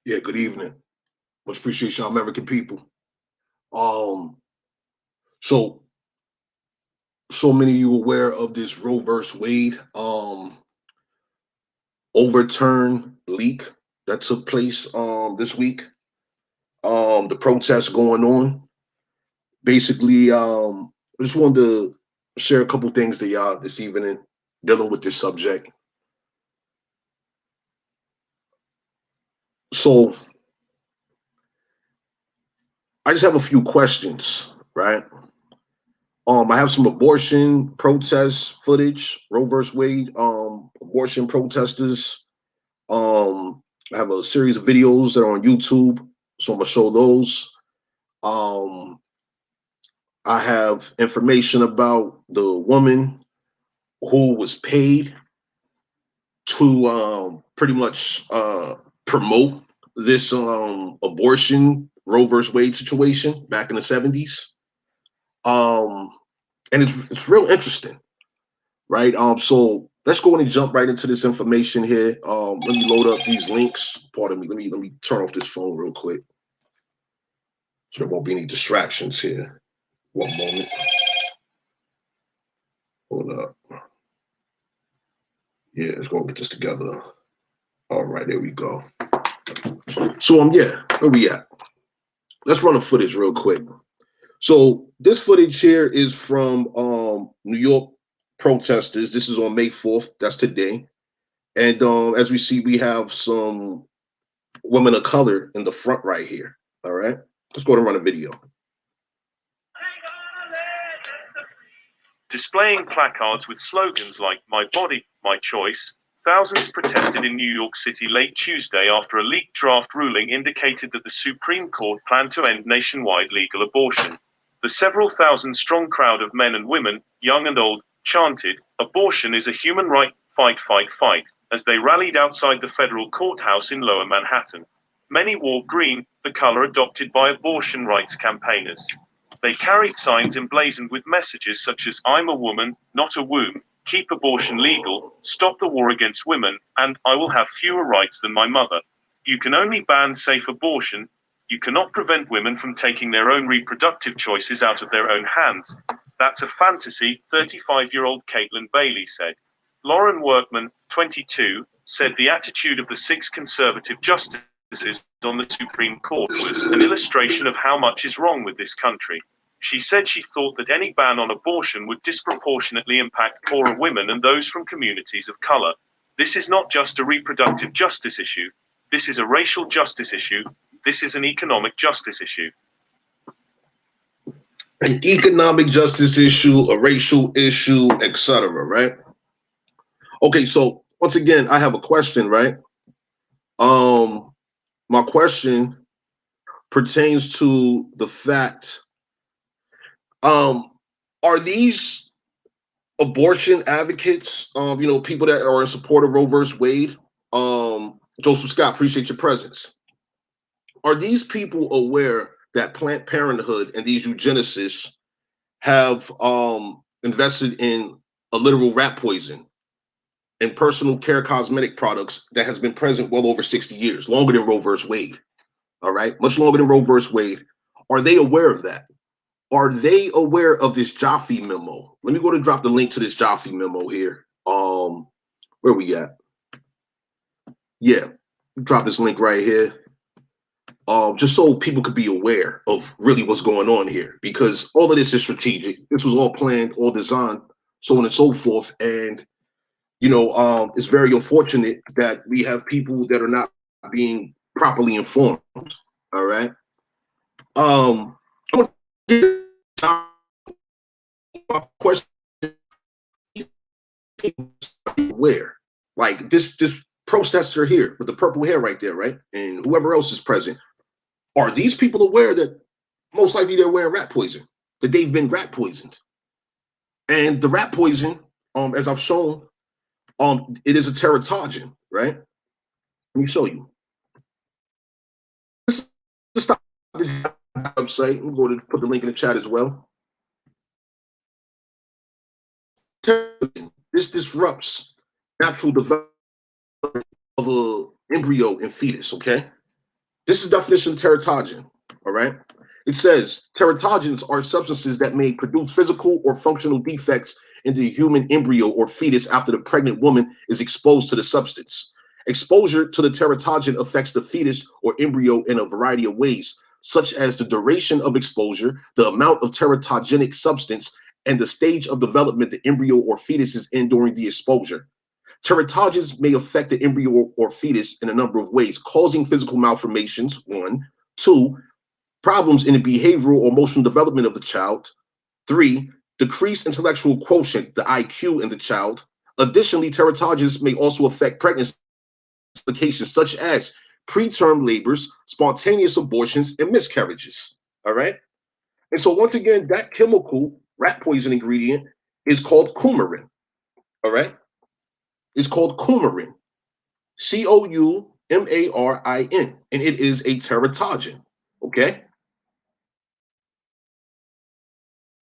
Yeah, good evening. Much appreciate y'all American people. Um, so so many of you aware of this Roe versus Wade overturn leak that took place this week. The protests going on. Basically, I just wanted to share a couple things to y'all this evening dealing with this subject. So I just have a few questions, right? I have some abortion protest footage, Roe versus Wade, abortion protesters. I have a series of videos that are on YouTube, so I'm gonna show those. Um, I have information about the woman who was paid to pretty much promote this abortion Roe versus Wade situation back in the 70s. Um, and it's real interesting, right? So let's go in and jump right into this information here. Let me load up these links. Pardon me. Let me turn off this phone real quick, so there won't be any distractions here. One moment. Hold up. Yeah, let's go get this together. All right, there we go. So yeah, where we at? Let's run the footage real quick. So this footage here is from New York protesters. This is on May 4th. That's today. And as we see, we have some women of color in the front right here. All right, let's go and run a video. Displaying placards with slogans like "My Body, My Choice," thousands protested in New York City late Tuesday after a leaked draft ruling indicated that the Supreme Court planned to end nationwide legal abortion. The several thousand strong crowd of men and women, young and old, chanted, "Abortion is a human right, fight, fight, fight," as they rallied outside the federal courthouse in Lower Manhattan. Many wore green, the color adopted by abortion rights campaigners. They carried signs emblazoned with messages such as "I'm a woman, not a womb," "Keep abortion legal," "Stop the war against women," and "I will have fewer rights than my mother." You can only ban safe abortion. You cannot prevent women from taking their own reproductive choices out of their own hands. That's a fantasy, 35-year-old Caitlin Bailey said. Lauren Workman, 22, said the attitude of the 6 conservative justices on the Supreme Court was an illustration of how much is wrong with this country. She said she thought that any ban on abortion would disproportionately impact poorer women and those from communities of color. This is not just a reproductive justice issue. This is a racial justice issue. This is an economic justice issue. An economic justice issue, a racial issue, etc. Right? Okay, so once again, I have a question, right? My question pertains to the fact, are these abortion advocates, people that are in support of Roe versus Wade? Joseph Scott, appreciate your presence. Are these people aware that Planned Parenthood and these eugenicists have invested in a literal rat poison and personal care cosmetic products that has been present well over 60 years, longer than Roe versus Wade? All right, much longer than Roe versus Wade. Are they aware of that? Are they aware of this Jaffe memo? Let me go to drop the link to this Jaffe memo here. Where we at? Yeah, drop this link right here. Just so people could be aware of really what's going on here, because all of this is strategic. This was all planned, all designed, so on and so forth. And it's very unfortunate that we have people that are not being properly informed. All right. I'm gonna get my question: where, like this protester here with the purple hair right there, right, and whoever else is present, are these people aware that most likely they're wearing rat poison, that they've been rat poisoned? And the rat poison, as I've shown, it is a teratogen, right? Let me show you. This is the website. I'm going to put the link in the chat as well. This disrupts natural development of an embryo and fetus, okay? This is definition of teratogen. All right. It says teratogens are substances that may produce physical or functional defects in the human embryo or fetus after the pregnant woman is exposed to the substance. Exposure to the teratogen affects the fetus or embryo in a variety of ways, such as the duration of exposure, the amount of teratogenic substance, and the stage of development the embryo or fetus is in during the exposure. Teratogens may affect the embryo or fetus in a number of ways, causing physical malformations, one. Two, problems in the behavioral or emotional development of the child. Three, decreased intellectual quotient, the IQ in the child. Additionally, teratogens may also affect pregnancy complications such as preterm labors, spontaneous abortions, and miscarriages. All right. And so, once again, that chemical rat poison ingredient is called coumarin. All right. It's called coumarin. Coumarin, and it is a teratogen. Okay.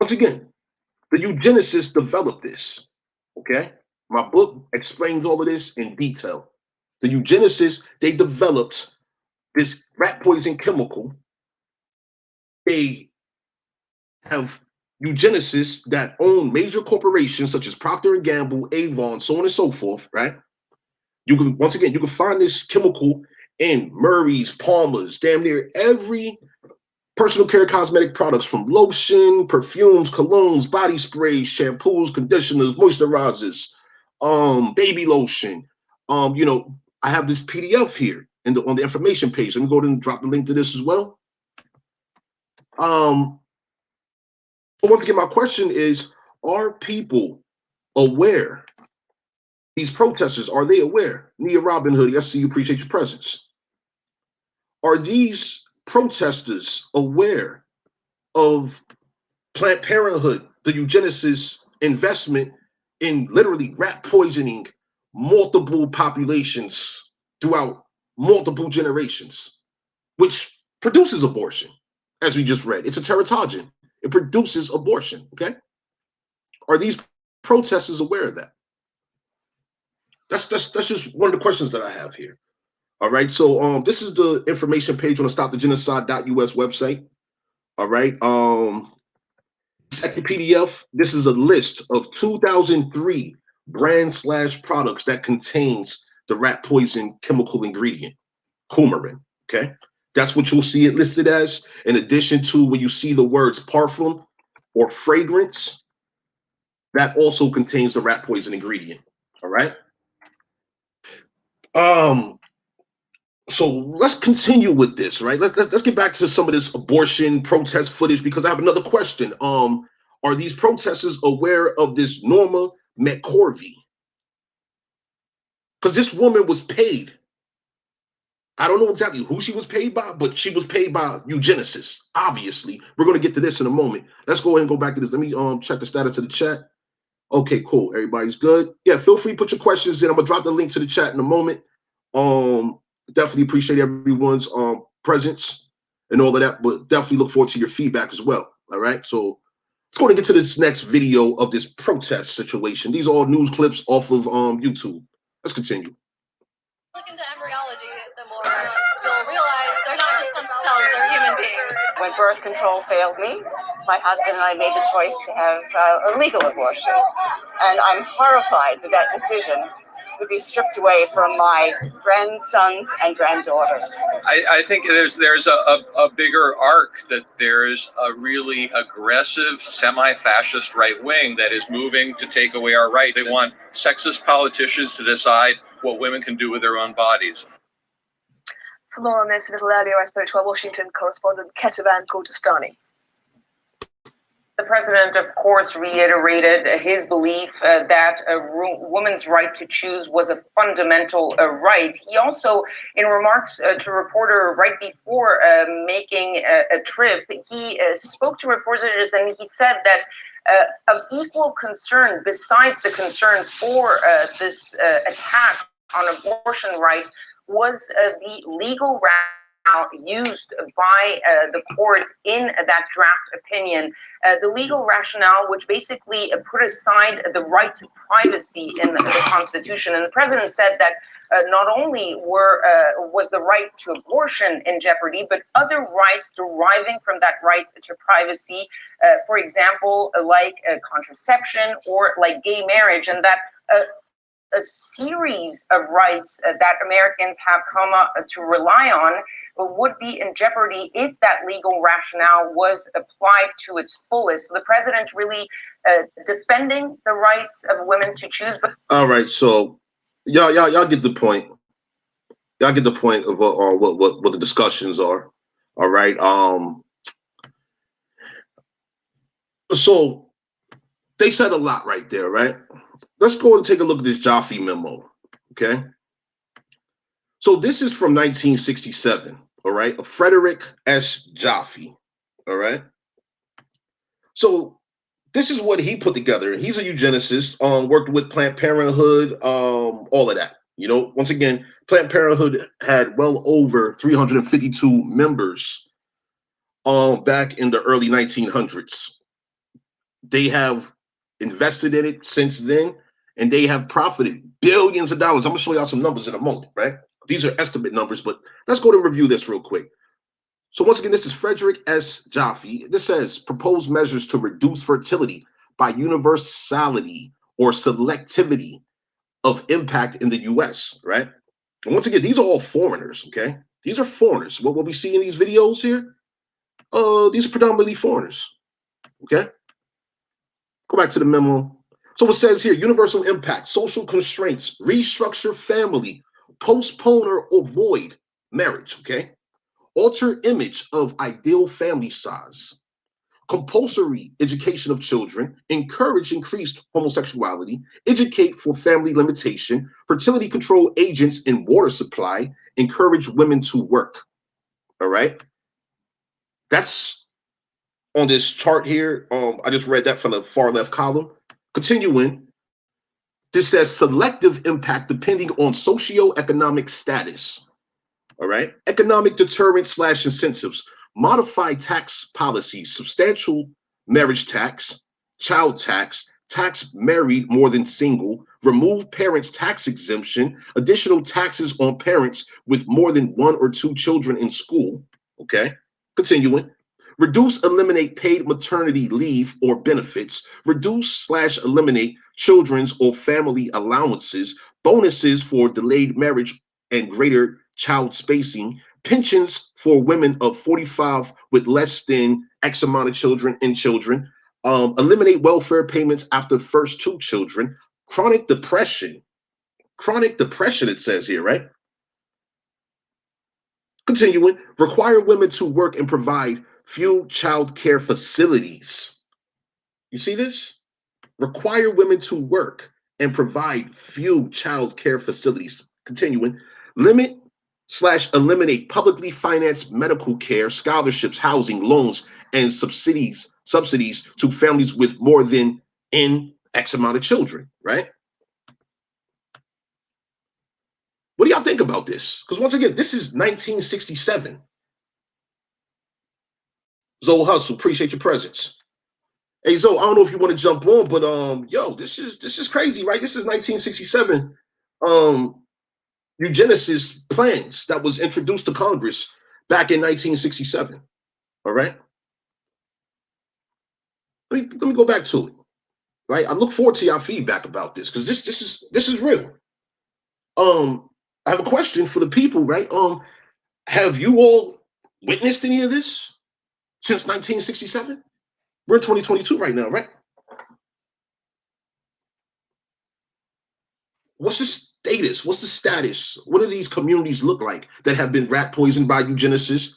Once again, the eugenicists developed this. Okay. My book explains all of this in detail. The eugenicists, they developed this rat poison chemical. They have eugenicists that own major corporations such as Procter and Gamble, Avon, so on and so forth, right? You can, once again, you can find this chemical in Murray's, Palmer's, damn near every personal care cosmetic products, from lotion, perfumes, colognes, body sprays, shampoos, conditioners, moisturizers, baby lotion. I have this PDF here on the information page. Let me go ahead and drop the link to this as well. Once again, my question is: are people aware? These protesters, are they aware? Nia Robin Hood, I see you. Appreciate your presence. Are these protesters aware of Planned Parenthood, the eugenicist investment in literally rat poisoning multiple populations throughout multiple generations, which produces abortion, as we just read? It's a teratogen. It produces abortion. Okay. Are these protesters aware of that? That's just one of the questions that I have here. All right. So this is the information page on the stopthegenocide.us website. All right. Second PDF, this is a list of 2003 brand/products that contains the rat poison chemical ingredient, coumarin. Okay. That's what you'll see it listed as. In addition to when you see the words parfum or fragrance, that also contains the rat poison ingredient. All right. Um, so let's continue with this, right? Let's get back to some of this abortion protest footage, because I have another question. Are these protesters aware of this Norma McCorvey? Because this woman was paid. I don't know exactly who she was paid by, but she was paid by eugenicists. Obviously, we're going to get to this in a moment. Let's go ahead and go back to this. Let me check the status of the chat. Okay, cool. Everybody's good. Yeah, feel free to put your questions in. I'm gonna drop the link to the chat in a moment. Definitely appreciate everyone's presence and all of that, but definitely look forward to your feedback as well. All right. So let's go and get to this next video of this protest situation. These are all news clips off of YouTube. Let's continue. Look into embryology, the more you'll realize they're not just cells, they're human beings. When birth control failed me, my husband and I made the choice to have a legal abortion. And I'm horrified that that decision would be stripped away from my grandsons and granddaughters. I think there's a bigger arc, that there is a really aggressive semi-fascist right wing that is moving to take away our rights. They want sexist politicians to decide what women can do with their own bodies. For more on this, a little earlier I spoke to our Washington correspondent Ketaban Kultustani. The president, of course, reiterated his belief that a woman's right to choose was a fundamental right. He also, in remarks to a reporter right before making a trip, he spoke to reporters and he said that of equal concern, besides the concern for this attack on abortion rights, was the legal rationale used by the court in that draft opinion. The legal rationale, which basically put aside the right to privacy in the Constitution. And the president said that not only was the right to abortion in jeopardy, but other rights deriving from that right to privacy, for example, like contraception or like gay marriage, and that a series of rights that Americans have come to rely on would be in jeopardy if that legal rationale was applied to its fullest. So the president really defending the rights of women to choose. But all right, so y'all get the point. Y'all get the point of what the discussions are. All right. So they said a lot right there, right? Let's go and take a look at this Jaffe memo. Okay. So this is from 1967. All right. A Frederick S. Jaffe. All right. So this is what he put together. He's a eugenicist, worked with Planned Parenthood, all of that. You know, once again, Planned Parenthood had well over 352 members back in the early 1900s. They have invested in it since then, and they have profited billions of dollars. I'm going to show y'all some numbers in a moment, right? These are estimate numbers, but let's go to review this real quick. So once again, this is Frederick S. Jaffe. This says proposed measures to reduce fertility by universality or selectivity of impact in the U.S., right? And once again, these are all foreigners, okay? These are foreigners. What we see in these videos here, these are predominantly foreigners, okay? Go back to the memo. So it says here, universal impact, social constraints, restructure family, postpone or avoid marriage, okay? Alter image of ideal family size, compulsory education of children, encourage increased homosexuality, educate for family limitation, fertility control agents in water supply, encourage women to work. All right. That's on this chart here. I just read that from the far left column. Continuing, this says selective impact depending on socioeconomic status. All right. Economic deterrent / incentives, modify tax policies, substantial marriage tax, child tax, tax married more than single, remove parents' tax exemption, additional taxes on parents with more than 1 or 2 children in school. Okay. Continuing. Reduce, eliminate paid maternity leave or benefits, reduce / eliminate children's or family allowances, bonuses for delayed marriage and greater child spacing, pensions for women of 45 with less than X amount of children, eliminate welfare payments after first 2 children, chronic depression, it says here, right? Continuing, require women to work and provide few child care facilities. You see this? Require women to work and provide few child care facilities. Continuing, limit / eliminate publicly financed medical care, scholarships, housing, loans, and subsidies to families with more than X amount of children, right? What do y'all think about this? Because once again, this is 1967. Zoe Hustle, appreciate your presence. Hey Zoe, I don't know if you want to jump on, but yo, this is crazy, right? This is 1967. Eugenicist plans that was introduced to Congress back in 1967. All right. Let me go back to it. Right. I look forward to y'all feedback about this because this is real. I have a question for the people, right? Have you all witnessed any of this since 1967? We're in 2022 right now, right? What's the status? What's the status? What do these communities look like that have been rat poisoned by eugenicists?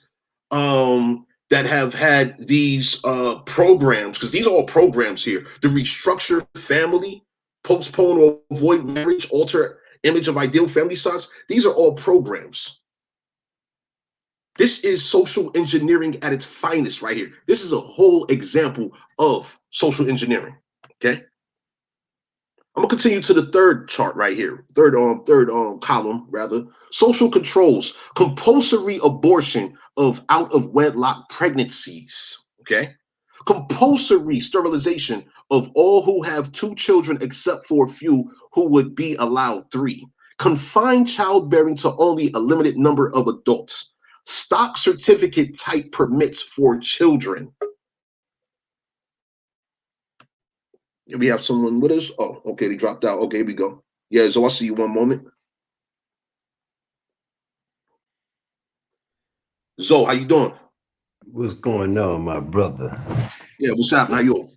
That have had these programs, because these are all programs here. The restructure family, postpone or avoid marriage, alter image of ideal family size. These are all programs. This is social engineering at its finest right here. This is a whole example of social engineering. Okay. I'm gonna continue to the third chart right here. Third column rather. Social controls, compulsory abortion of out of wedlock pregnancies. Okay. Compulsory sterilization of all who have 2 children except for a few who would be allowed 3. Confine childbearing to only a limited number of adults. Stock certificate type permits for children. We have someone with us. Oh, okay, they dropped out. Okay, here we go. Yeah, so I'll see you one moment. Zoe, how you doing? What's going on, my brother? Yeah, what's happening? How you?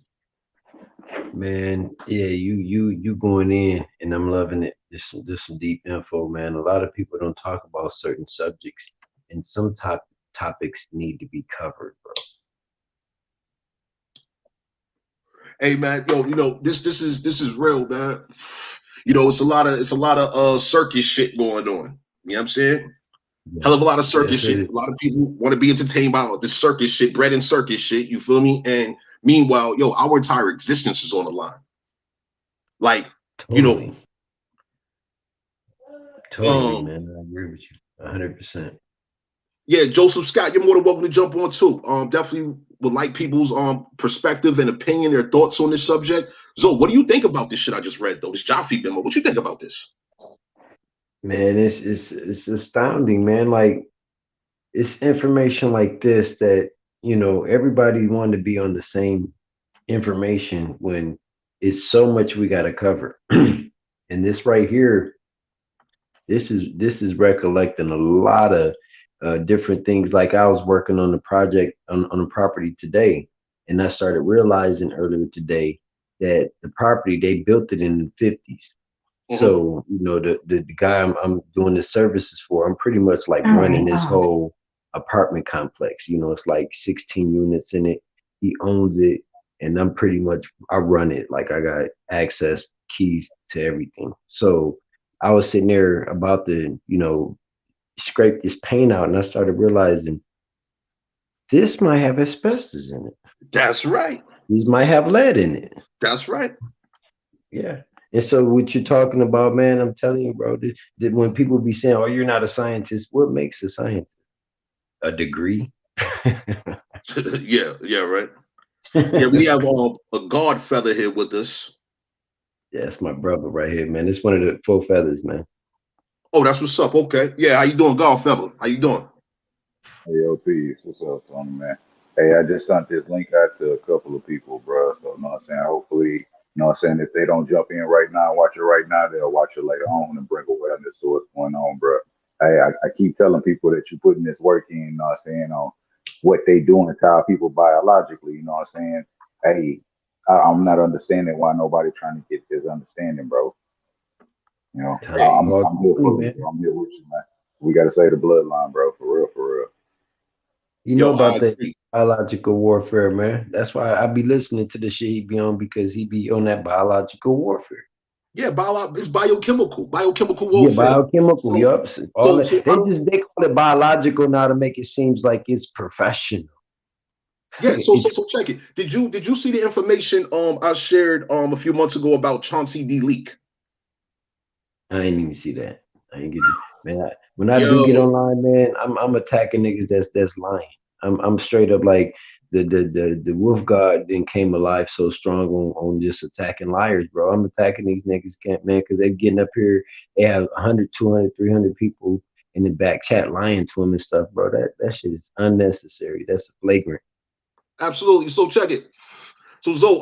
Man, yeah, you going in, and I'm loving it. This some deep info, man. A lot of people don't talk about certain subjects, and some topics need to be covered, bro. Hey man, yo, this is real, man. It's a lot of circus shit going on. You know what I'm saying? Yeah. Hell of a lot of circus Yes, shit. A lot of people want to be entertained by this circus shit, bread and circus shit. You feel me? And meanwhile, our entire existence is on the line. Like, totally, um, man. I agree with you 100%. yeah, Joseph Scott, you're more than welcome to jump on too. Definitely would like people's perspective and opinion, their thoughts on this subject. Zoe, what do you think about this shit I just read though? This Jaffe memo. What you think about this? Man, it's astounding, man. Like, it's information like this that everybody wanted to be on the same information when it's so much we got to cover. And this right here, this is recollecting a lot of different things. Like, I was working on the project on a property today, and I started realizing earlier today that the property, they built it in the 50s. So, the guy I'm doing the services for, I'm pretty much like running this whole apartment complex. It's like 16 units in it. He owns it, and I run it. Like, I got access, keys to everything. So I was sitting there about to, scrape this paint out, and I started realizing this might have asbestos in it. That's right. These might have lead in it. That's right. Yeah. And so what you're talking about, man, I'm telling you, bro, that when people be saying, "Oh, you're not a scientist," what makes a scientist? A degree? yeah, right. Yeah, we have a guard feather here with us. Yeah, that's my brother right here, man. It's one of the four feathers, man. Oh, that's what's up. Okay. Yeah, how you doing, guard feather? How you doing? Hey, yo, peace. What's up, Tony, man? Hey, I just sent this link out to a couple of people, bro. So, you know what I'm saying? Hopefully, you know what I'm saying, if they don't jump in right now, watch it right now, they'll watch it later on and bring awareness to what's going on, bro. Hey, I keep telling people that you're putting this work in, you know what I'm saying, on what they doing to our people biologically, you know what I'm saying? Hey, I'm not understanding why nobody trying to get this understanding, bro. You know, I'm here for you, bro. I'm here with you, man. We got to say the bloodline, bro, for real, for real. You know about the biological warfare, man. That's why I be listening to the shit he be on, because he be on that biological warfare. Yeah, it's biochemical warfare. Yeah, biochemical. Yup. They call it biological now to make it seems like it's professional. Yeah, so check it. Did you see the information I shared a few months ago about Chauncey D. Leak? I ain't even see that. I ain't get it, man. When I do get online, man, I'm attacking niggas that's lying. I'm straight up like the wolf god then came alive so strong on just attacking liars, bro. I'm attacking these niggas, man, because they're getting up here. They have 100, 200, 300 people in the back chat lying to them and stuff, bro. That shit is unnecessary. That's flagrant. Absolutely. So check it. So Zoe,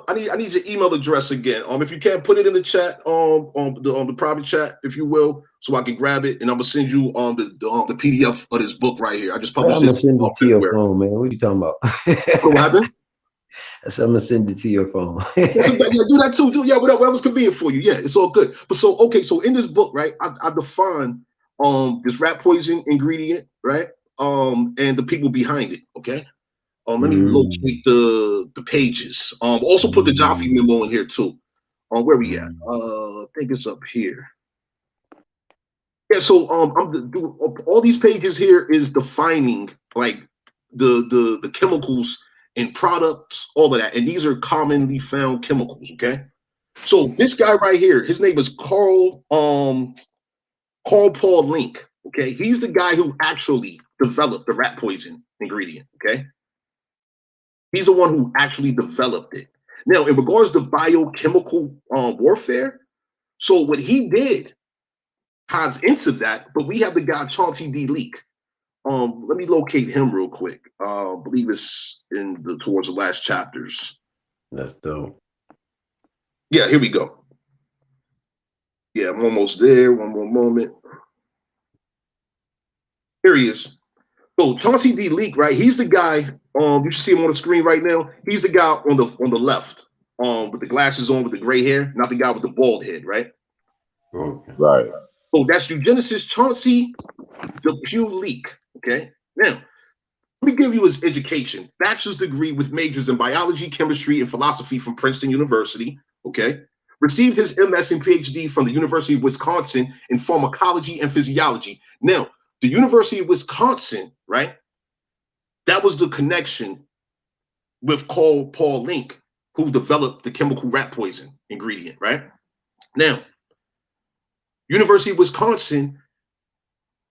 I need your email address again. If you can't put it in the chat, on the private chat, if you will, so I can grab it, and I'm gonna send you the PDF of this book right here. I just published this. I'm gonna send it to your phone, man. What are you talking about? What happened? So I'm gonna send it to your phone. Yeah, do that too. Whatever's convenient for you. Yeah, it's all good. But so in this book, right, I define this rat poison ingredient, right? And the people behind it. Okay. Let me locate the pages. Also put the Jaffe memo in here too. Where we at? I think it's up here. Yeah, so all these pages here is defining like the chemicals in products, all of that, and these are commonly found chemicals. Okay, so this guy right here, his name is Carl Paul Link. Okay, he's the guy who actually developed the rat poison ingredient. Okay. He's the one who actually developed it. Now, in regards to biochemical warfare, so what he did ties into that, but we have the guy Chauncey D. Leak. Let me locate him real quick. I believe it's in the towards the last chapters. That's dope. Yeah, here we go. Yeah, I'm almost there. One more moment. Here he is. So Chauncey D. Leak, right? He's the guy. You should see him on the screen right now. He's the guy on the left, with the glasses on, with the gray hair, not the guy with the bald head, right? Okay. Right. So that's eugenicist Chauncey Depew Leak. Okay. Now, let me give you his education. Bachelor's degree with majors in biology, chemistry, and philosophy from Princeton University. Okay. Received his MS and PhD from the University of Wisconsin in pharmacology and physiology. Now, the University of Wisconsin, right? That was the connection with Paul Link, who developed the chemical rat poison ingredient, right? Now, University of Wisconsin,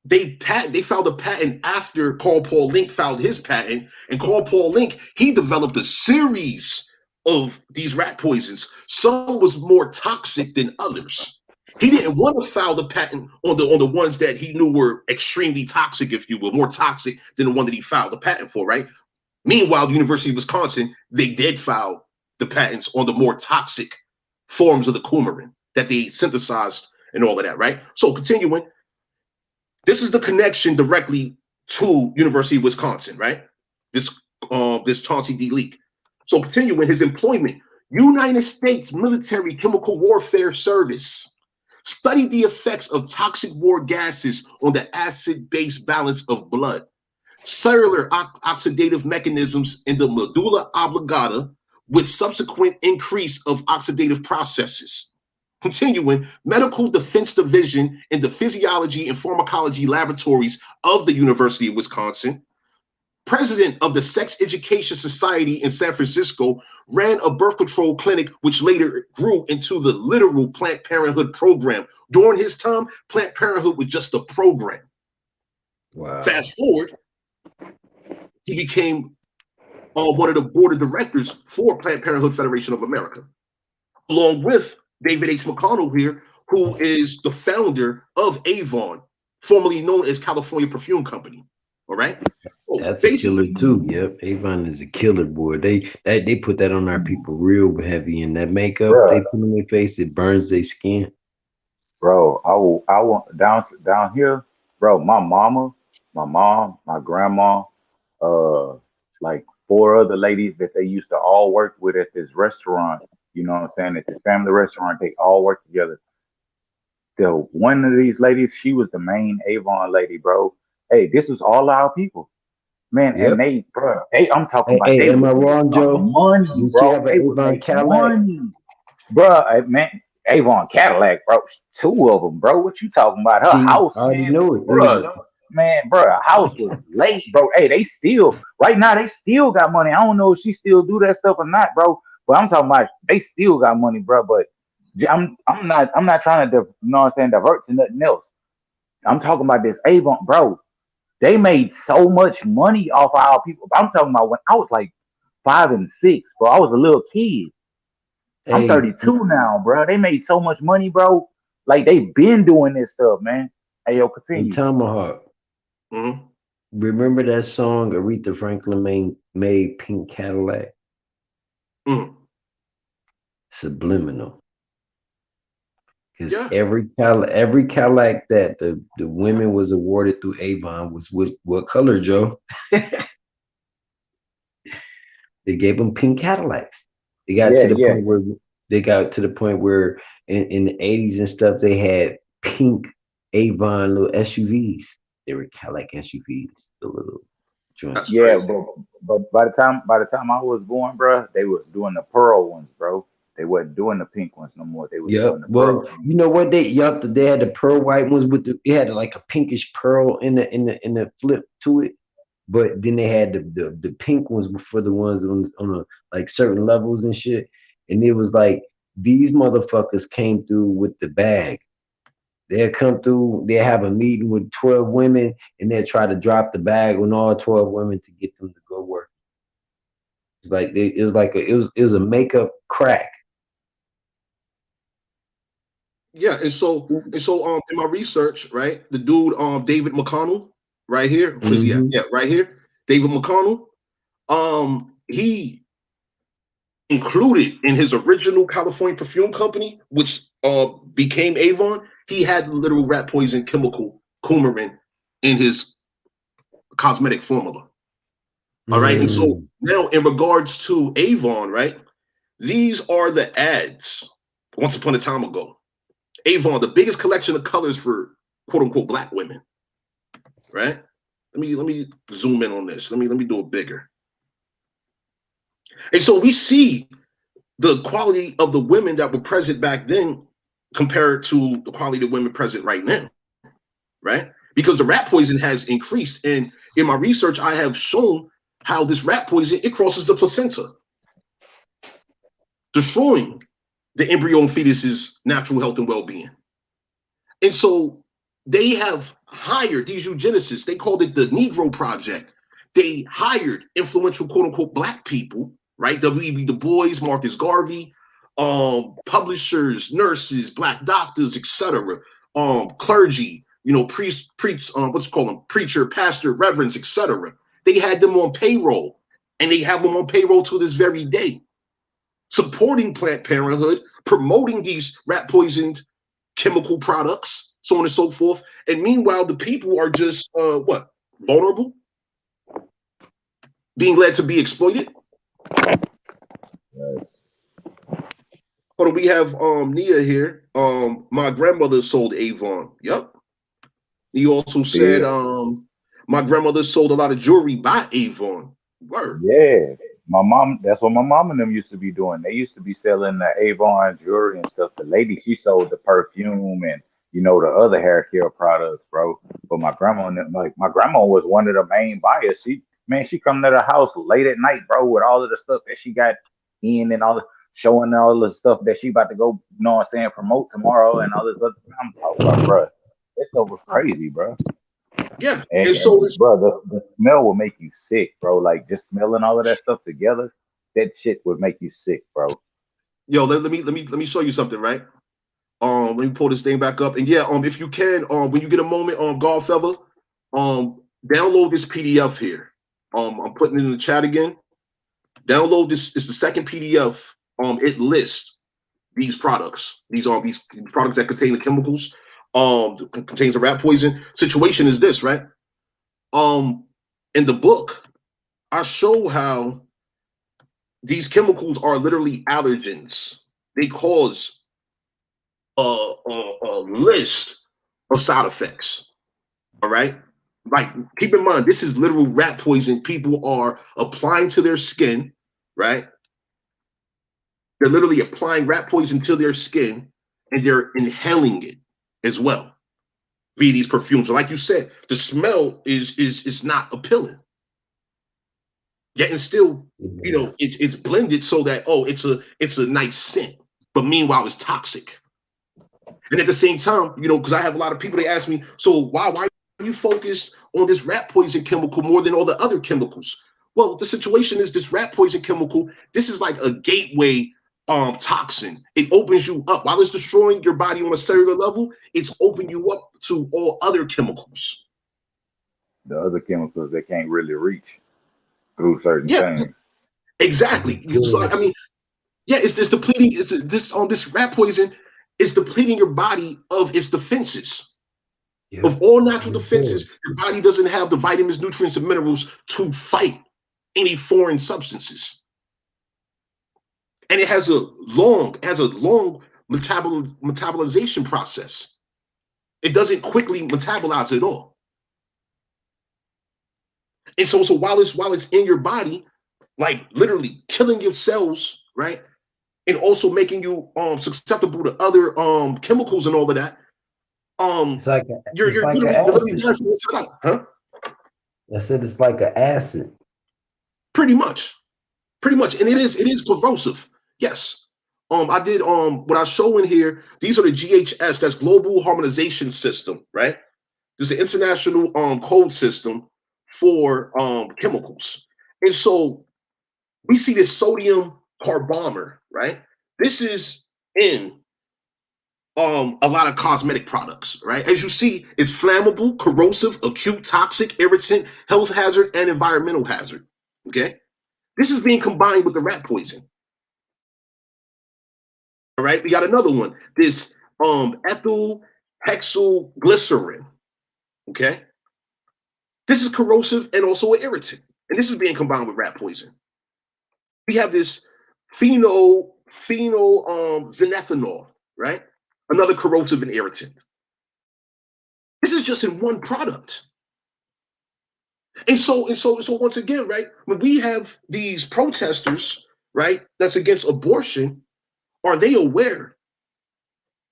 they filed a patent after Paul Link filed his patent, and Paul Link, he developed a series of these rat poisons. Some was more toxic than others. He didn't want to file the patent on the ones that he knew were extremely toxic, if you will, more toxic than the one that he filed the patent for, right? Meanwhile, the University of Wisconsin, they did file the patents on the more toxic forms of the coumarin that they synthesized and all of that, right? So continuing, this is the connection directly to University of Wisconsin, right? This Chauncey D. Leak. So continuing his employment, United States Military Chemical Warfare Service studied the effects of toxic war gases on the acid-base balance of blood, cellular oxidative mechanisms in the medulla oblongata, with subsequent increase of oxidative processes. Continuing, Medical Defense Division in the Physiology and Pharmacology Laboratories of the University of Wisconsin. President of the Sex Education Society in San Francisco, ran a birth control clinic, which later grew into the literal Planned Parenthood program. During his time, Planned Parenthood was just a program. Wow. Fast forward, he became one of the board of directors for Planned Parenthood Federation of America, along with David H. McConnell here, who is the founder of Avon, formerly known as California Perfume Company. All right. So That's a killer too. Yep, Avon is a killer, boy. They put that on our people real heavy, and that makeup they Bruh, put on their face, it burns their skin. bro, I want down here, bro. My mom, my grandma, uh, like four other ladies that they used to all work with at this restaurant. You know what I'm saying? At this family restaurant, they all work together. The one of these ladies, she was the main Avon lady, bro. Hey, this was all our people, man. And Yep. bro, I'm talking Hey, about hey, they am would I make wrong, some Joe? money, You see, bro. have an They would Avon make Cadillac? money, bro. Man, Avon Cadillac, bro. Two of them, bro. What you talking about? Her See, house, I already man, know it. bro. Man, bro, her house was late, bro. Hey, they still right now. They still got money. I don't know if she still do that stuff or not, bro. But I'm talking about they still got money, bro. But I'm not trying to you know what I'm saying, divert to nothing else. I'm talking about this Avon, bro. They made so much money off of our people. I'm talking about when I was like 5 and 6, bro. I was a little kid. I'm Hey, 32 now, bro. They made so much money, bro. Like they been doing this stuff, man. Hey, yo, hey, continue. Tomahawk. Mhm. Remember that song Aretha Franklin made Pink Cadillac? Mhm. Subliminal. Because Yeah. every Cadillac that the women was awarded through Avon was what color, Joe? They gave them pink Cadillacs. They got Yeah, to the yeah, point where in the 80s and stuff they had pink Avon little SUVs. They were Cadillac SUVs, the little That's joints. yeah. crazy. But by the time I was born, bro, they was doing the pearl ones, bro. They wasn't doing the pink ones no more. They was doing Yep. the Well, pearl ones. you know what they had the pearl white ones with it had like a pinkish pearl in the flip to it. But then they had the pink ones for the ones on the, like certain levels and shit. And it was like these motherfuckers came through with the bag. They'll come through, they'll have a meeting with 12 women and they'll try to drop the bag on all 12 women to get them to go work. It's like it was a makeup crack. Yeah, and so in my research, right, the dude David McConnell, right here, where's he at? Mm-hmm. Yeah, right here, David McConnell. He included in his original California perfume company, which became Avon. He had literal rat poison chemical coumarin in his cosmetic formula. All right, and so Mm. now in regards to Avon, right, these are the ads. Once upon a time ago, Avon, the biggest collection of colors for quote unquote black women, right? Let me zoom in on this. Let me do it bigger. And so we see the quality of the women that were present back then compared to the quality of women present right now, right? Because the rat poison has increased. And in my research, I have shown how this rat poison it crosses the placenta, destroying the embryo and fetus's natural health and well-being. And so they have hired these eugenicists. They called it the Negro Project. They hired influential quote unquote black people, right? W.E.B. Du Bois, Marcus Garvey, publishers, nurses, black doctors, etc., clergy, what's it called them, preacher, pastor, reverends, etc. They had them on payroll, and they have them on payroll to this very day, supporting Planned Parenthood, promoting these rat poisoned chemical products, so on and so forth. And meanwhile, the people are just what? Vulnerable, being led to be exploited. Right. Hold on, we have Nia here. My grandmother sold Avon. Yep. He also said Yeah. my grandmother sold a lot of jewelry by Avon. Word. Yeah, my mom. That's what my mom and them used to be doing. They used to be selling the Avon jewelry and stuff. The lady, she sold the perfume and the other hair care products, bro. But my grandma, and them, like my grandma, was one of the main buyers. She come to the house late at night, bro, with all of the stuff that she got in and all the showing all the stuff that she about to go, what I'm saying, promote tomorrow and all this other. I'm talking about, bro. This stuff was crazy, bro. Yeah. And, And so and it's bro, the smell will make you sick, bro. Like just smelling all of that stuff together, that shit would make you sick, bro. yo, let me show you something, right? Let me pull this thing back up. And yeah, if you can, when you get a moment, Godfella, download this PDF here. I'm putting it in the chat again. Download this. It's the second PDF. It lists these products. These products that contain the chemicals. Contains the rat poison. Situation is this, right? In the book, I show how these chemicals are literally allergens. They cause a list of side effects. All right. Like, keep in mind, this is literal rat poison people are applying to their skin, right? They're literally applying rat poison to their skin and they're inhaling it as well via these perfumes. So like you said, the smell is not appealing. Yet and still, Yeah. it's blended so that it's a nice scent. But meanwhile, it's toxic. And at the same time, because I have a lot of people, they ask me, so why are you focused on this rat poison chemical more than all the other chemicals? Well, the situation is this rat poison chemical, this is like a gateway toxin. It opens you up. While it's destroying your body on a cellular level, it's opening you up to all other chemicals. The other chemicals they can't really reach through certain Yeah, things. exactly. So, I mean, yeah, it's depleting. This rat poison is depleting your body of its defenses. Yep. Of all natural Understood. defenses, your body doesn't have the vitamins, nutrients, and minerals to fight any foreign substances. And it has a long metabolization process. It doesn't quickly metabolize at all. And so while it's in your body, like literally killing your cells, right? And also making you susceptible to other chemicals and all of that. It's Um like you're it's you're like an literally acid. dying from the inside out, huh? I said it's like an acid. Pretty much. Pretty much. And it is corrosive. Yes. I did what I show in here, these are the GHS, that's global harmonization system, right? This is an international code system for chemicals. And so we see this sodium carbomer, right? This is in a lot of cosmetic products, right? As you see, it's flammable, corrosive, acute, toxic, irritant, health hazard, and environmental hazard. Okay, this is being combined with the rat poison. All right, we got another one. This ethyl hexyl glycerin. Okay, this is corrosive and also an irritant, and this is being combined with rat poison. We have this xenethanol, right? Another corrosive and irritant. This is just in one product. And so once again, right, when we have these protesters, right, that's against abortion, are they aware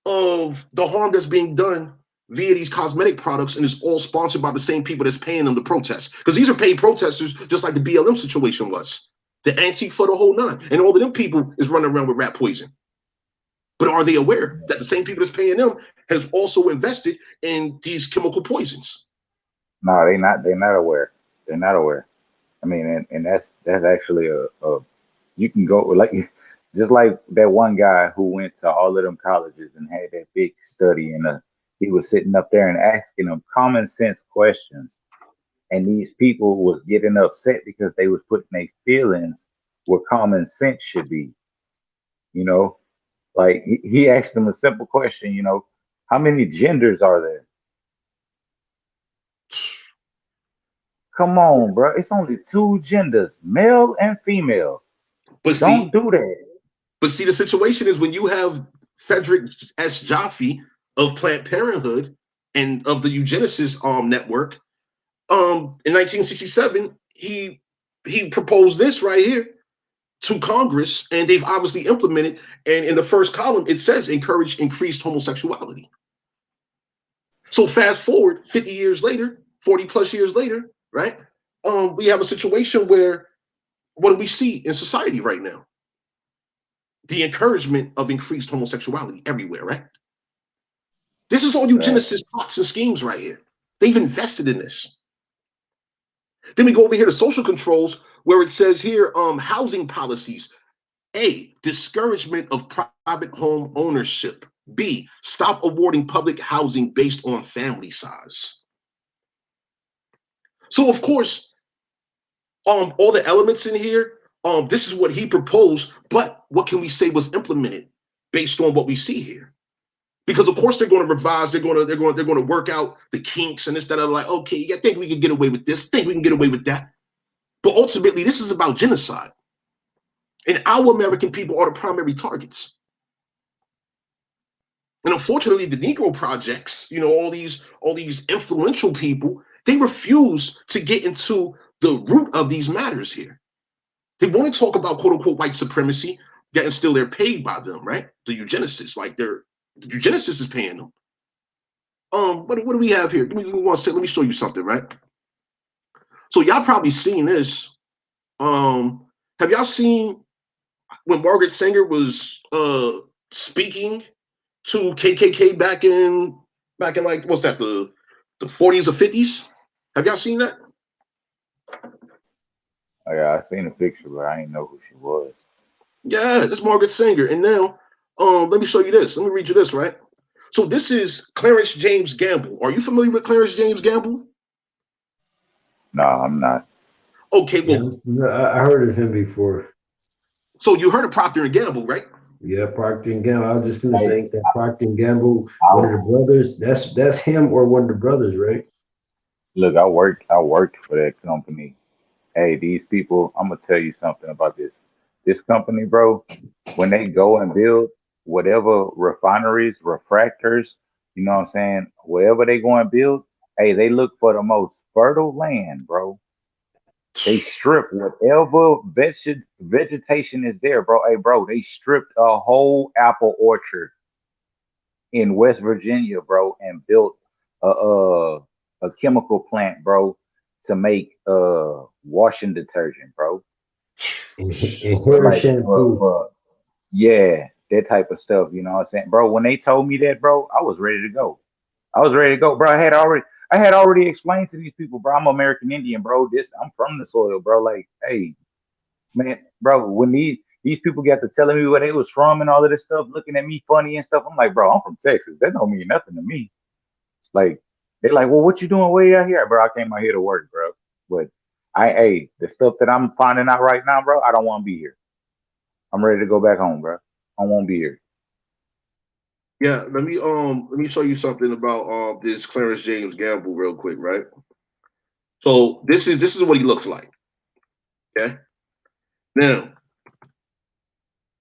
of the harm that's being done via these cosmetic products, and it's all sponsored by the same people that's paying them to protest? Because these are paid protesters, just like the BLM situation was. The Antifa, the whole nine, and all of them people is running around with rat poison. But are they aware that the same people that's paying them has also invested in these chemical poisons? No, they not. They're not aware. They're not aware. I mean, and that's actually a you can go like just like that one guy who went to all of them colleges and had that big study and he was sitting up there and asking them common sense questions, and these people was getting upset because they was putting their feelings where common sense should be. You know, like he asked them a simple question. How many genders are there? Come on, bro. It's only two genders, male and female. But Don't see, do that. the situation is when you have Frederick S. Jaffe of Planned Parenthood and of the eugenicist network, in 1967, he proposed this right here to Congress, and they've obviously implemented. And in the first column, it says encourage increased homosexuality. So fast forward 50 years later, 40 plus years later, right? We have a situation where what do we see in society right now? The encouragement of increased homosexuality everywhere, right? This is all Right. eugenicist plots and schemes right here. They've invested in this. Then we go over here to social controls, where it says here, housing policies. A, discouragement of private home ownership. B, stop awarding public housing based on family size. So of course, all the elements in here, this is what he proposed, but what can we say was implemented based on what we see here? Because of course they're going to revise, they're going to work out the kinks and this, that, like, okay, I think we can get away with this, think we can get away with that. But ultimately, this is about genocide. And our American people are the primary targets. And unfortunately, the Negro projects, all these influential people, they refuse to get into the root of these matters here. They want to talk about quote unquote white supremacy, yet and still they're paid by them, right? The eugenicists, like the eugenicist is paying them. What do we have here? Let me show you something, right? So y'all probably seen this. Have y'all seen when Margaret Sanger was speaking to KKK back in like what's that, the 40s or 50s? Have y'all seen that? Oh, yeah, I seen a picture, but I didn't know who she was. Yeah, that's Margaret Sanger. And now, let me show you this. Let me read you this, right? So this is Clarence James Gamble. Are you familiar with Clarence James Gamble? No, I'm not. Okay, Yeah, well, I heard of him before. so you heard of Procter and Gamble, right? Yeah, Procter and Gamble. I was just gonna Hey, say that Procter and Gamble, one of the I, brothers. That's him or one of the brothers, right? look, I worked for that company. Hey, these people, I'm gonna tell you something about this. This company, bro, when they go and build whatever refineries, refractors, you know what I'm saying, wherever they go and build, hey, they look for the most fertile land, bro. They strip whatever vegetation is there, bro. Hey, bro, they stripped a whole apple orchard in West Virginia, bro, and built a chemical plant, bro, to make washing detergent, bro. And For hair like shampoo. yeah, that type of stuff. You know what I'm saying, bro? When they told me that, bro, I was ready to go. I was ready to go, bro. I had already explained to these people, bro. I'm American Indian, bro. I'm from the soil, bro. Like, hey, man, bro, when these people got to telling me where they was from and all of this stuff, looking at me funny and stuff. I'm like, bro, I'm from Texas. That don't mean nothing to me. Like, they're like, well, what you doing way out here, bro? I came out here to work, bro. But hey, the stuff that I'm finding out right now, bro, I don't want to be here. I'm ready to go back home, bro. I won't be here. Yeah, let me show you something about this Clarence James Gamble real quick, right? So this is what he looks like. Okay. Now,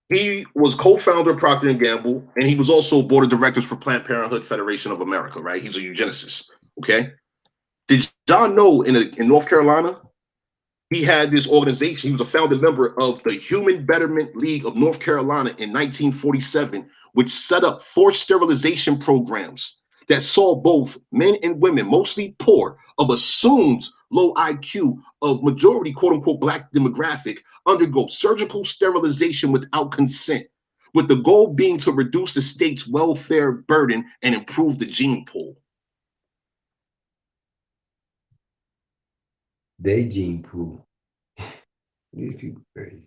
he was co-founder of Procter and Gamble, and he was also board of directors for Planned Parenthood Federation of America, right? He's a eugenicist. Okay. Did John know in North Carolina, he had this organization. He was a founding member of the Human Betterment League of North Carolina in 1947, which set up forced sterilization programs that saw both men and women, mostly poor, of assumed low IQ, of majority quote unquote black demographic, undergo surgical sterilization without consent, with the goal being to reduce the state's welfare burden and improve the gene pool. They gene pool. These people crazy.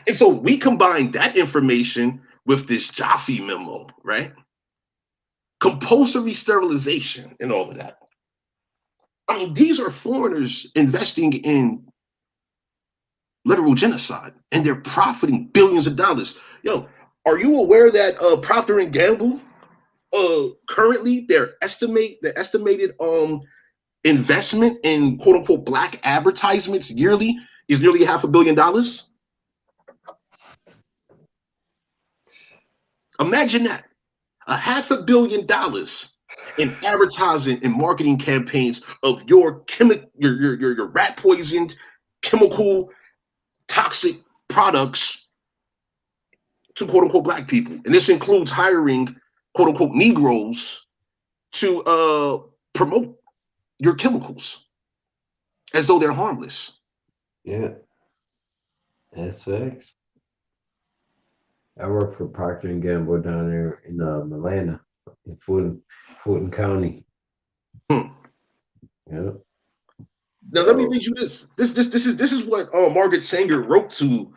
And so we combine that information with this Jaffe memo, right? Compulsory sterilization and all of that. I mean, these are foreigners investing in literal genocide, and they're profiting billions of dollars. Yo, are you aware that Procter and Gamble currently their estimated investment in quote unquote black advertisements yearly is nearly $500 million? Imagine that. $500 million in advertising and marketing campaigns of your rat poisoned chemical toxic products to quote unquote black people. And this includes hiring quote unquote Negroes to promote your chemicals as though they're harmless. Yeah, that's facts. I work for Procter and Gamble down there in Atlanta, in Fulton County. Hmm. Yeah. Now let me read you this. This is what Margaret Sanger wrote to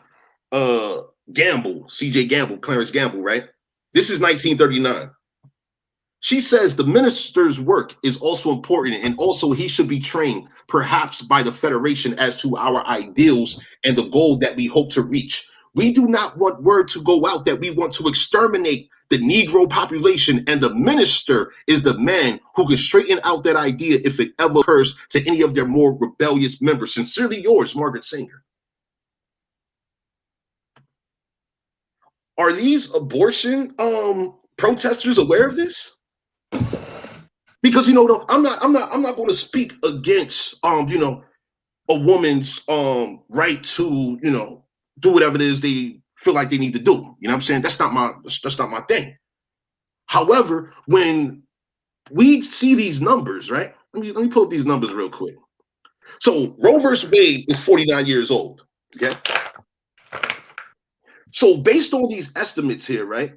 Gamble, C.J. Gamble, Clarence Gamble, right? This is 1939. She says the minister's work is also important, and also he should be trained, perhaps by the Federation, as to our ideals and the goal that we hope to reach. We do not want word to go out that we want to exterminate the Negro population, and the minister is the man who can straighten out that idea if it ever occurs to any of their more rebellious members. Sincerely yours, Margaret Sanger. Are these abortion protesters aware of this? Because I'm not going to speak against a woman's right to do whatever it is they feel like they need to do. You know what I'm saying? That's not my thing. However, when we see these numbers, right? Let me pull up these numbers real quick. So Roe versus Wade is 49 years old. Okay. So based on these estimates here, right?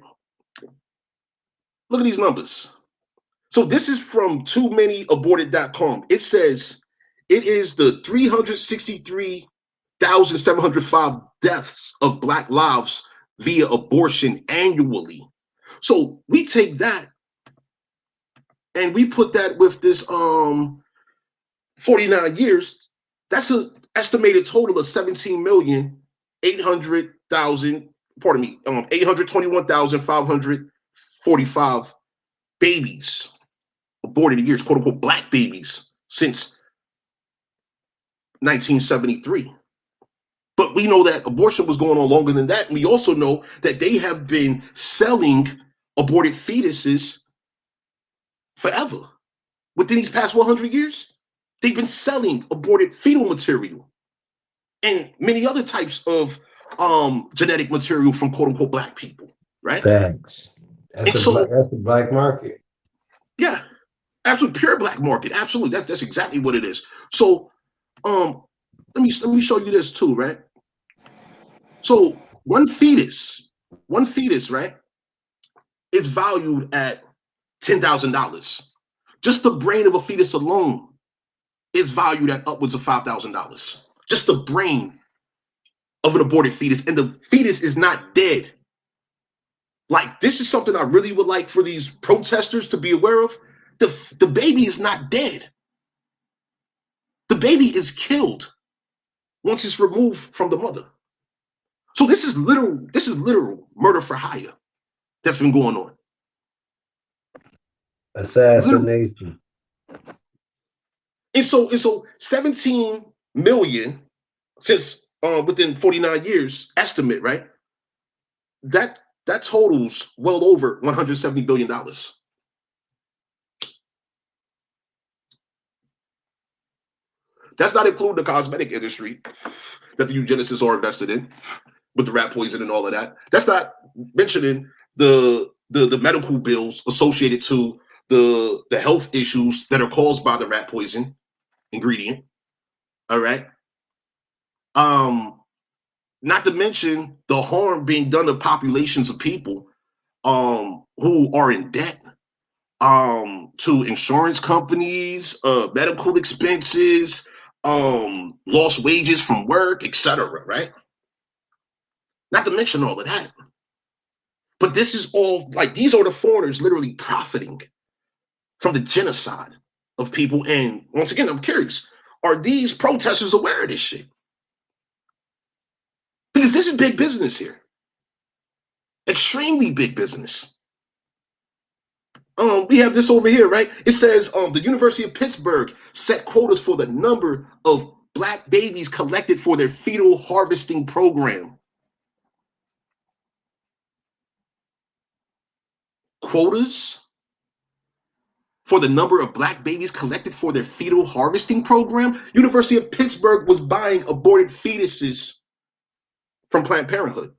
Look at these numbers. So this is from toomany.aborted.com. It says it is the 363,705 deaths of Black lives via abortion annually. So we take that and we put that with this 49 years. That's an estimated total of 17,800,000, pardon me, 821,545 babies aborted a year, quote unquote, black babies since 1973. But we know that abortion was going on longer than that. And we also know that they have been selling aborted fetuses forever. Within these past 100 years, they've been selling aborted fetal material and many other types of genetic material from quote unquote black people, right? Facts. That's a black market. Yeah. Absolute pure black market. Absolutely. That's exactly what it is. So let me show you this too, right? So one fetus, right, is valued at $10,000. Just the brain of a fetus alone is valued at upwards of $5,000. Just the brain of an aborted fetus, and the fetus is not dead. Like, this is something I really would like for these protesters to be aware of. The baby is not dead. The baby is killed once it's removed from the mother. So this is literal murder for hire that's been going on. Assassination. And so 17 million since within 49 years estimate, right? That totals well over $170 billion. That's not including the cosmetic industry that the eugenicists are invested in with the rat poison and all of that. That's not mentioning the medical bills associated to the health issues that are caused by the rat poison ingredient. All right. Not to mention the harm being done to populations of people who are in debt to insurance companies, medical expenses, lost wages from work, etc. Right? Not to mention all of that. But this is all, like, these are the foreigners literally profiting from the genocide of people. And once again, I'm curious, are these protesters aware of this shit? Because this is big business here. Extremely big business. We have this over here, right? It says the University of Pittsburgh set quotas for the number of Black babies collected for their fetal harvesting program. Quotas for the number of Black babies collected for their fetal harvesting program. University of Pittsburgh was buying aborted fetuses from Planned Parenthood.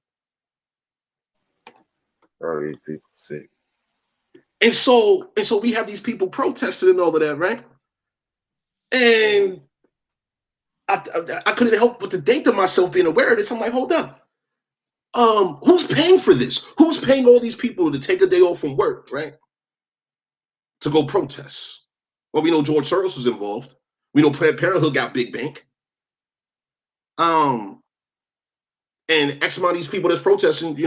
Bro, these people sick. And so we have these people protesting and all of that, right? And I couldn't help but to think to myself, being aware of this, I'm like, hold up. Who's paying for this? Who's paying all these people to take a day off from work, right? To go protest? Well, we know George Soros was involved. We know Planned Parenthood got big bank. And X amount of these people that's protesting,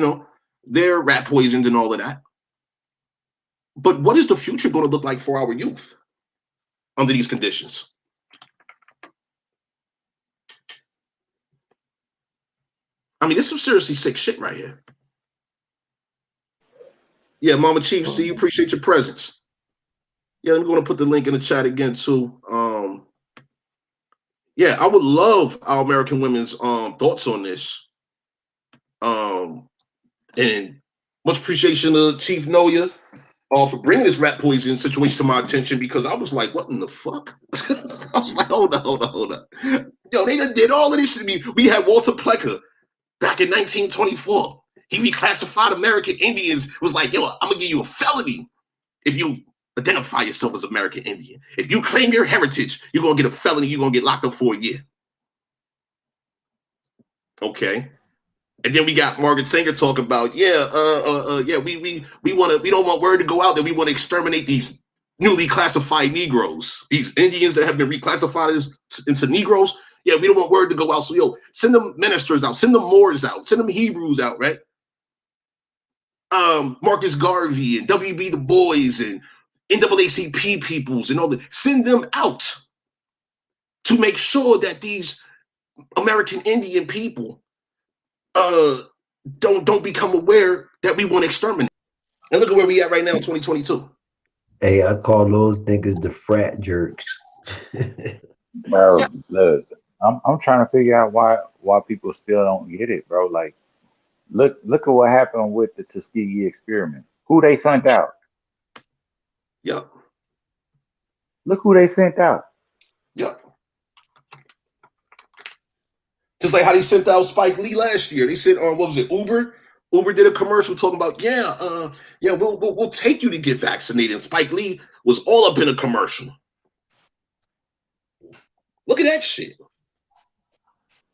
they're rat poisoned and all of that. But what is the future going to look like for our youth under these conditions? I mean, this is some seriously sick shit right here. Yeah, Mama Chief, see you, appreciate your presence. Yeah, I'm going to put the link in the chat again too. Yeah, I would love our American women's thoughts on this. And much appreciation to Chief Noya for bringing this rat poison situation to my attention, because I was like, what in the fuck? I was like, hold up. Yo, they done did all of this shit. We had Walter Plecker back in 1924. He reclassified American Indians, was like, yo, I'm going to give you a felony if you identify yourself as American Indian. If you claim your heritage, you're going to get a felony. You're going to get locked up for a year. Okay. And then we got Margaret Sanger talking about, we don't want word to go out that we want to exterminate these newly classified Negroes, these Indians that have been reclassified into Negroes. Yeah, we don't want word to go out. So send them ministers out, send them Moors out, send them Hebrews out, right? Marcus Garvey and W.B. Du Bois and NAACP peoples and all that, send them out to make sure that these American Indian people don't become aware that we want to exterminate. And look at where we at right now in 2022. Hey, I call those niggas the frat jerks. Bro, look, I'm trying to figure out why people still don't get it, bro. Like, look at what happened with the Tuskegee experiment. Who they sent out? Yep. Look who they sent out. Yep. Just like how they sent out Spike Lee last year. They said, what was it, Uber? Uber did a commercial talking about, we'll take you to get vaccinated. And Spike Lee was all up in a commercial. Look at that shit.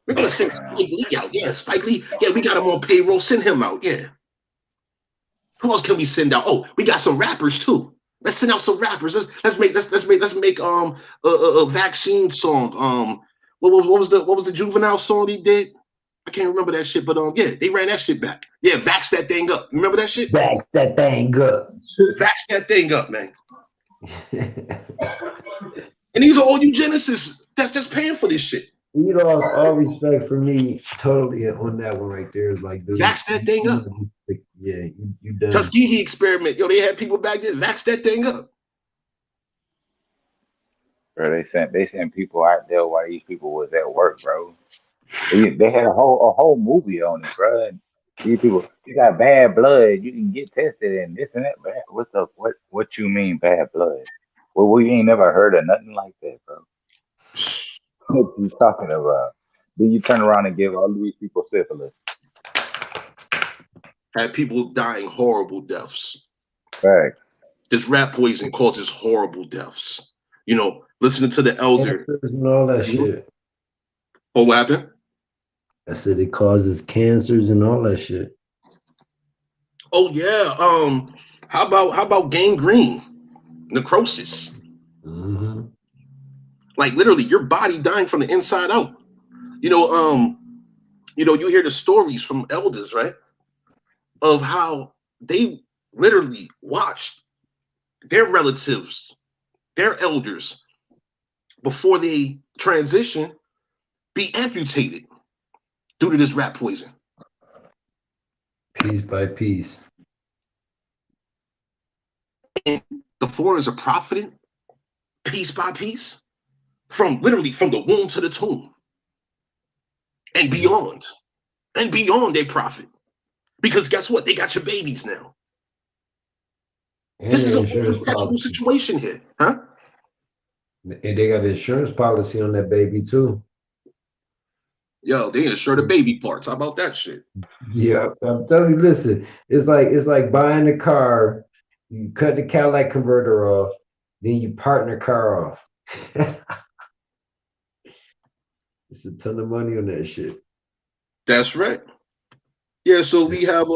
We're going to send Spike Lee out. Yeah, Spike Lee. Yeah, we got him on payroll. Send him out. Yeah. Who else can we send out? Oh, we got some rappers too. Let's send out some rappers. Let's make a vaccine song. What was the Juvenile song he did? I can't remember that shit, but yeah, they ran that shit back. Yeah, vax that thing up. Remember that shit? Back that thing up. Vax that thing up, man. And these are all eugenicists that's just paying for this shit. You lost all respect for me totally on that one right there. It's like, dude, Vax that thing up. Yeah, you done. Tuskegee experiment. Yo, they had people back there. Vax that thing up. Bro, they sent people out there while these people was at work, bro. They had a whole movie on it, bro. And these people, you got bad blood, you can get tested and this and that. But what's up? What you mean bad blood? Well, we ain't never heard of nothing like that, bro. What you talking about? Then you turn around and give all these people syphilis. Had people dying horrible deaths. Right. This rat poison causes horrible deaths. You know, listening to the elder. And all that shit. Oh, what happened? I said it causes cancers and all that shit. Oh yeah. How about gangrene, necrosis? Mm-hmm. Like literally, your body dying from the inside out. You know, you hear the stories from elders, right? Of how they literally watched their relatives, their elders, before they transition, be amputated due to this rat poison. Piece by piece. And the foreigners are profiting piece by piece from literally from the womb to the tomb and beyond. And beyond they profit. Because guess what? They got your babies now. And This is a insurance perpetual situation here, huh? And they got an insurance policy on that baby too. Yo, they insure the baby parts. How about that shit? Yeah, I'm telling you, listen, it's like buying a car, you cut the Cadillac converter off, then you partner car off. It's a ton of money on that shit. That's right. Yeah, so we have a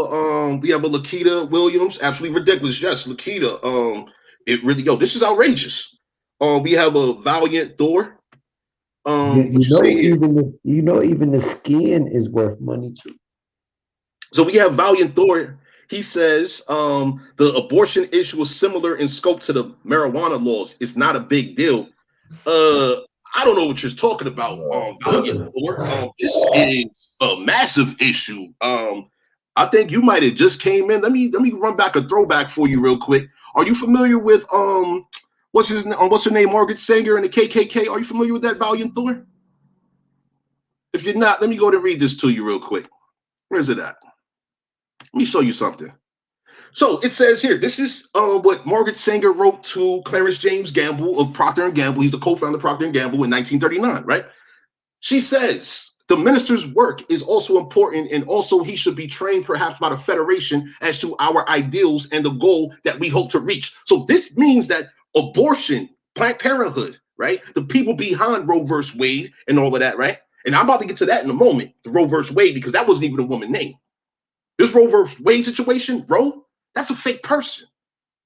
Lakita Williams, absolutely ridiculous. Yes, Lakita. It really this is outrageous. We have a Valiant Thor. What you say here? Even the skin is worth money too. So we have Valiant Thor. He says the abortion issue is similar in scope to the marijuana laws. It's not a big deal. I don't know what you're talking about, Valiant Thor. This is a massive issue. I think you might have just came in. Let me run back a throwback for you real quick. Are you familiar with what's her name, Margaret Sanger and the KKK? Are you familiar with that, Valiant Thor? If you're not, let me go ahead and read this to you real quick. Where's it at? Let me show you something. So it says here, this is what Margaret Sanger wrote to Clarence James Gamble of Procter & Gamble. He's the co-founder of Procter & Gamble in 1939, right? She says, the minister's work is also important, and also he should be trained perhaps by the Federation as to our ideals and the goal that we hope to reach. So this means that abortion, Planned Parenthood, right? The people behind Roe versus Wade and all of that, right? And I'm about to get to that in a moment, the Roe versus Wade, because that wasn't even a woman name. This Roe versus Wade situation, Roe, that's a fake person.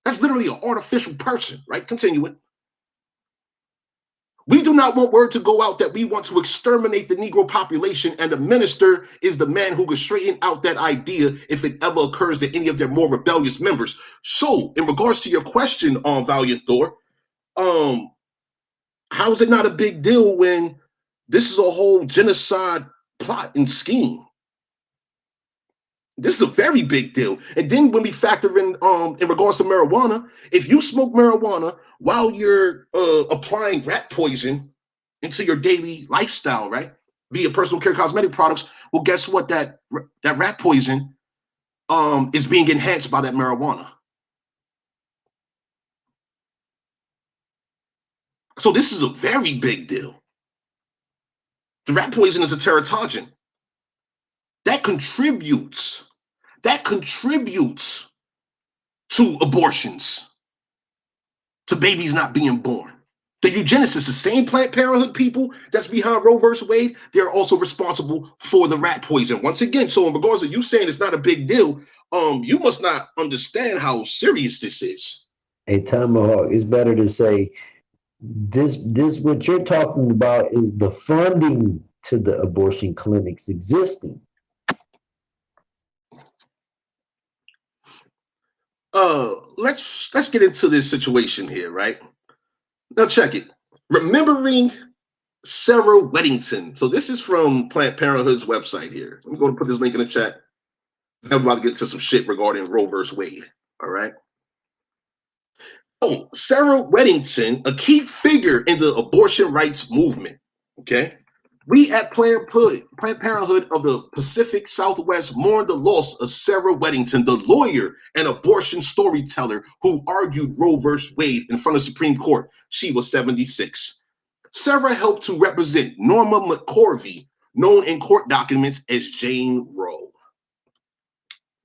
That's literally an artificial person, right? Continuing. We do not want word to go out that we want to exterminate the Negro population, and the minister is the man who can straighten out that idea if it ever occurs to any of their more rebellious members. So, in regards to your question on Valiant Thor, how is it not a big deal when this is a whole genocide plot and scheme? This is a very big deal. And then when we factor in regards to marijuana, if you smoke marijuana while you're applying rat poison into your daily lifestyle, right, via personal care cosmetic products, well, guess what? That rat poison is being enhanced by that marijuana. So this is a very big deal. The rat poison is a teratogen that contributes to abortions, to babies not being born. The eugenicists, the same Planned Parenthood people that's behind Roe versus Wade, they're also responsible for the rat poison. Once again, so in regards to you saying it's not a big deal, you must not understand how serious this is. Hey, Tomahawk, it's better to say this what you're talking about is the funding to the abortion clinics existing. Let's get into this situation here, right? Now check it. Remembering Sarah Weddington. So this is from Planned Parenthood's website here. I'm going to put this link in the chat. I'm about to get into some shit regarding Roe versus Wade. All right. Oh, Sarah Weddington, a key figure in the abortion rights movement. Okay. We at Planned Parenthood of the Pacific Southwest mourn the loss of Sarah Weddington, the lawyer and abortion storyteller who argued Roe versus Wade in front of the Supreme Court. She was 76. Sarah helped to represent Norma McCorvey, known in court documents as Jane Roe.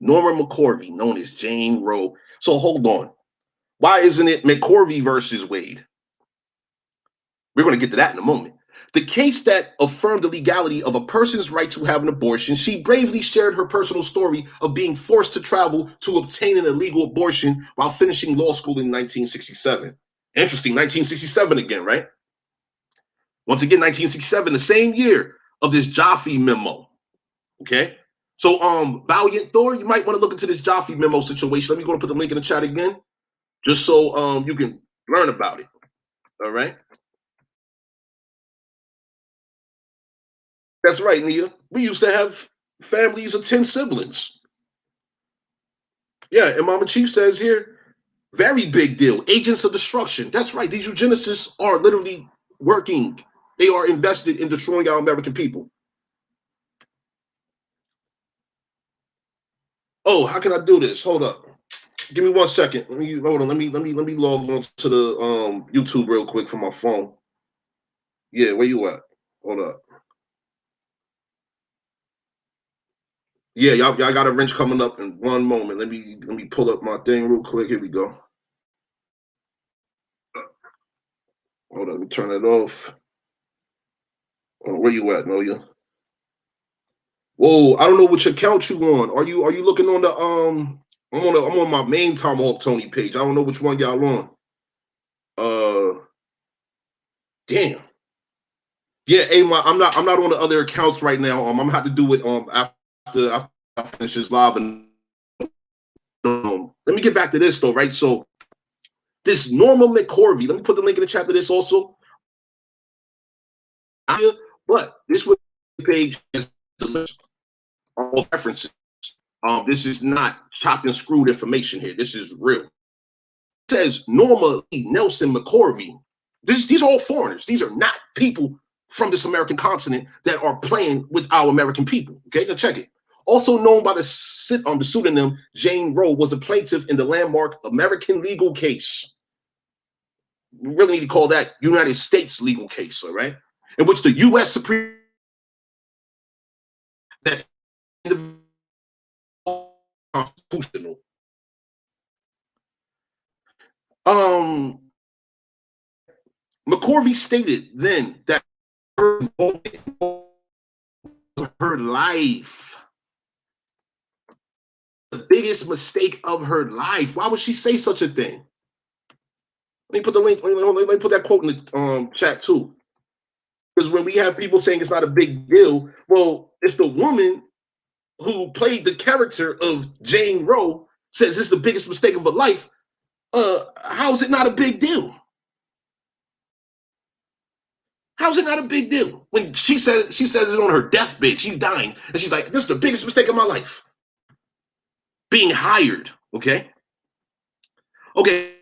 Norma McCorvey, known as Jane Roe. So hold on. Why isn't it McCorvey versus Wade? We're going to get to that in a moment. The case that affirmed the legality of a person's right to have an abortion, she bravely shared her personal story of being forced to travel to obtain an illegal abortion while finishing law school in 1967. Interesting, 1967 again, right? Once again, 1967, the same year of this Jaffe memo. Okay? So, Valiant Thor, you might want to look into this Jaffe memo situation. Let me go and put the link in the chat again, just so you can learn about it. All right? That's right, Nia. We used to have families of 10 siblings. Yeah, and Mama Chief says here, very big deal. Agents of destruction. That's right. These eugenicists are literally working. They are invested in destroying our American people. Oh, how can I do this? Hold up. Give me 1 second. Let me hold on. Let me log on to the YouTube real quick from my phone. Yeah, where you at? Hold up. Yeah, y'all got a wrench coming up in 1 moment. Let me pull up my thing real quick. Here we go. Hold on, let me turn it off. Oh, where you at, Noya? Whoa, I don't know which account you on. Are you looking on the I'm on my main Tomahawk Tony page. I don't know which one y'all on. Damn. Yeah, I'm not on the other accounts right now. I'm gonna have to do it after I finish this live. And let me get back to this though, right? So this Norma McCorvey, let me put the link in the chat to this also. But this page has the list, all references. This is not chopped and screwed information here. This is real. It says Norma Nelson McCorvey. These are all foreigners. These are not people from this American continent that are playing with our American people. Okay, now check it. Also known by the pseudonym Jane Roe, was a plaintiff in the landmark American legal case. We really need to call that United States legal case, all right? In which the U.S. Supreme that constitutional. McCorvey stated then that her life, the biggest mistake of her life. Why would she say such a thing? Let me put the link. Let me put that quote in the chat too. Because when we have people saying it's not a big deal, well, if the woman who played the character of Jane Roe says it's the biggest mistake of her life, how is it not a big deal? How is it not a big deal? When she says it on her deathbed, she's dying, and she's like, this is the biggest mistake of my life. Being hired, okay? Okay.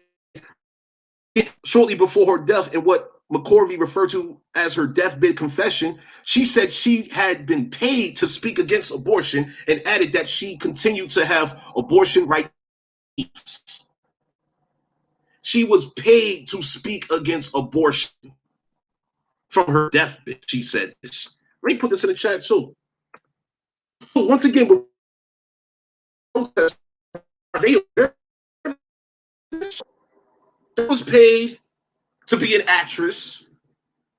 Shortly before her death, in what McCorvey referred to as her deathbed confession, she said she had been paid to speak against abortion and added that she continued to have abortion rights. She was paid to speak against abortion from her deathbed. She said this. Let me put this in the chat too. So once again, they was paid to be an actress,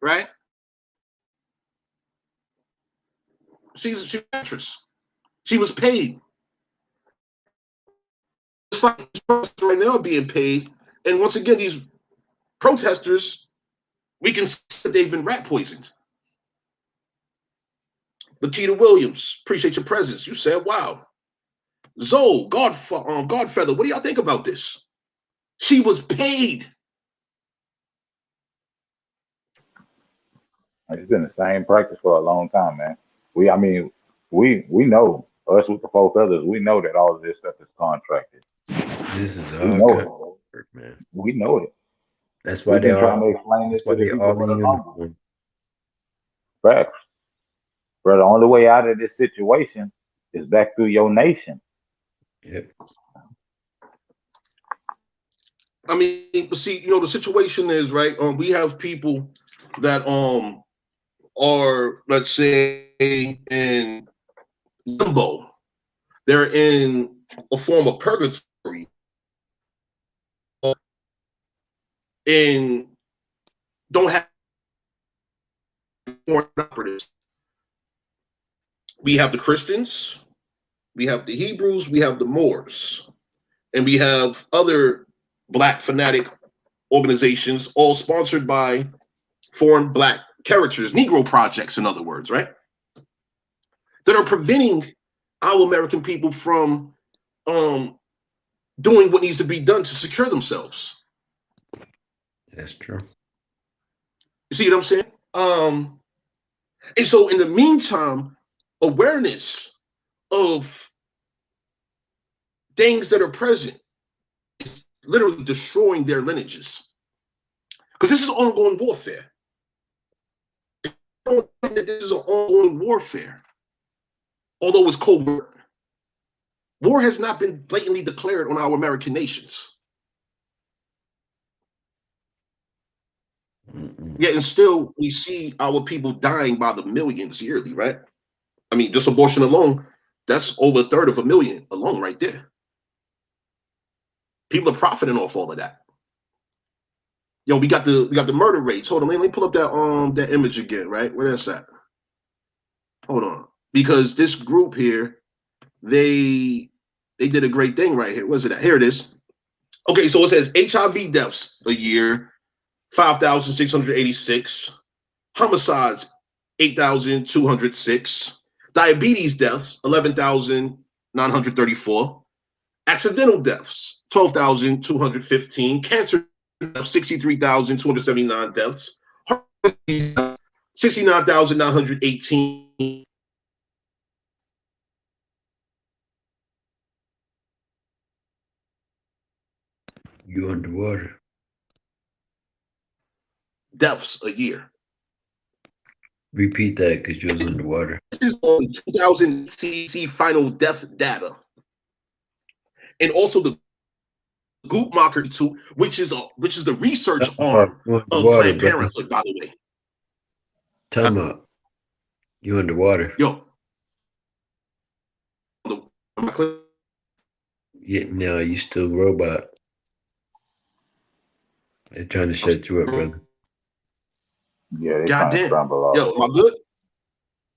right? She's an actress. She was paid. It's like right now being paid. And once again, these protesters, we can see that they've been rat poisoned. Lakita Williams, appreciate your presence. You said, wow. Zoe, Godfeather, what do y'all think about this? She was paid. It's been the same practice for a long time, man. I mean, we know us with the 4 feathers. We know that all of this stuff is contracted. This is We all know it. contract, man. We know it. That's why We've they been trying to all. explain That's this why to the they people all for in the longest. uniform. Facts. Bro, the only way out of this situation is back through your nation. Yep. I mean, see, the situation is right. We have people that are, let's say, in limbo. They're in a form of purgatory, and don't have foreign operatives. We have the Christians, we have the Hebrews, we have the Moors, and we have other black fanatic organizations, all sponsored by foreign black characters, Negro projects, in other words, right? That are preventing our American people from doing what needs to be done to secure themselves. That's true. You see what I'm saying? And so in the meantime, awareness of things that are present is literally destroying their lineages. Because this is ongoing warfare. This is an ongoing warfare, although it's covert. War has not been blatantly declared on our American nations. Yet and still we see our people dying by the millions yearly, right? I mean, just abortion alone, that's over a third of a million alone right there. People are profiting off all of that. Yo, we got the murder rates. Hold on, let me pull up that image again, right? Where that's at? Hold on. Because this group here, they did a great thing right here. Where's it at? Here it is. Okay, so it says HIV deaths a year, 5,686. Homicides, 8,206. Diabetes deaths, 11,934. Accidental deaths, 12,215. Cancer deaths, 63,279 deaths. 69,918. You underwater. Deaths a year. Repeat that because you was underwater. This is on 2000 CDC final death data. And also the Guttmacher Institute, which is the research arm You of underwater, Planned brother. Parenthood, by the way. Time up. You underwater. Yo. Am I clear? Yeah, no, you still robot. They're trying to shut you up, brother. Yeah, they trying to Goddamn. scramble all. Yo, am I good?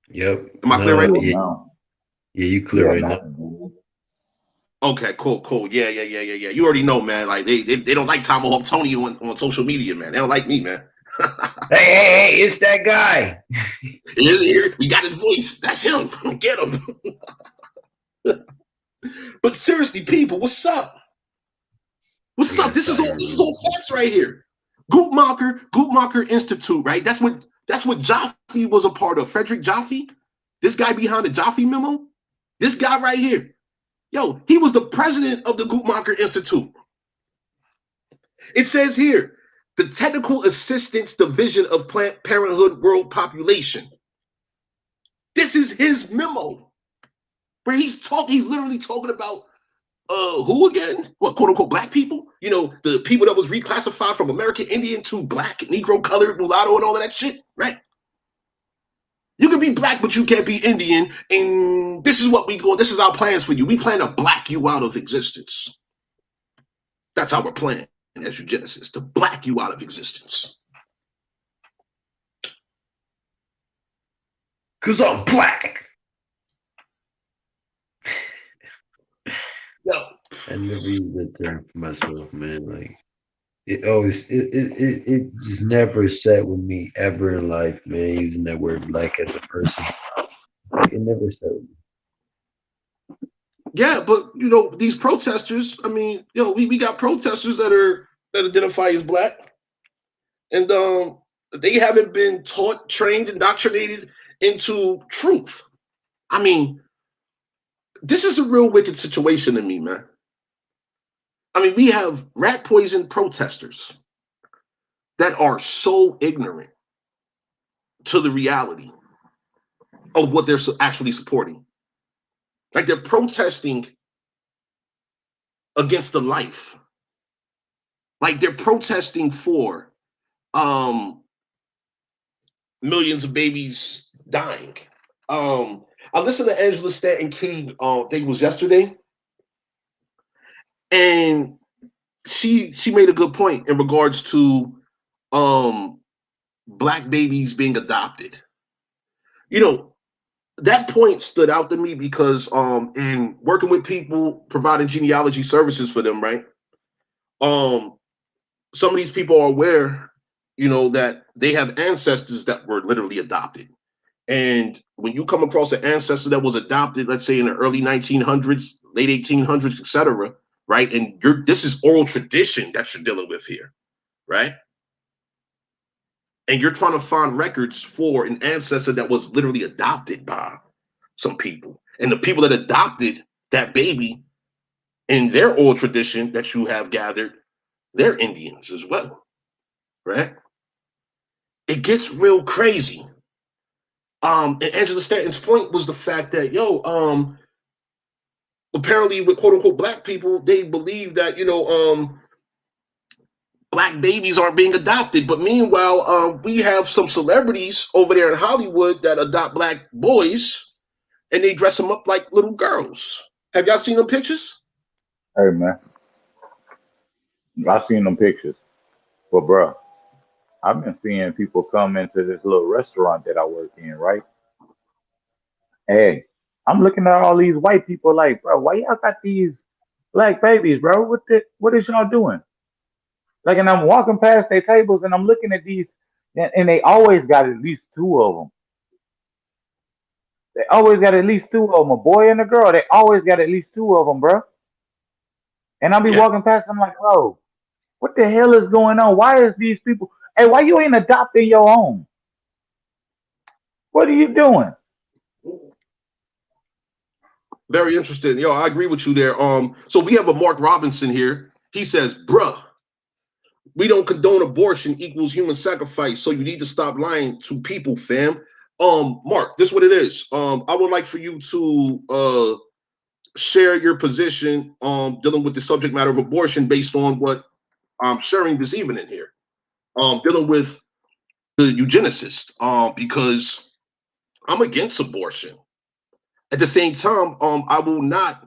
Yep. Am I clear right now? Yeah, yeah, you clear right now. Okay, cool. Yeah. You already know, man. Like they don't like Tomahawk Tony on social media, man. They don't like me, man. Hey, it's that guy. Here, we got his voice. That's him. Get him. But seriously, people, what's up? What's up? This is all facts right here. Guttmacher Institute, right? That's what Jaffe was a part of. Frederick Jaffe, this guy behind the Jaffe memo, this guy right here. Yo, he was the president of the Guttmacher Institute. It says here, the Technical Assistance Division of Planned Parenthood World Population. This is his memo, where he's literally talking about who again? What, quote unquote black people? You know, the people that was reclassified from American Indian to black, Negro, colored, mulatto, and all of that shit, right? You can be black, but you can't be Indian. And this is this is our plans for you. We plan to black you out of existence. That's our plan as eugenicists, to black you out of existence. Cause I'm black. Yo. I never used that term for myself, man. Like it just never sat with me ever in life, man, using that word black as a person. It never showed. Yeah, but these protesters. I mean, we got protesters that identify as black, and they haven't been taught, trained, indoctrinated into truth. I mean, this is a real wicked situation to me, man. I mean, we have rat poison protesters that are so ignorant to the reality of what they're actually supporting. Like they're protesting against the life. Like they're protesting for um millions of babies dying. I listened to Angela Stanton King, I think it was yesterday, and she made a good point in regards to um black babies being adopted. You know, that point stood out to me because in working with people providing genealogy services for them, right? Um some of these people are aware, that they have ancestors that were literally adopted. And when you come across an ancestor that was adopted, let's say in the early 1900s, late 1800s, etc., right? And this is oral tradition that you're dealing with here, right? And you're trying to find records for an ancestor that was literally adopted by some people. And the people that adopted that baby in their oral tradition that you have gathered, they're Indians as well, right? It gets real crazy. And Angela Stanton's point was the fact that, apparently with quote unquote black people, they believe that, black babies aren't being adopted. But meanwhile, we have some celebrities over there in Hollywood that adopt black boys and they dress them up like little girls. Have y'all seen them pictures? Hey man, I seen them pictures, but bro, I've been seeing people come into this little restaurant that I work in, right? Hey, I'm looking at all these white people like, bro, why y'all got these black babies, bro? What is y'all doing? Like, and I'm walking past their tables and I'm looking at these, and they always got at least two of them. They always got at least two of them, a boy and a girl. They always got at least two of them, bro. And I'll be Yeah. walking past, I'm like, bro, what the hell is going on? Why is these people? Hey, why you ain't adopting your own? What are you doing? Very interesting. I agree with you there. So we have a Mark Robinson here. He says, bruh, we don't condone abortion equals human sacrifice. So you need to stop lying to people, fam. Mark, this is what it is. I would like for you to share your position dealing with the subject matter of abortion based on what I'm sharing this evening here. Dealing with the eugenicist, because I'm against abortion. At the same time, I will not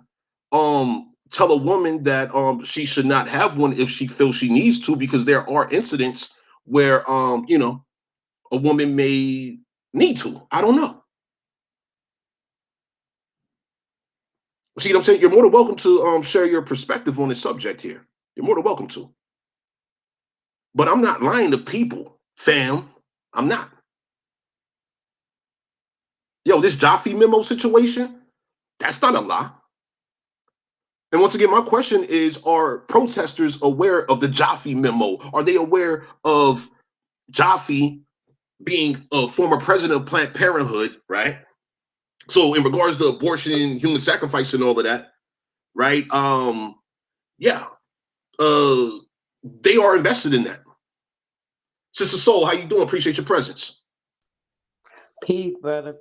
tell a woman that she should not have one if she feels she needs to, because there are incidents where a woman may need to. I don't know. See what I'm saying? You're more than welcome to share your perspective on this subject here. You're more than welcome to. But I'm not lying to people, fam. I'm not. This Jaffe memo situation, that's not a lie. And once again, my question is, are protesters aware of the Jaffe memo? Are they aware of Jaffe being a former president of Planned Parenthood, right? So in regards to abortion, human sacrifice and all of that, right? Yeah, uh, they are invested in that. Sister Soul, how you doing? Appreciate your presence. Peace, brother.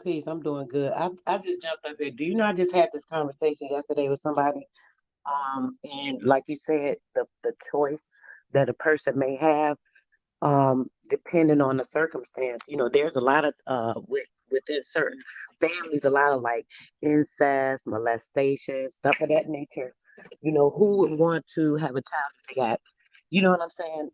Peace. I'm doing good. I just jumped up here. Do you know I just had this conversation yesterday with somebody? And like you said, the choice that a person may have, depending on the circumstance. There's a lot of within certain families, a lot of like incest, molestation, stuff of that nature. Who would want to have a child that they got? You know what I'm saying?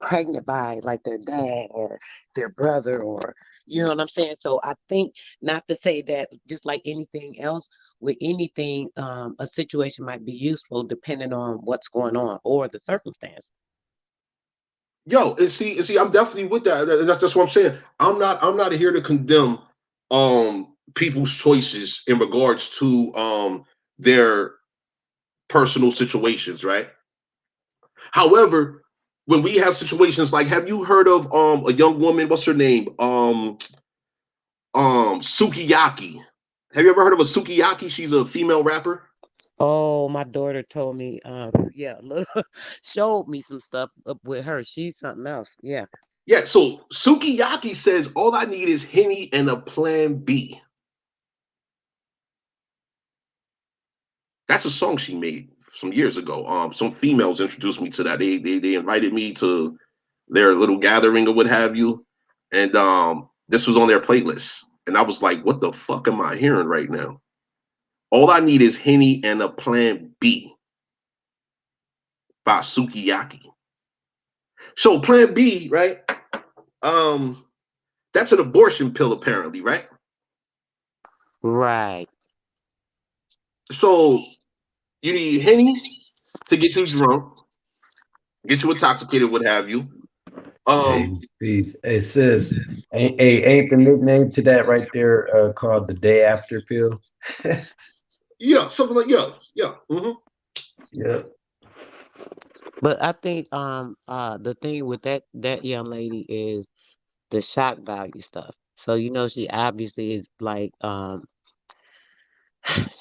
Pregnant by like their dad or their brother, or you know what I'm saying. So I think, not to say that, just like anything else, with anything, a situation might be useful depending on what's going on or the circumstance. And see, I'm definitely with that. That's what I'm saying. I'm not here to condemn people's choices in regards to their personal situations, right? However, when we have situations like, have you heard of a young woman, what's her name? Sukiyaki. Have you ever heard of a Sukiyaki? She's a female rapper. Oh, my daughter told me, yeah, showed me some stuff up with her. She's something else. Yeah. Yeah, so Sukiyaki says all I need is Henny and a plan B. That's a song she made some years ago. Some females introduced me to that. They invited me to their little gathering or what have you, and this was on their playlist, and I was like, "What the fuck am I hearing right now?" All I need is Henny and a plan B by Sukiyaki. So plan B, right? Um, that's an abortion pill, apparently, right? Right. So you need Henny to get you drunk, get you intoxicated, what have you. Hey, Pete, it says, ain't the nickname to that right there called the day after pill? Yeah, something like yeah. Yeah. But I think the thing with that young lady is the shock value stuff. So she obviously is like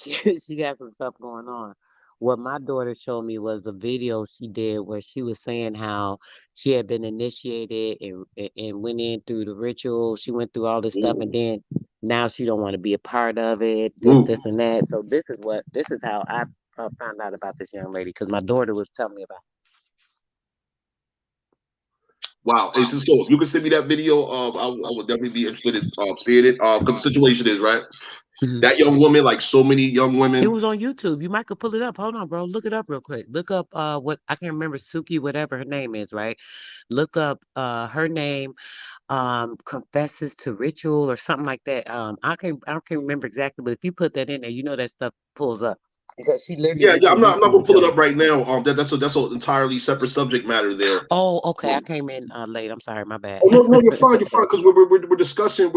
she got some stuff going on. What my daughter showed me was a video she did where she was saying how she had been initiated and went in through the ritual. She went through all this stuff, and Ooh, then now she don't want to be a part of it. This ooh. and that. So this is how I found out about this young lady because my daughter was telling me about. Wow. It's just, so if you can send me that video, I would definitely be interested in seeing it. Because the situation is right. Mhm. That young woman, like so many young It women. was on YouTube. You might could pull it up. Hold on, bro. Look it up real quick. Look up what I can't remember Suki, whatever her name is, right? Look up her name confesses to ritual or something like that. I can't remember exactly, but if you put that in there, that stuff pulls up because she literally Yeah, went yeah. to I'm not YouTube gonna and pull it showed up it. right now. That's an entirely separate subject matter there. Oh, okay. I Um, came in late. I'm sorry, my bad. oh no, you're fine, because we're discussing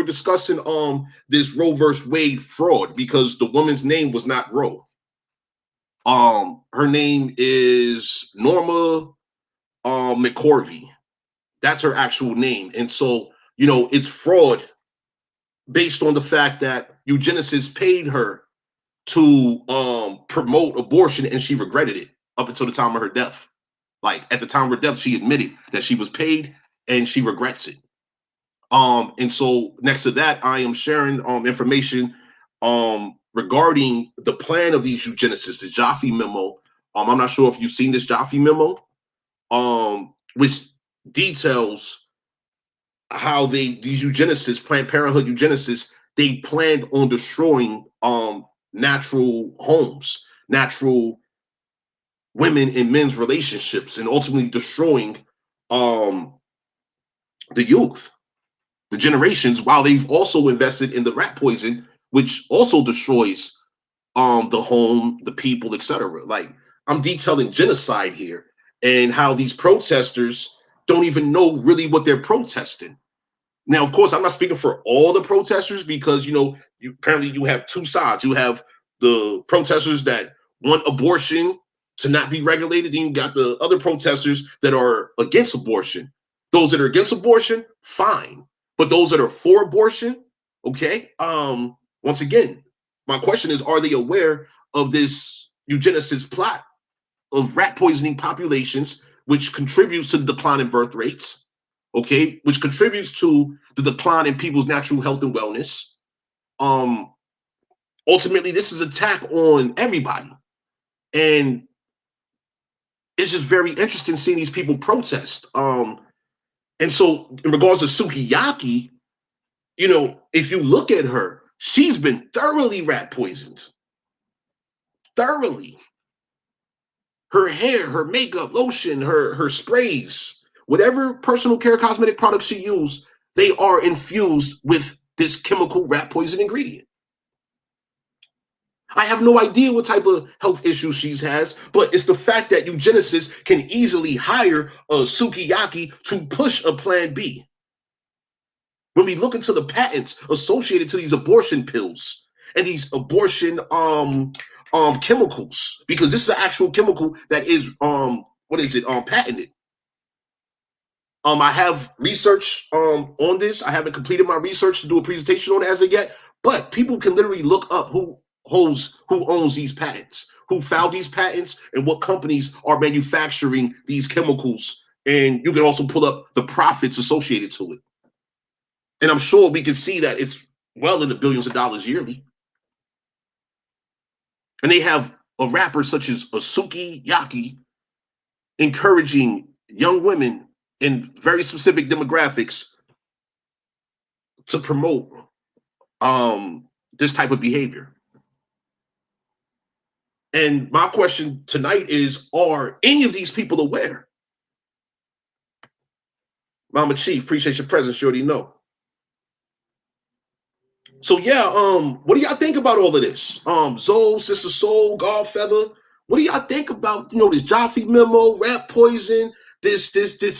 this Roe versus Wade fraud because the woman's name was not Roe. Her name is Norma McCorvey. That's her actual name, and so it's fraud based on the fact that eugenicists paid her to promote abortion, and she regretted it up until the time of her death. Like at the time of her death, she admitted that she was paid and she regrets it. And so next to that, I am sharing information regarding the plan of these eugenicists, the Jaffe memo. I'm not sure if you've seen this Jaffe memo, which details how these eugenicists, Planned Parenthood eugenicists, they planned on destroying natural homes, natural women and men's relationships, and ultimately destroying um the youth, the generations, while they've also invested in the rat poison, which also destroys the home, the people, etc. Like, I'm detailing genocide here and how these protesters don't even know really what they're protesting. Now, of course, I'm not speaking for all the protesters because apparently you have two sides. You have the protesters that want abortion to not be regulated, then you got the other protesters that are against abortion. Those that are against abortion, fine, but those that are for abortion, okay. Once again, my question is: are they aware of this eugenicist plot of rat poisoning populations, which contributes to the decline in birth rates, okay, which contributes to the decline in people's natural health and wellness. Um, Ultimately, this is an attack on everybody, and it's just very interesting seeing these people protest. And so, in regards to Sukiyaki, if you look at her, she's been thoroughly rat poisoned, thoroughly. Her hair, her makeup, lotion, her sprays, whatever personal care cosmetic products she used, they are infused with this chemical rat poison ingredient. I have no idea what type of health issues she has, but it's the fact that eugenicists can easily hire a sukiyaki to push a plan B. when we look into the patents associated to these abortion pills and these abortion chemicals, because this is an actual chemical that is patented. I have research on this. I haven't completed my research to do a presentation on it as of yet, but people can literally look up who owns these patents, who filed these patents, and what companies are manufacturing these chemicals. And you can also pull up the profits associated to it. And I'm sure we can see that it's well in the billions of dollars yearly. And they have a rapper such as Asuki Yaki encouraging young women in very specific demographics to promote this type of behavior. And my question tonight is, are any of these people aware? Mama Chief, appreciate your presence. You already know. So yeah, what do y'all think about all of this? Zoe, Sister Soul, Godfeather, what do y'all think about, this Jaffe memo, rat poison, this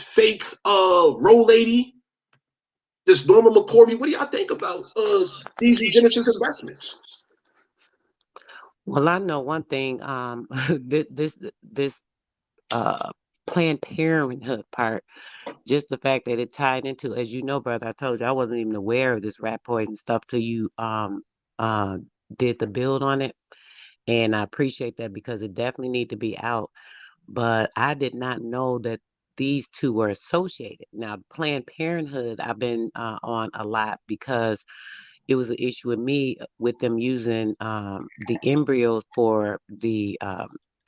fake roll lady, this Norma McCorvey? What do y'all think about these eugenicist investments? Well, I know one thing. This Planned Parenthood part, just the fact that it tied into, as you know, brother, I told you I wasn't even aware of this rat poison stuff till you uh did the build on it, and I appreciate that because it definitely need to be out. But I did not know that these two were associated. Now, Planned Parenthood, I've been on a lot because it was an issue with me with them using the embryos for the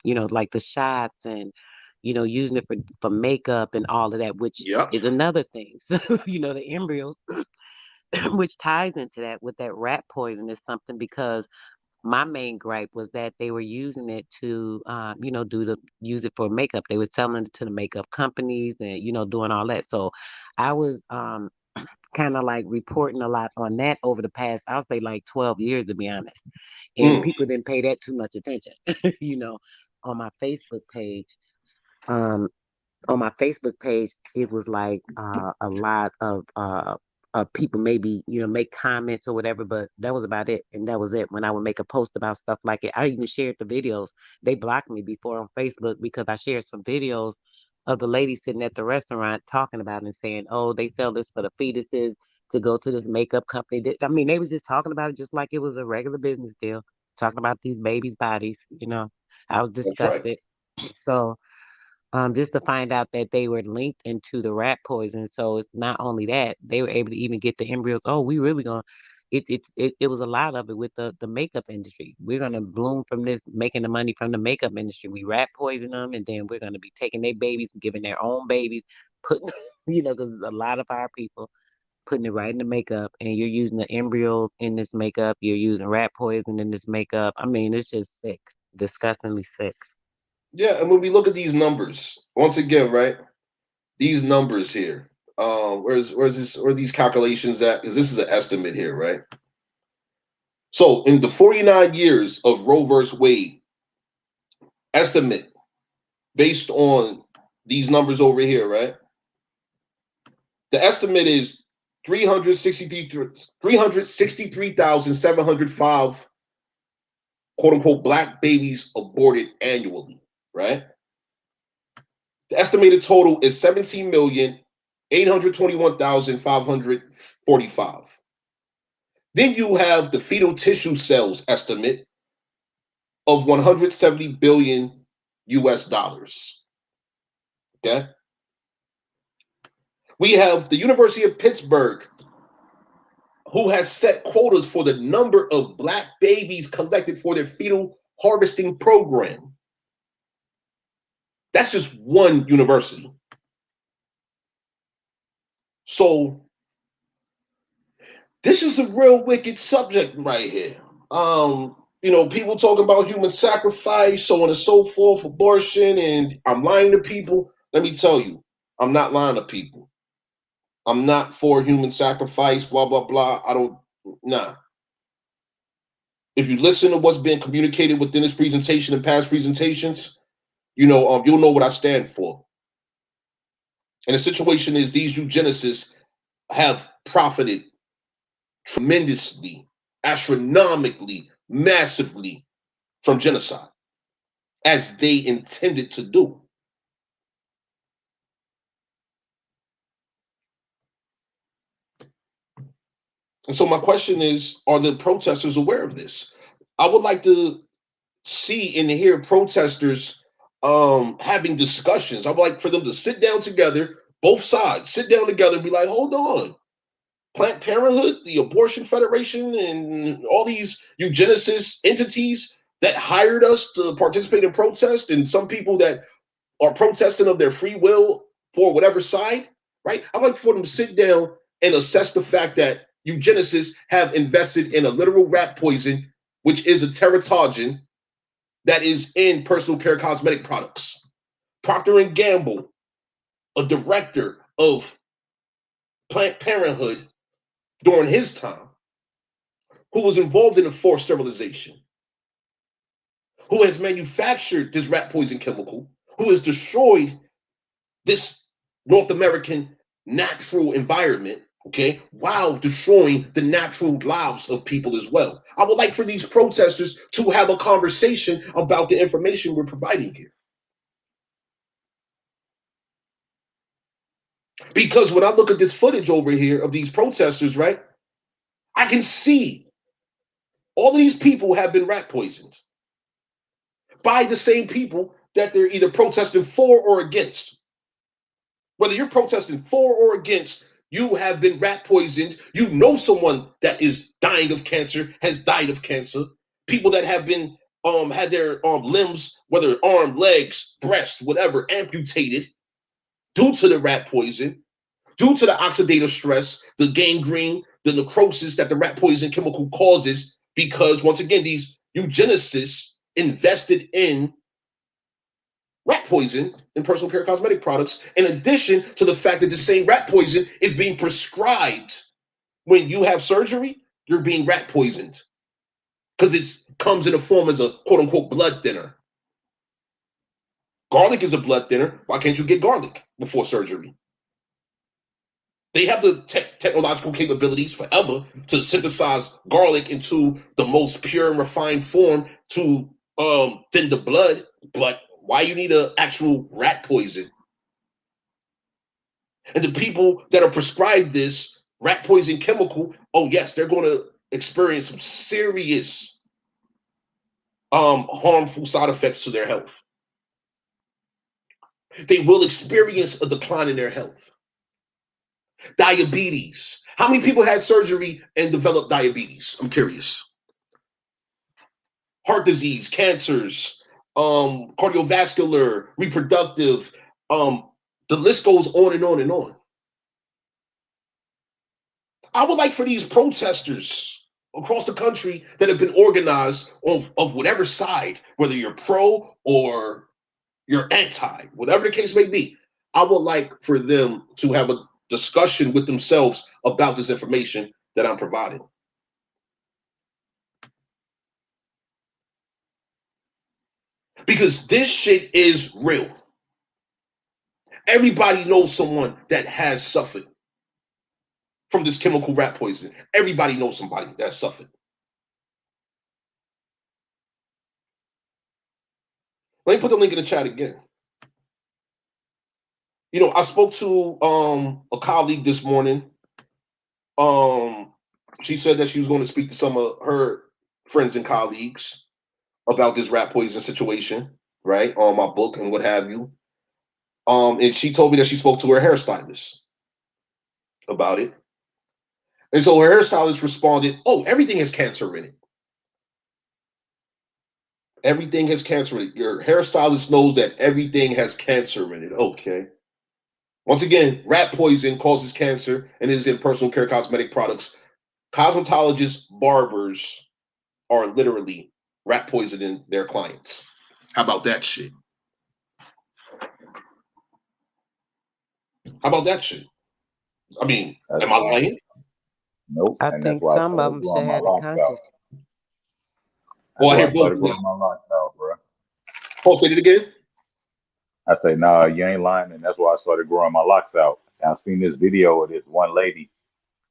like the shots and using it for makeup and all of that, which Yep. is another thing. So the embryos, which ties into that with that rat poison is something because my main gripe was that they were using it to use it for makeup. They were selling it to the makeup companies and doing all that. So I was kind of like reporting a lot on that over the past, I'll say like 12 years, to be honest. And people didn't pay that too much attention, on my Facebook page. Um, on my Facebook page, it was like a lot of people maybe make comments or whatever, but that was about it, and that was it. When I would make a post about stuff like it, I even shared the videos. They blocked me before on Facebook because I shared some videos of the lady sitting at the restaurant talking about it and saying, "Oh, they sell this for the fetuses to go to this makeup company." I mean, they was just talking about it just like it was a regular business deal, talking about these babies' bodies. I was That's right. disgusted. So just to find out that they were linked into the rat poison. So it's not only that, they were able to even get the embryos. Oh, we really gonna it was a lot of it with the makeup industry. We're gonna bloom from this, making the money from the makeup industry. We rat poison them, and then we're gonna be taking their babies and giving their own babies, putting because a lot of our people putting it right in the makeup, and you're using the embryos in this makeup. You're using rat poison in this makeup. I mean, it's just sick, disgustingly sick. Yeah, and when we look at these numbers, once again, right? These numbers here. Where's this? Where are these calculations at? Because this is an estimate here, right? So in the 49 years of Roe versus Wade, estimate based on these numbers over here, right? The estimate is 363,705 quote unquote black babies aborted annually, right? The estimated total is 17,821,545. Then you have the fetal tissue cells estimate of 170 billion US dollars. Okay. We have the University of Pittsburgh, who has set quotas for the number of black babies collected for their fetal harvesting program. That's just one university. So this is a real wicked subject right here. People talking about human sacrifice, so on and so forth, abortion, and I'm lying to people. Let me tell you, I'm not lying to people. I'm not for human sacrifice, blah, blah, blah. Nah. If you listen to what's being communicated within this presentation and past presentations, you'll know what I stand for. And the situation is these eugenicists have profited tremendously, astronomically, massively from genocide, as they intended to do. And so my question is, are the protesters aware of this? I would like to see and hear protesters having discussions. I would like for them to sit down together, both sides, sit down together and be like, hold on. Planned Parenthood, the Abortion Federation, and all these eugenicist entities that hired us to participate in protest, and some people that are protesting of their free will for whatever side, right? I'd like for them to sit down and assess the fact that eugenicists have invested in a literal rat poison, which is a teratogen that is in personal care cosmetic products. Procter and Gamble, a director of Planned Parenthood during his time, who was involved in a forced sterilization, who has manufactured this rat poison chemical, who has destroyed this North American natural environment, okay, while destroying the natural lives of people as well. I would like for these protesters to have a conversation about the information we're providing here. Because when I look at this footage over here of these protesters, right, I can see all of these people have been rat poisoned by the same people that they're either protesting for or against. Whether you're protesting for or against, you have been rat poisoned. You know someone that is dying of cancer, has died of cancer. People that have been had their limbs, whether arm, legs, breast, whatever, amputated due to the rat poison, due to the oxidative stress, the gangrene, the necrosis that the rat poison chemical causes, because once again, these eugenicists invested in rat poison in personal care cosmetic products, in addition to the fact that the same rat poison is being prescribed when you have surgery, you're being rat poisoned because it comes in a form as a quote unquote blood thinner. Garlic is a blood thinner. Why can't you get garlic before surgery? They have the technological capabilities forever to synthesize garlic into the most pure and refined form to thin the blood, but why you need an actual rat poison? And the people that are prescribed this rat poison chemical, oh yes, they're going to experience some serious harmful side effects to their health. They will experience a decline in their health. Diabetes. How many people had surgery and developed diabetes? I'm curious. Heart disease, cancers, cardiovascular, reproductive, the list goes on and on and on. I would like for these protesters across the country that have been organized of whatever side, whether you're pro or you're anti, whatever the case may be, I would like for them to have a discussion with themselves about this information that I'm providing. Because this shit is real. Everybody knows someone that has suffered from this chemical rat poison. Everybody knows somebody that suffered. Let me put the link in the chat again. You know, I spoke to a colleague this morning. She said that she was going to speak to some of her friends and colleagues about this rat poison situation, right? On my book and what have you. And she told me that she spoke to her hairstylist about it. And so her hairstylist responded, oh, everything has cancer in it. Everything has cancer in it. Your hairstylist knows that everything has cancer in it. Okay. Once again, rat poison causes cancer and is in personal care cosmetic products. Cosmetologists, barbers are literally rat poisoning their clients. How about that shit? How about that shit? I mean, am I lying? Nope. I And think that's why I some of started them growing should my have the locks out. conscience. Oh, I That's hear why I both. started growing my locks out, bro. Oh, say it again. I say, nah, you ain't lying, and that's why I started growing my locks out. And I seen this video of this one lady.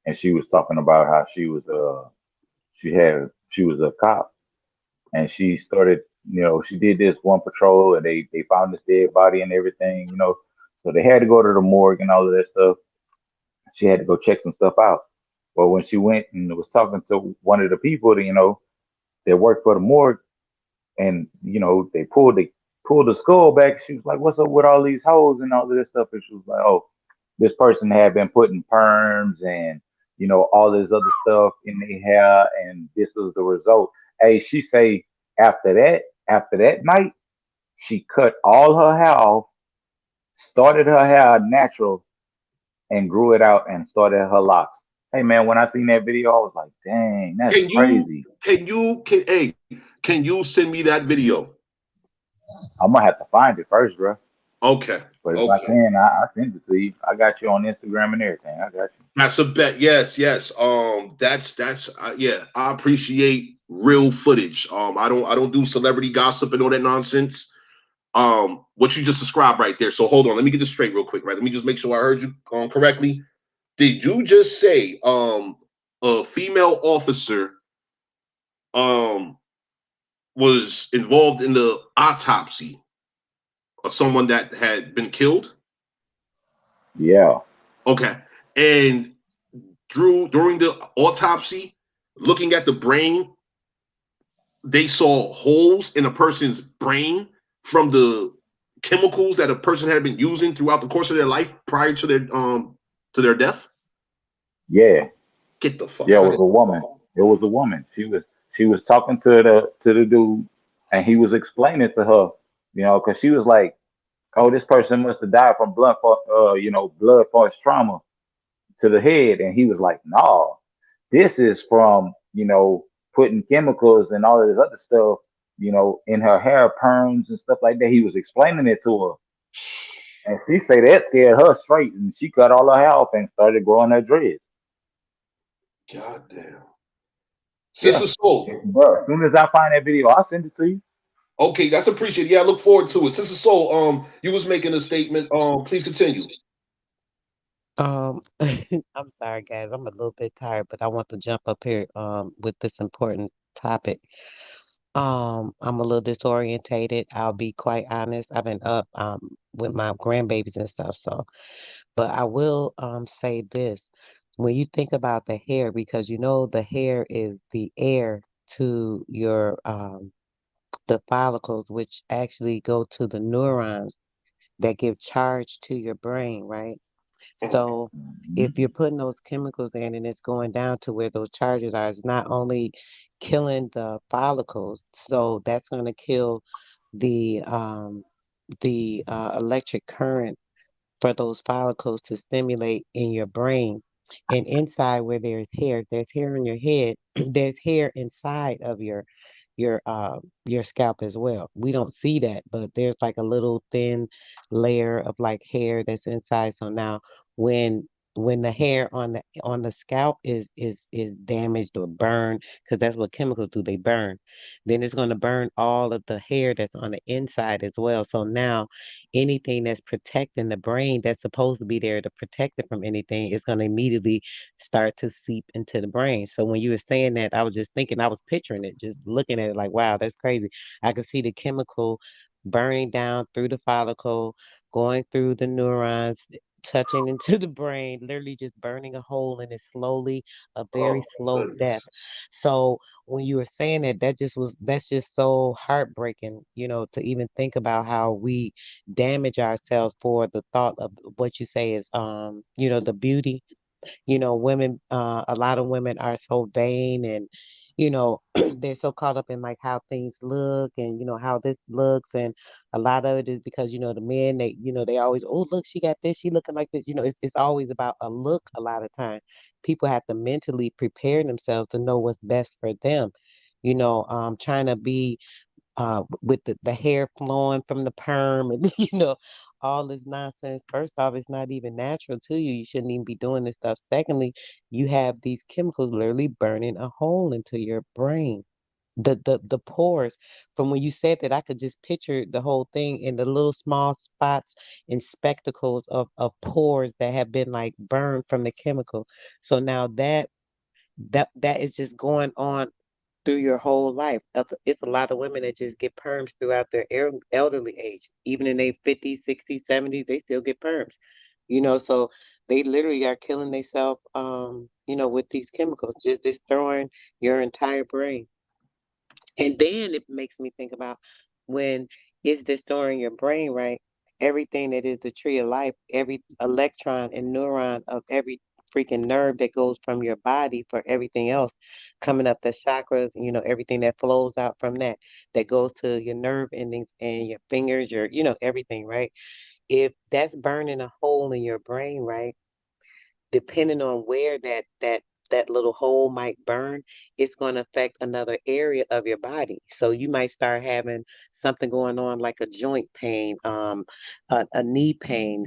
and she was talking about how she was a cop, and she started, she did this one patrol, and they found this dead body and everything, so they had to go to the morgue and all of that stuff. She had to go check some stuff out. But when she went and was talking to one of the people that, that worked for the morgue, and they pulled the skull back. She was like, "What's up with all these holes and all of this stuff?" And she was like, "Oh, this person had been putting perms and all this other stuff in their hair, and this was the result." Hey, she say after that night, she cut all her hair off, started her hair natural, and grew it out and started her locks. Hey man, when I seen that video, I was like, "Dang, that's Can you crazy." can you send me that video? I'm gonna have to find it first, bro. Okay. But if I Okay. can, I send it to you. I got you on Instagram and everything. I got you. That's a bet. Yes, yes. That's yeah. I appreciate real footage. I don't do celebrity gossip and all that nonsense. What you just described right there. So hold on, let me get this straight real quick. Right, let me just make sure I heard you correctly. Did you just say a female officer um was involved in the autopsy of someone that had been killed? Yeah, Okay, and Drew during the autopsy, looking at the brain, they saw holes in a person's brain from the chemicals that a person had been using throughout the course of their life prior to their death. yeah, Get the fuck yeah. It out was of a woman. It was a woman. She was talking to the dude, and he was explaining to her, because she was like, "Oh, this person must have died from blood force trauma to the head," and he was like, "No, this is from putting chemicals and all of this other stuff." In her hair perms and stuff like that. He was explaining it to her. And she say that scared her straight, and she cut all her hair off and started growing her dreads. here. God damn. Yeah, Sister Soul. bro. As soon as I find that video, I'll send it to you. Okay, that's appreciated. Yeah, I look forward to it. Sister Soul, you was making a statement. Please continue. Um, I'm sorry, guys. I'm a little bit tired, but I want to jump up here with this important topic. I'm a little disorientated. I'll be quite honest. I've been up with my grandbabies and stuff, so but I will say this. When you think about the hair, because the hair is the air to your the follicles, which actually go to the neurons that give charge to your brain, right? So if Mhm. you're putting those chemicals in and it's going down to where those charges are, it's not only killing the follicles, so that's going to kill the electric current for those follicles to stimulate in your brain. And inside where there's hair on your head, there's hair inside of your scalp as well. We don't see that, but there's like a little thin layer of like hair that's inside. So now when when the hair on the scalp is damaged or burned, because that's what chemicals do, they burn, then it's going to burn all of the hair that's on the inside as well. So now anything that's protecting the brain that's supposed to be there to protect it from anything is going to immediately start to seep into the brain. So when you were saying that, I was just thinking, I was picturing it, just looking at it like, wow, that's crazy. I could see the chemical burning down through the follicle, going through the neurons, touching into the brain, literally just burning a hole in it slowly, a Oh very my slow death. goodness. So when you were saying that, that's just so heartbreaking, to even think about how we damage ourselves for the thought of what you say is the beauty. Women, a lot of women are so vain and, they're so caught up in like how things look and, how this looks. And a lot of it is because, the men, they always, oh, look, she got this, she looking like this. It's always about a look a lot of time. People have to mentally prepare themselves to know what's best for them. Trying to be with the hair flowing from the perm and all this nonsense. First off, it's not even natural to you. You shouldn't even be doing this stuff. Secondly, you have these chemicals literally burning a hole into your brain. The pores. From when you said that, I could just picture the whole thing in the little small spots and spectacles of pores that have been like burned from the chemical. So now that is just going on through your whole life. It's a lot of women that just get perms throughout their elderly age. Even in their 50s, 60s, 70s, they still get perms. So they literally are killing themselves, with these chemicals, just destroying your entire brain. And then it makes me think about when it's destroying your brain, right? Everything that is the tree of life, every electron and neuron of every freaking nerve that goes from your body for everything else coming up the chakras, everything that flows out from that goes to your nerve endings and your fingers, everything, right? If that's burning a hole in your brain, right? Depending on where that little hole might burn, it's going to affect another area of your body. So you might start having something going on like a joint pain, a knee pain,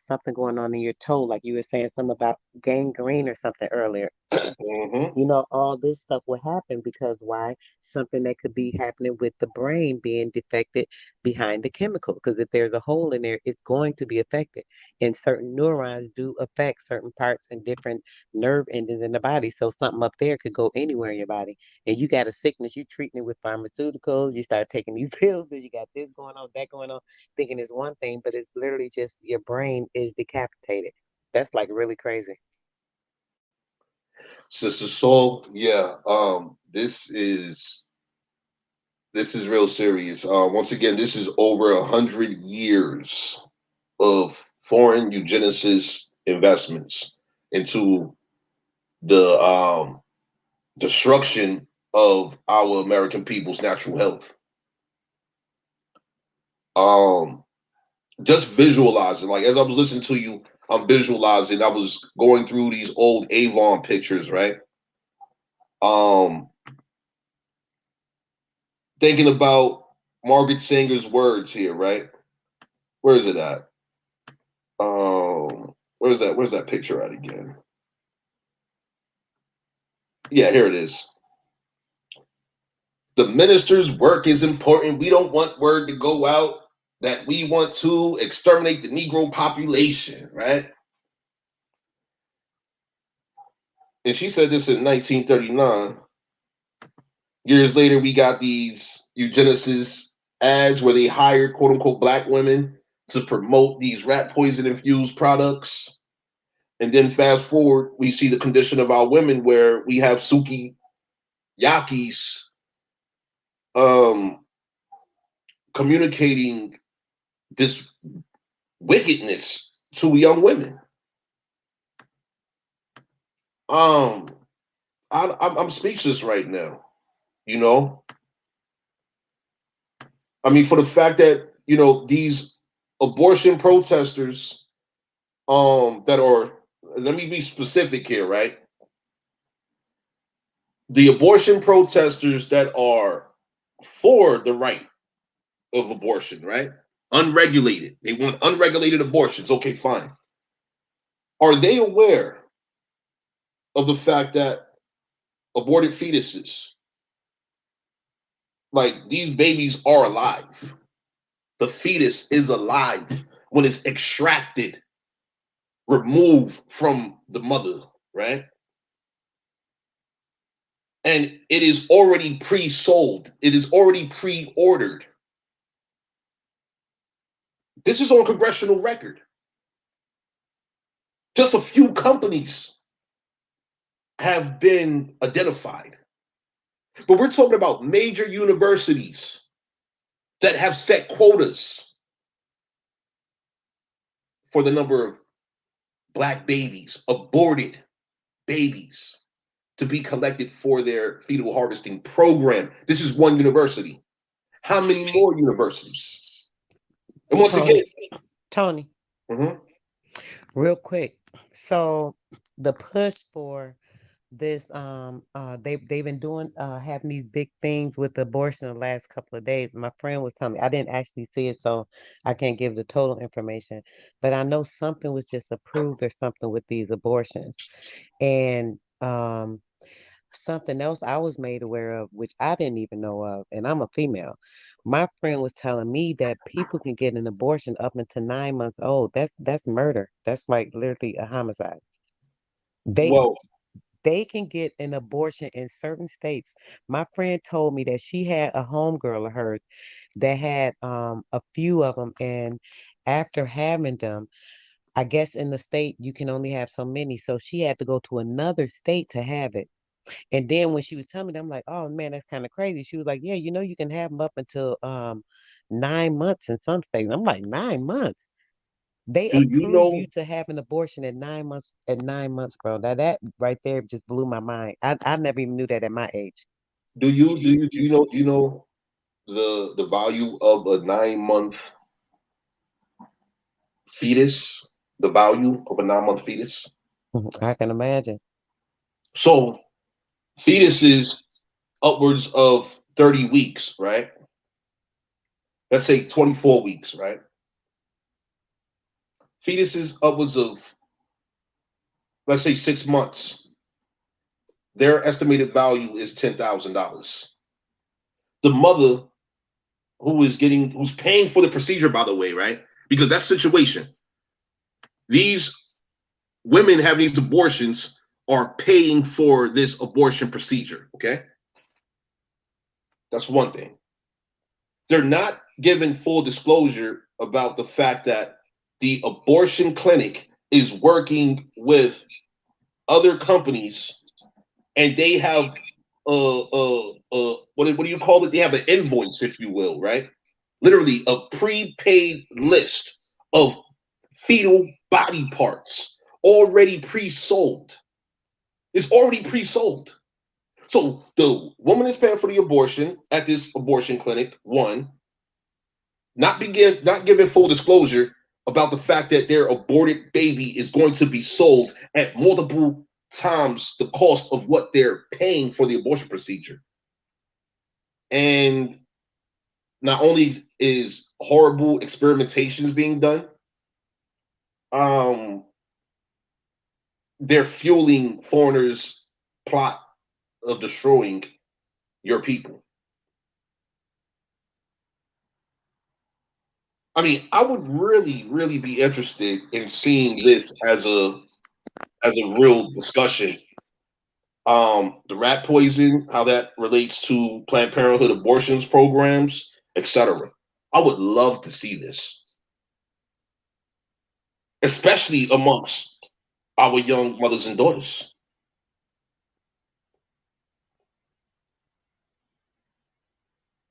something going on in your toe, like you were saying something about gangrene or something earlier. Mm-hmm. All this stuff will happen because why? Something that could be happening with the brain being defected behind the chemical. Because if there's a hole in there, it's going to be affected. And certain neurons do affect certain parts and different nerve endings in the body. So something up there could go anywhere in your body. And you got a sickness, you treating it with pharmaceuticals, you start taking these pills, and you got this going on, that going on, thinking it's one thing, but it's literally just your brain is decapitated. That's like really crazy. Sister Soul, yeah. This is real serious. Once again, this is over 100 years of foreign eugenicist investments into the destruction of our American people's natural health. Um, just visualizing, like as I was listening to you, I'm visualizing. I was going through these old Avon pictures, right? Um, Thinking about Margaret Sanger's words here, right? Where is it at? Where's that? Where's that picture at again? Yeah, here it is. The minister's work is important. We don't want word to go out that we want to exterminate the Negro population, right? And she said this in 1939. Years later, we got these eugenicists ads where they hired quote unquote black women to promote these rat poison infused products. And then fast forward, we see the condition of our women where we have Suki Yakis um, communicating this wickedness to young women. Um, I'm speechless right now. You know, I mean, for the fact that these abortion protesters, that are, let me be specific here, right? The abortion protesters that are for the right of abortion, right? Unregulated. They want unregulated abortions. Okay, fine. Are they aware of the fact that aborted fetuses, like these babies are alive? The fetus is alive when it's extracted, removed from the mother, right? And it is already pre-sold. It is already pre-ordered. This is on congressional record. Just a few companies have been identified. But we're talking about major universities that have set quotas for the number of black babies, aborted babies, to be collected for their fetal harvesting program. This is one university. How many more universities? And once again, Tony, Tony, mhm, real quick. So the push for this, they've been doing having these big things with abortion the last couple of days. My friend was telling me, I didn't actually see it, so I can't give the total information, but I know something was just approved or something with these abortions. And Something else I was made aware of, which I didn't even know of, and I'm a female. My friend was telling me that people can get an abortion up until 9 months old. That's murder. That's like literally a homicide. They Well, they can get an abortion in certain states. My friend told me that she had a homegirl of hers that had a few of them, and after having them, I guess in the state you can only have so many, so she had to go to another state to have it. And then when she was telling me that, I'm like, oh man, that's kind of crazy. She was like, yeah, you can have them up until 9 months in some states. I'm like, 9 months. They do you approve you know? to have an abortion at 9 months. At 9 months, bro. Now that right there just blew my mind. I never even knew that at my age. Do you know the value of a 9 month fetus? The value of a 9 month fetus. I can imagine. So fetus is upwards of 30 weeks, right? Let's say 24 weeks, right? Fetus is upwards of, let's say, 6 months. Their estimated value is $10,000. The mother who's paying for the procedure, by the way, right? Because that's the situation. These women having these abortions are paying for this abortion procedure. Okay, that's one thing. They're not given full disclosure about the fact that the abortion clinic is working with other companies, and they have what do you call it? They have an invoice, if you will, right? Literally a prepaid list of fetal body parts already pre-sold. It's already pre-sold. So the woman is paying for the abortion at this abortion clinic. One, not giving full disclosure about the fact that their aborted baby is going to be sold at multiple times the cost of what they're paying for the abortion procedure. And not only is horrible experimentations being done, um, they're fueling foreigners' plot of destroying your people. I mean, I would really, really be interested in seeing this as a real discussion. The rat poison, how that relates to Planned Parenthood abortions programs, etc. I would love to see this, especially amongst our young mothers and daughters.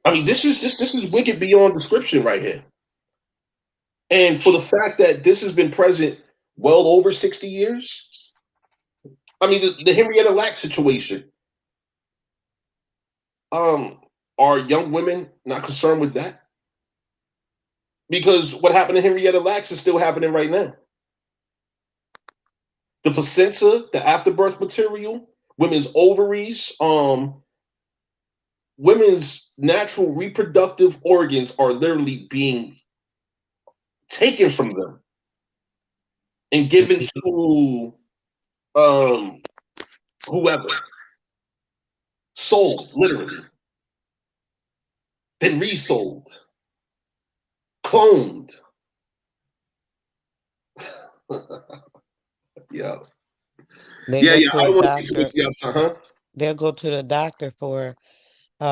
I mean, this is wicked beyond description right here. And for the fact that this has been present well over 60 years, I mean, the Henrietta Lacks situation, um, are young women not concerned with that? Because what happened to Henrietta Lacks is still happening right now. The placenta, the afterbirth material, women's ovaries, women's natural reproductive organs are literally being taken from them and given to um, whoever, sold literally, then resold, cloned. Yeah, They yeah, go yeah. to I a don't want to take too much doctor. of your time, huh? They'll go to the doctor for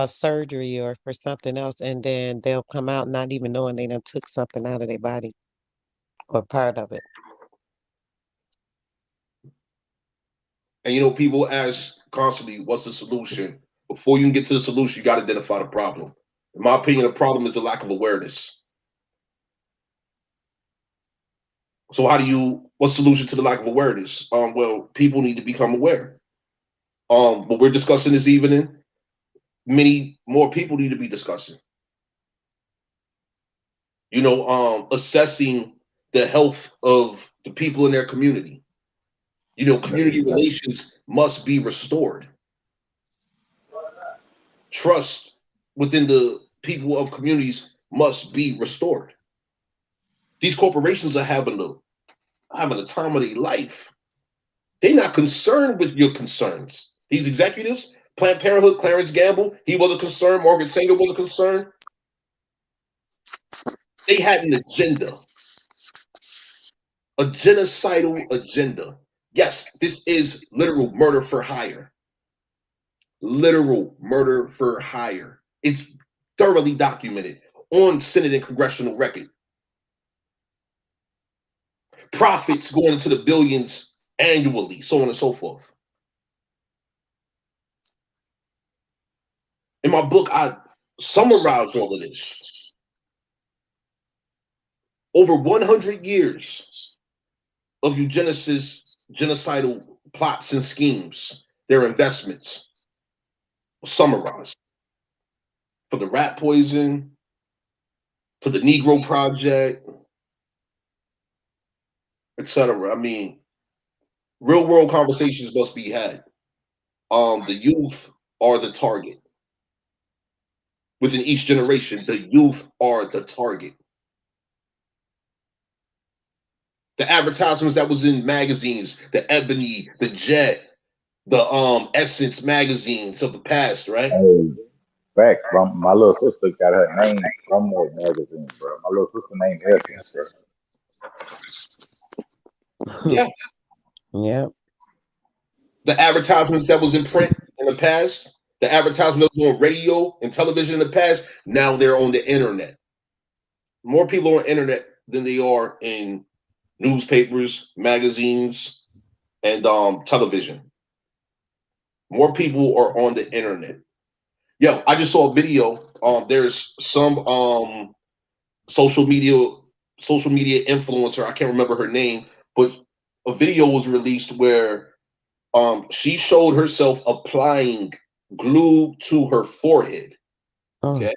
surgery or for something else, and then they'll come out not even knowing they done took something out of their body or part of it. And people ask constantly, "What's the solution?" Before you can get to the solution, you got to identify the problem. In my opinion, the problem is a lack of awareness. So, what's the solution to the lack of awareness? Well, people need to become aware. What we're discussing this evening, many more people need to be discussing. Assessing the health of the people in their community. Community relations must be restored. Trust within the people of communities must be restored. These corporations are having the time of their life. They're not concerned with your concerns. These executives, Planned Parenthood, Clarence Gamble, he was a concern. Margaret Sanger was a concern. They had an agenda, a genocidal agenda. Yes, this is literal murder for hire. Literal murder for hire. It's thoroughly documented on Senate and congressional record. Profits going into the billions annually, so on and so forth. In my book, I summarize all of this. Over 100 years of eugenicist, genocidal plots and schemes, their investments, summarized. For the rat poison, to the Negro Project, etc. I mean, real world conversations must be had. The youth are the target. Within each generation, the youth are the target. The advertisements that was in magazines, the Ebony, the Jet, the Essence magazines of the past, right? Hey, facts, bro. My little sister got her name from that magazine, bro. My little sister named Essence, bro. Yeah. Yeah. The advertisements that was in print in the past, the advertisements that was on radio and television in the past, now they're on the internet. More people on the internet than they are in newspapers, magazines, and television. More people are on the internet. Yo, I just saw a video. There's some social media influencer. I can't remember her name, but a video was released where she showed herself applying glue to her forehead. Okay,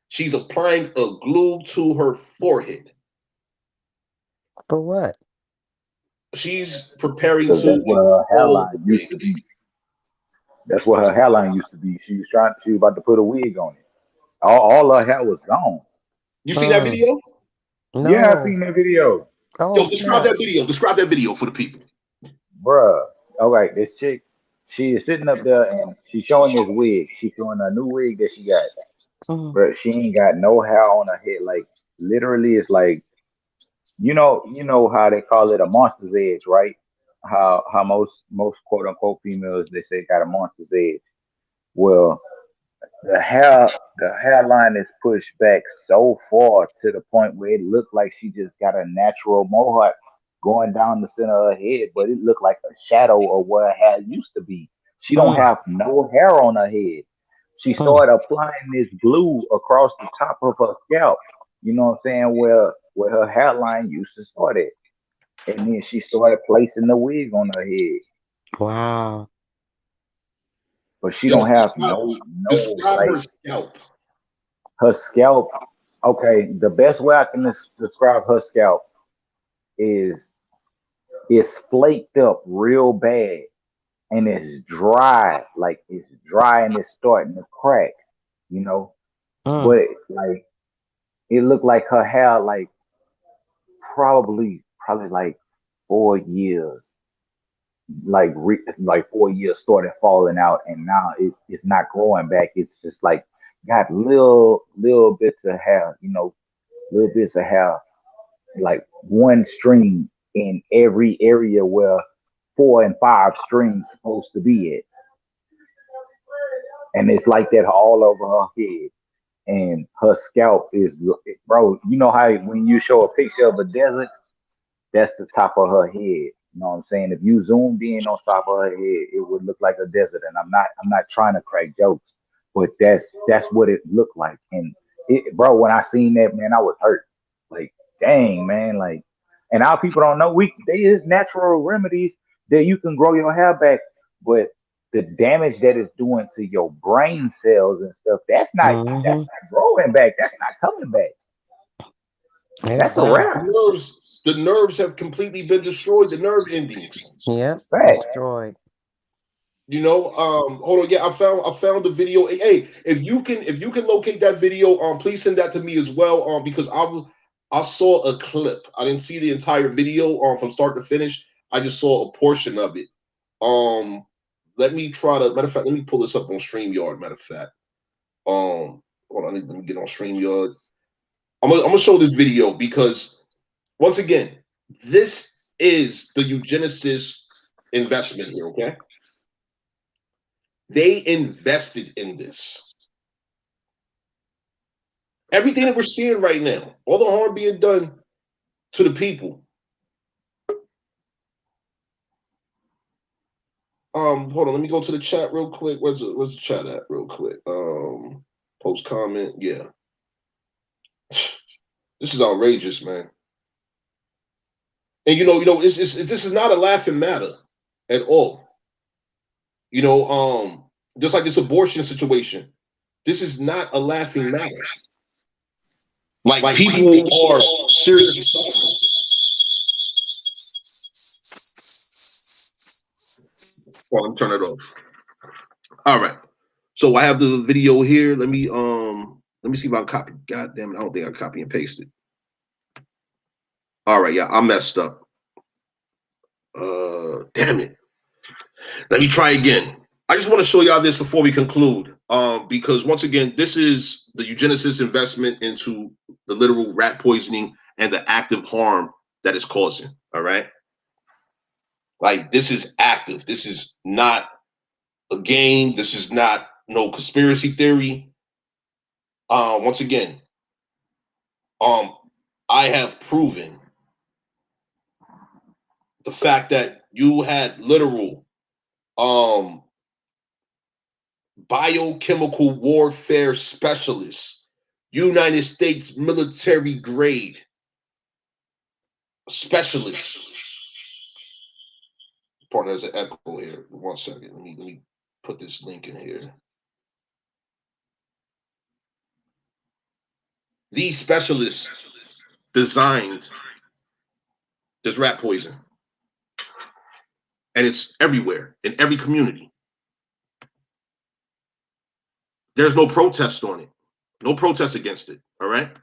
she's applying a glue to her forehead. For what? She's preparing Because to that's what her install the hairline used wig. to be. That's what her hairline used to be. She was about to put a wig on it. All her hair was gone. You see that video? Yeah, I No. seen that video. Oh Yo, describe snap. that video. Describe that video for the people. Bruh. All right, this chick, she is sitting up there and she's showing this wig. She's showing a new wig that she got. Mm. But she ain't got no hair on her head. Like literally it's like you know how they call it a monster's edge, right? How most quote unquote females they say got a monster's edge. Well, the hairline is pushed back so far to the point where it looked like she just got a natural mohawk going down the center of her head, but it looked like a shadow of where her hair used to be. She don't Mm. have no hair on her head. She Mm. started applying this glue across the top of her scalp. You know what I'm saying? Where her hairline used to start at. And then she started placing the wig on her head. Wow. But she Yo, don't have no describe her like scalp. her scalp. Okay, the best way I can describe her scalp is it's flaked up real bad and it's dry, like it's dry and it's starting to crack, you know. Mm. But like it looked like her hair, like probably like 4 years, like 4 years started falling out, and now it's not growing back. It's just like got little bits of hair, little bits of hair like one string in every area where 4 and 5 strings supposed to be at. And it's like that all over her head. And her scalp is, bro, you know how when you show a picture of a desert, that's the top of her head. You know what I'm saying? If you zoomed in on top of her head, it would look like a desert. And I'm not trying to crack jokes, but that's what it looked like. And bro, when I seen that, man, I was hurt. Like, dang, man, like, and our people don't know there is natural remedies that you can grow your hair back, but the damage that it's doing to your brain cells and stuff, that's Mm-hmm. not growing back. That's not coming back. It's That's a done. wrap. The nerves have completely been destroyed. The nerve endings. Yep. Fact. Destroyed. Hold on. Yeah, I found the video. Hey, if you can locate that video, please send that to me as well. Because I saw a clip. I didn't see the entire video from start to finish. I just saw a portion of it. Um, let me try to. Matter of fact, let me pull this up on StreamYard. Matter of fact, hold on. Let me get on StreamYard. I'm gonna show this video because once again, this is the eugenicist investment here. Okay, they invested in this. Everything that we're seeing right now, all the harm being done to the people. Hold on, let me go to the chat real quick. Where's the chat at real quick? Post comment, yeah. This is outrageous, man. And this is not a laughing matter at all. Just like this abortion situation, this is not a laughing matter. Like people are seriously suffering. Well, I'm turning it off. All right. So I have the video here. Let me see if I can copy. God damn it, I don't think I copy and pasted. All right, yeah, I messed up. Damn it. Let me try again. I just want to show y'all this before we conclude. Because once again, this is the eugenicist investment into the literal rat poisoning and the active harm that it's causing. All right. Like, this is active. This is not a game. This is not no conspiracy theory. Once again, I have proven the fact that you had literal biochemical warfare specialists, United States military grade specialists. Partner, there's an echo here. 1 second. Let me put this link in here. These specialists designed this rat poison. And it's everywhere, in every community. There's no protest on it. No protest against it. All right.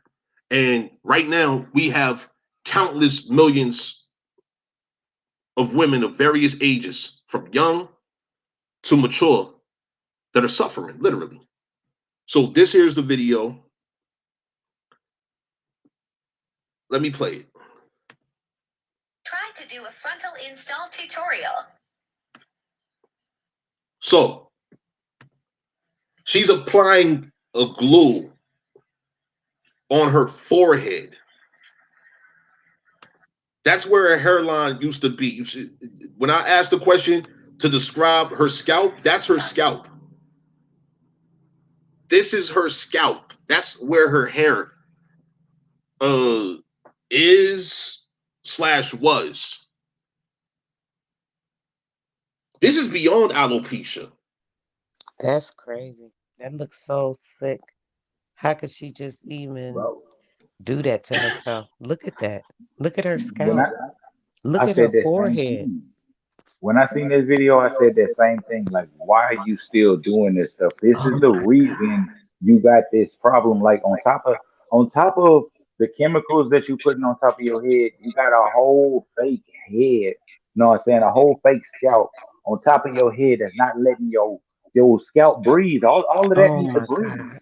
And right now, we have countless millions of women of various ages, from young to mature, that are suffering, literally. So this here's the video. Let me play it. Try to do a frontal install tutorial. So she's applying a glue on her forehead. That's where her hairline used to be. When I asked the question to describe her scalp, that's her scalp. This is her scalp. That's where her hair is / was. This is beyond alopecia. That's crazy. That looks so sick. How could she just even Bro, do that to herself? Look at that. Look at her when scalp. Look I at her said that same forehead. thing. When I seen this video, I said that same thing. Like, why are you still doing this stuff? This Oh is the my God. reason you got this problem. Like, on top of the chemicals that you putting on top of your head, you got a whole fake head. You know what I'm saying? A whole fake scalp on top of your head that's not letting your scalp breathe. All of that Oh need to my breathe. God.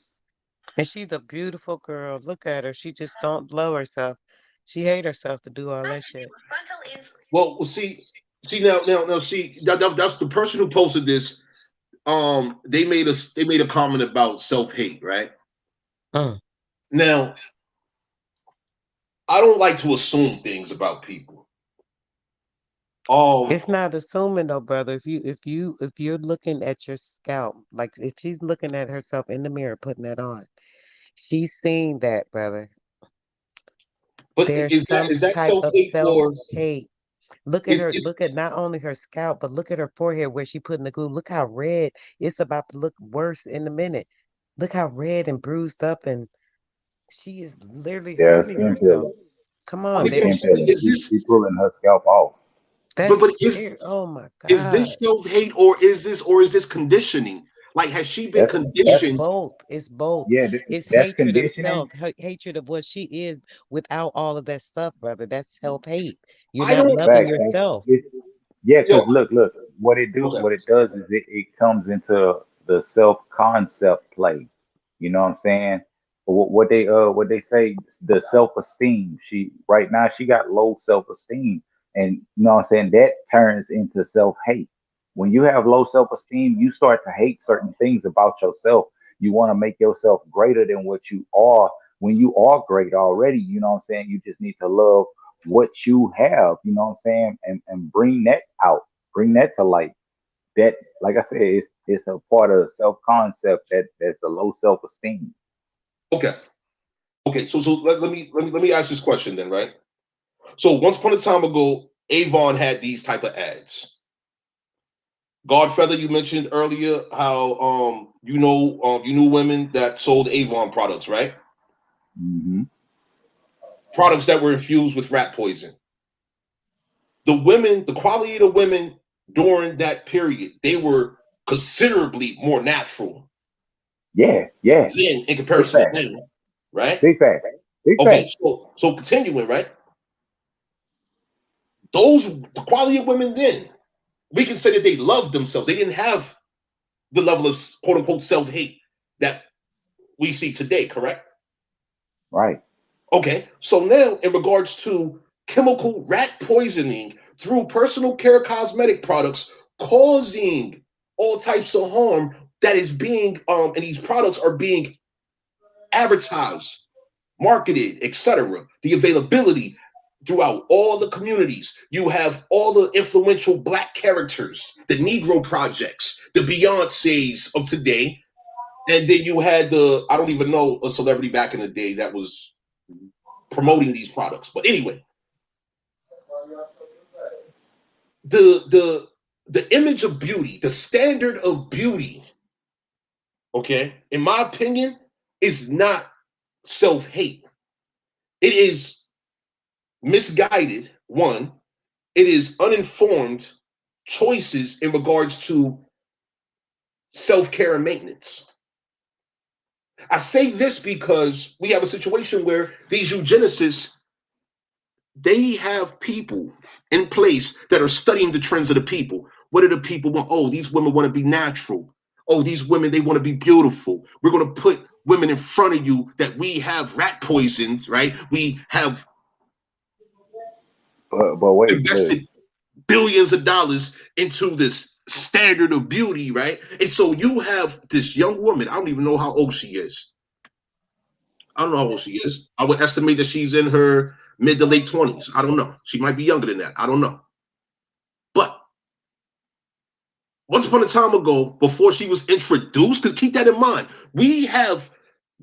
And she's a beautiful girl. Look at her. She just don't love herself. She hate herself to do all Try that to do shit. a frontal install. Well, see now, see that's the person who posted this. They made a comment about self-hate, right? Mm. Now, I don't like to assume things about people. It's not assuming though, brother. If you're looking at your scalp, like if she's looking at herself in the mirror, putting that on, she's seeing that, brother. But There's some is that type of self-hate or self-hate. Look at her. is Look at not only her scalp, but look at her forehead where she putting the glue. Look how red. It's about to look worse in a minute. Look how red and bruised up, and she is literally Yeah, hurting skin herself. peeling. Come I on, mean, It's but I'm skin saying, peeling. She pulling her scalp off. that's but scary. Oh my is God. this self-hate or is this conditioning? Like, has she been That's It's conditioned? both. It's both. yeah. It's That's hatred of conditioning. self, hatred of what she is without all of that stuff, brother. That's self-hate. You're I not don't, loving Facts. yourself. Yeah, yo, because look. Okay. what it does is it comes into the self concept play. You know what I'm saying? What they say, the self esteem. She right now she got low self esteem, and you know what I'm saying, that turns into self hate. When you have low self esteem, you start to hate certain things about yourself. You want to make yourself greater than what you are when you are great already. You know what I'm saying? You just need to love what you have, you know what I'm saying? And bring that out, bring that to light. That, like I said, it's a part of self concept that's a low self esteem. Okay. Okay. So let me ask this question then, right? So once upon a time ago, Avon had these type of ads. Godfeather, you mentioned earlier how you knew women that sold Avon products, right? Hmm. Products that were infused with rat poison. The women, the quality of the women during that period, they were considerably more natural Yeah, yeah, then in big comparison to fact, now, right? big fact, big Okay, fact. so continuing, right? Those the quality of women then, we can say that they loved themselves. They didn't have the level of quote unquote self hate that we see today, correct? Right. Okay, so now in regards to chemical rat poisoning through personal care cosmetic products causing all types of harm that is being and these products are being advertised, marketed, etc. The availability throughout all the communities. You have all the influential black characters, the Negro projects, the Beyoncés of today, and then you had the I don't even know a celebrity back in the day that was promoting these products. But anyway, the the image of beauty, the standard of beauty, okay, in my opinion, is not self-hate. It is misguided, one, it is uninformed choices in regards to self-care and maintenance. I say this because we have a situation where these eugenicists they have people in place that are studying the trends of the people. What do the people want? Oh, these women want to be natural. Oh, these women, they want to be beautiful. We're going to put women in front of you that we have rat poisons, right? We have But wait, look, invested billions of dollars into this standard of beauty, right? And so you have this young woman. I don't even know how old she is. I don't know how old she is. I would estimate that she's in her mid to late 20s. I don't know. She might be younger than that. I don't know. But once upon a time ago, before she was introduced, because keep that in mind, we have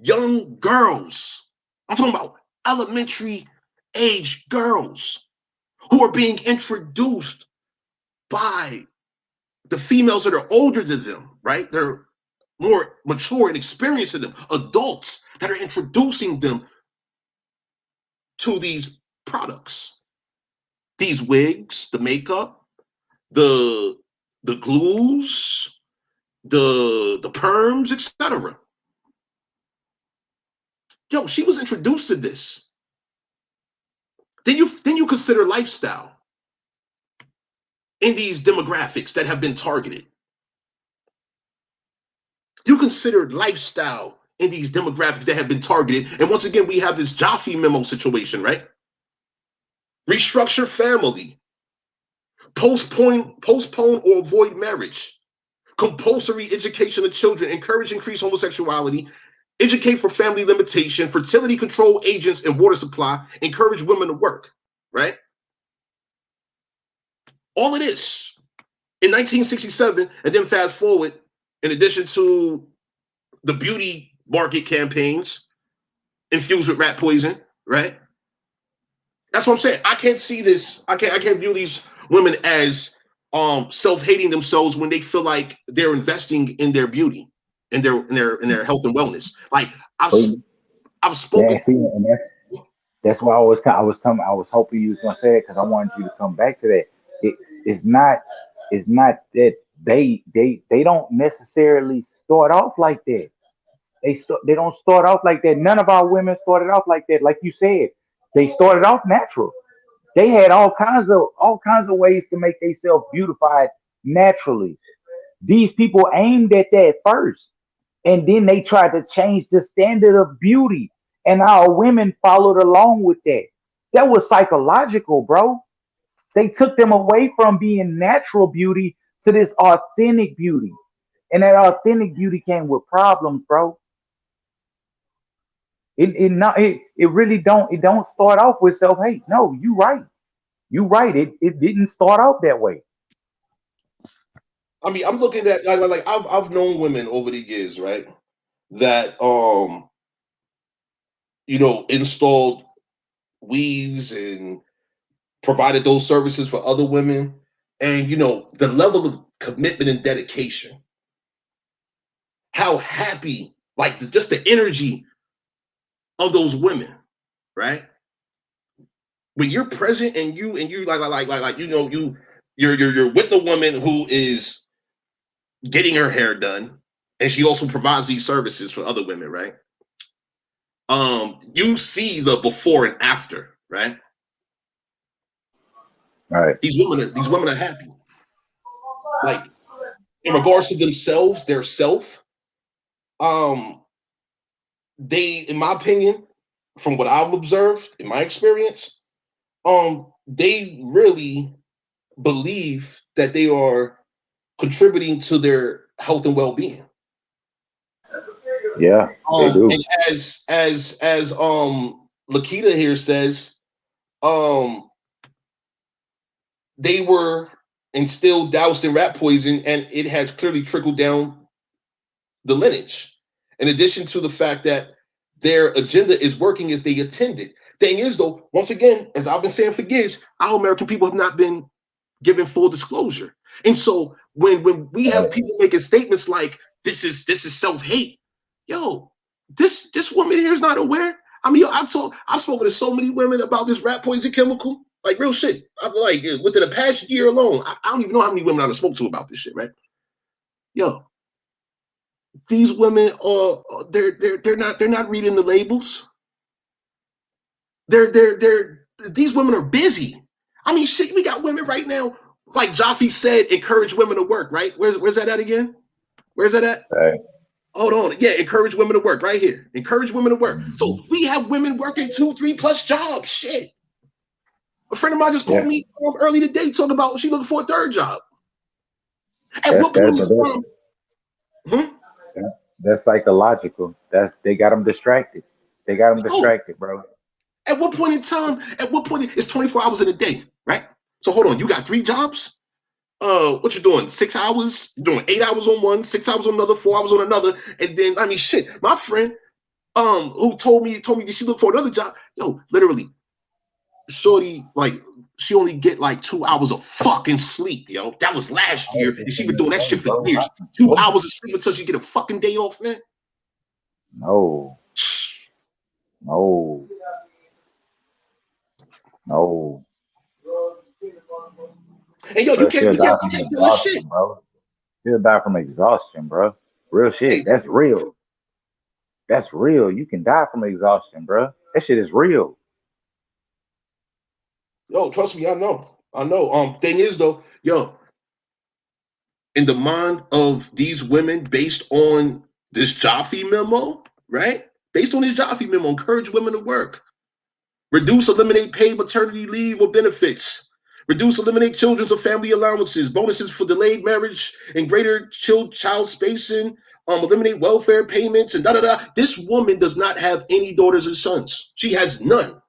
young girls. I'm talking about elementary age girls who are being introduced by the females that are older than them, right? They're more mature and experienced than them, adults that are introducing them to these products, these wigs, the makeup, the the glues, the perms, etc. Yo, she was introduced to this. Then you consider lifestyle in these demographics that have been targeted. You consider lifestyle in these demographics that have been targeted. And once again, we have this Jaffe memo situation, right? Restructure family, postpone or avoid marriage, compulsory education of children, encourage increased homosexuality, educate for family limitation, fertility control agents and water supply, encourage women to work, right? All of this in 1967, and then fast forward, in addition to the beauty market campaigns infused with rat poison, right? That's what I'm saying. I can't see this. I can't view these women as self-hating themselves when they feel like they're investing in their beauty, in their health and wellness. Like I've but I've spoken yeah, see, to. and that's why I was hoping you was gonna say it because I wanted you to come back to that. It it's not it's not that they don't necessarily start off like that. They don't start off like that. None of our women started off like that. Like you said, they started off natural. They had all kinds of ways to make themselves beautified naturally. These people aimed at that first, and then they tried to change the standard of beauty, and our women followed along with that. That was psychological, bro. They took them away from being natural beauty to this authentic beauty. And that authentic beauty came with problems, bro. It really don't start off with self hate. No, you right. You right. It didn't start off that way. I mean, I'm looking at like I've known women over the years, right? That installed weaves and provided those services for other women, and the level of commitment and dedication, how happy, like just the energy of those women, right? When you're present and you like you're with the woman who is getting her hair done, and she also provides these services for other women, right? You see the before and after, right? Right. These women are happy, like in regards to themselves, their self. Um, they, in my opinion, from what I've observed in my experience, they really believe that they are contributing to their health and well-being. Yeah, they do. And as Lakita here says, um, they were instilled doused in rat poison, and it has clearly trickled down the lineage. In addition to the fact that their agenda is working as they intended. Thing is, though, once again, as I've been saying for years, our American people have not been given full disclosure. And so when we have people making statements like this is self-hate, yo, this woman here is not aware. I mean, yo, I've spoken to so many women about this rat poison chemical, like real shit. I'm like within the past year alone, I don't even know how many women I've spoken to about this shit, right? Yo, these women are they're not reading the labels. They're these women are busy. I mean, shit, we got women right now, like Jaffe said, encourage women to work, right? Where's that at again? Where's that at? Right. Hold on. Yeah, encourage women to work right here. Encourage women to work. So Mhm. we have women working 2, 3+ jobs. Shit. A friend of mine just Yeah, called me early today talking about she looking for a third job. At that's what that, point in but that's time? Hmm? that's psychological. That's they got them distracted. They got them Oh, distracted, bro. at what point in time? At what point? It's 24 hours in a day, right? So hold on. You got 3 jobs? What you doing? 6 hours? You're doing 8 hours on one, 6 hours on another, 4 hours on another, and then I mean, shit. My friend, who told me that she looked for another job. Yo, literally, shorty, like she only get like 2 hours of fucking sleep. Yo, that was last I was year, just and she been saying, doing that hey, shit for bro, years. Two bro. hours of sleep until she get a fucking day off, man. No, no, no. And yo, you Bro, can't, she'll you die can't, you from can't feel this shit. exhaustion, bro. She'll die from exhaustion, bro. Real shit. Hey, That's real. That's real. You can die from exhaustion, bro. That shit is real. yo, trust me, I know, I know. Thing is though, yo, in the mind of these women based on this Jaffe memo, right? Based on this Jaffe memo, encourage women to work. Reduce, eliminate paid maternity leave or benefits. Reduce, eliminate children's or family allowances, bonuses for delayed marriage and greater child spacing. Eliminate welfare payments and da da da. This woman does not have any daughters or sons. She has none.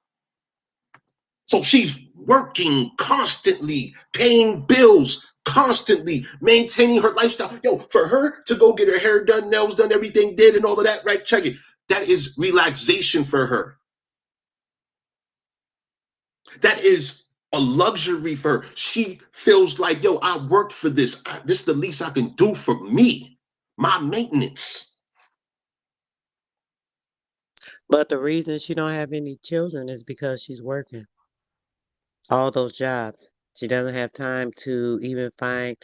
So she's working constantly, paying bills constantly, maintaining her lifestyle. Yo, for her to go get her hair done, nails done, everything did, and all of that, right? Check it. That is relaxation for her. That is a luxury for her. She feels like, yo, I worked for this. This is the least I can do for me, my maintenance. But the reason she don't have any children is because she's working all those jobs. She doesn't have time to even find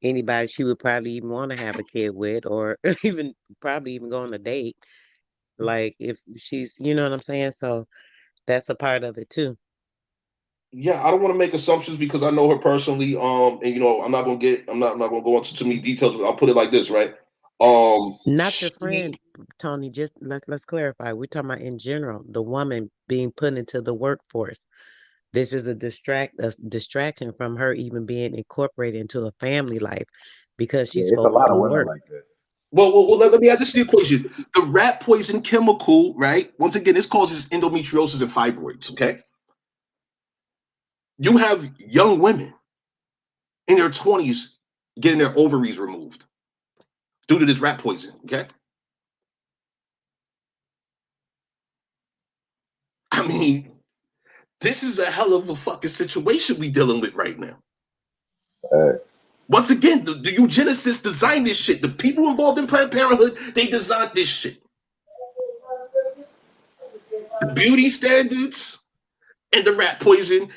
anybody she would probably even want to have a kid with, or even probably even go on a date. Like if she's, you know what I'm saying? So that's a part of it too. Yeah, I don't want to make assumptions because I know her personally. And you know, I'm not gonna go into too many details, but I'll put it like this, right? Not your She, friend, Tony. Just let's clarify. We're talking about in general, the woman being put into the workforce. This is a distraction from her even being incorporated into a family life because Yeah, she's it's a focused lot of on women work. like that. let me add this to the equation. The rat poison chemical, right? Once again, this causes endometriosis and fibroids. Okay, you have young women in their 20s getting their ovaries removed due to this rat poison. Okay, I mean, this is a hell of a fucking situation we dealing with right now. Uh, Once again, the eugenicists designed this shit. The people involved in Planned Parenthood, they designed this shit. The beauty standards and the rat poison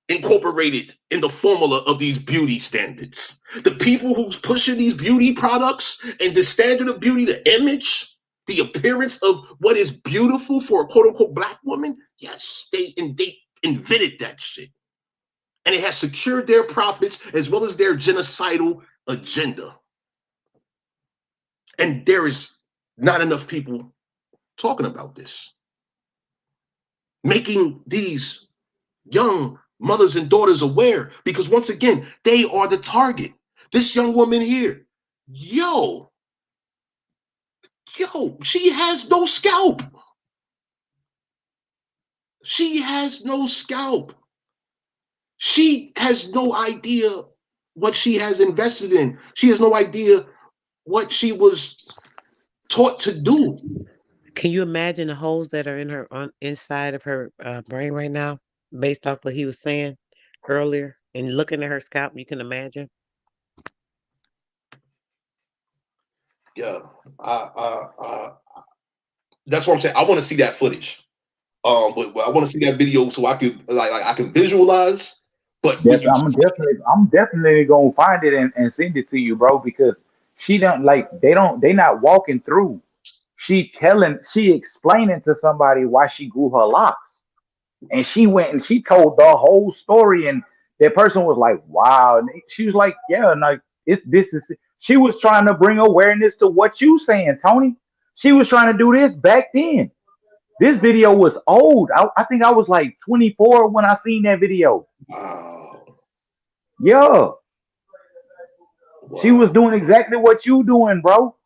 incorporated in the formula of these beauty standards. The people who's pushing these beauty products and the standard of beauty, the image, the appearance of what is beautiful for a quote unquote black woman, yes, they invented that shit. And it has secured their profits as well as their genocidal agenda. And there is not enough people talking about this, making these young mothers and daughters aware because once again, they are the target. This young woman here, yo, she has no scalp. She has no scalp. She has no idea what she has invested in. She has no idea what she was taught to do. Can you imagine the holes that are in her inside of her brain right now, based off what he was saying earlier, and looking at her scalp? You can imagine. Yeah, that's what I'm saying. I want to see that footage. But I want to see that video so I can like I can visualize. But when you I'm definitely gonna find it and send it to you, bro, because she don't like they not walking through. She explaining to somebody why she grew her locks. And she went and she told the whole story, and that person was like, wow. And she was like, yeah, like this is she was trying to bring awareness to what you saying, Tony. She was trying to do this back then. This video was old. I think I was like 24 when I seen that video. wow, Yeah, she was wow, doing exactly what you doing, bro.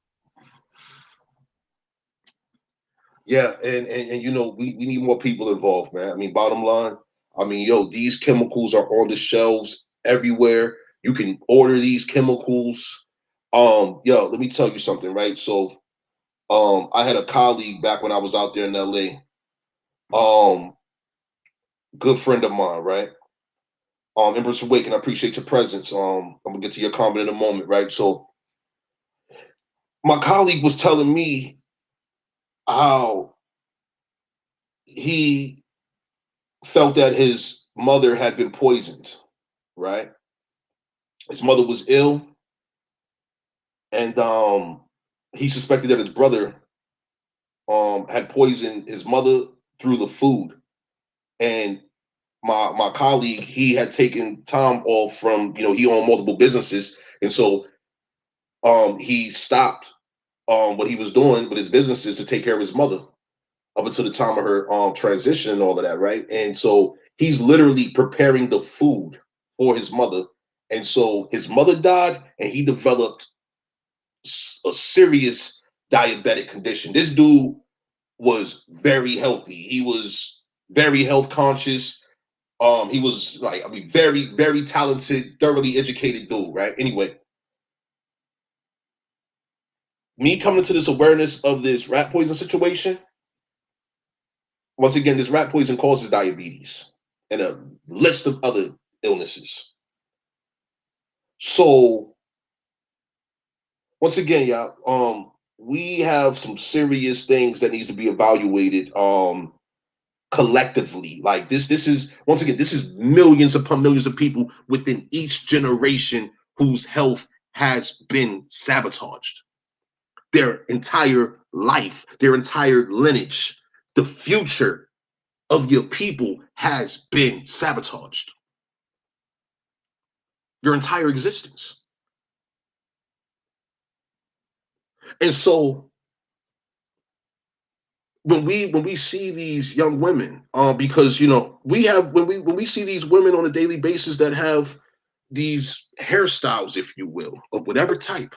yeah, and you know we need more people involved, man. I mean, bottom line, I mean, yo, these chemicals are on the shelves everywhere. You can order these chemicals. Yo, let me tell you something, right? So, I had a colleague back when I was out there in LA. Good friend of mine, right? Empress Awaken, I appreciate your presence. I'm gonna get to your comment in a moment, right? So, my colleague was telling me how he felt that his mother had been poisoned, right? His mother was ill, and he suspected that his brother had poisoned his mother through the food. And my colleague, he had taken time off from, you know, he owned multiple businesses, and so he stopped what he was doing with his businesses to take care of his mother up until the time of her transition and all of that, right? And so he's literally preparing the food for his mother. And so his mother died, and he developed a serious diabetic condition. This dude was very healthy. He was very health conscious. He was like, I mean, very, very talented, thoroughly educated dude, right? Anyway, me coming to this awareness of this rat poison situation, once again, this rat poison causes diabetes and a list of other illnesses. So once again, y'all, we have some serious things that needs to be evaluated collectively. Like this is once again, this is millions upon millions of people within each generation whose health has been sabotaged. Their entire life, their entire lineage, the future of your people has been sabotaged. Your entire existence. And so when we see these young women, because we have when we see these women on a daily basis that have these hairstyles, if you will, of whatever type,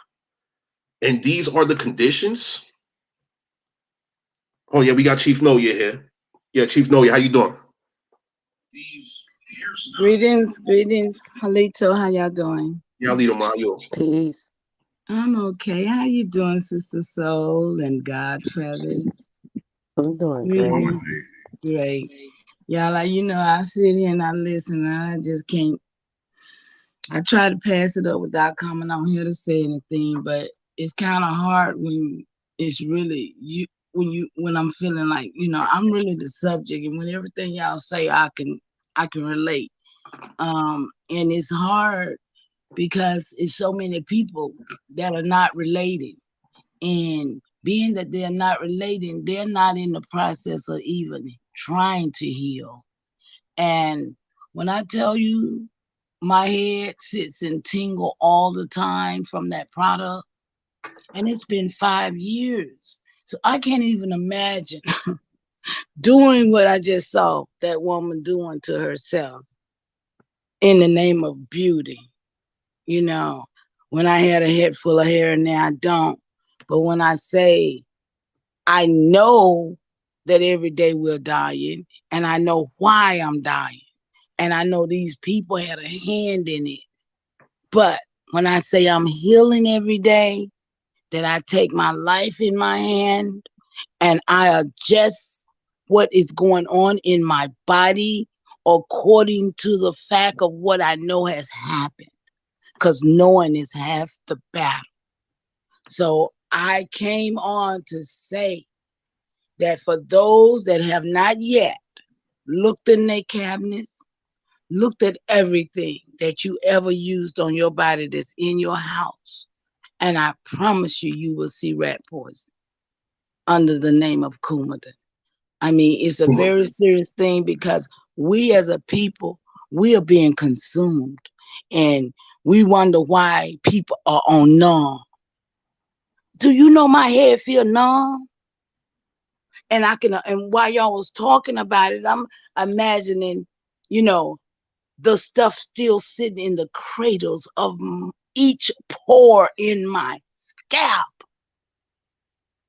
and these are the conditions. Oh yeah, we got Chief Noya here. Yeah, Chief Noya, how you doing? Greetings, Halito. How y'all doing? Yeah, I'll lead them on you. Peace. I'm okay. How you doing, Sister Soul and Godfeathers? I'm doing great. Greetings. Great. Y'all, I sit here and I listen and I just can't. I try to pass it up without coming on here to say anything, but it's kind of hard when it's really you. When I'm feeling like I'm really the subject, and when everything y'all say, I can relate. And it's hard because it's so many people that are not relating. And being that they're not relating, they're not in the process of even trying to heal. And when I tell you my head sits and tingle all the time from that product, and it's been 5 years. So I can't even imagine doing what I just saw that woman doing to herself in the name of beauty. When I had a head full of hair and now I don't. But when I say I know that every day we're dying and I know why I'm dying and I know these people had a hand in it. But when I say I'm healing every day, that I take my life in my hand and I adjust what is going on in my body according to the fact of what I know has happened. Because knowing is half the battle. So I came on to say that for those that have not yet looked in their cabinets, looked at everything that you ever used on your body that's in your house, and I promise you, you will see rat poison under the name of Coumadin. I mean, it's a very serious thing because we as a people, we are being consumed. And we wonder why people are on numb. Do you know my head feel numb? And and while y'all was talking about it, I'm imagining, the stuff still sitting in the cradles of each pore in my scalp.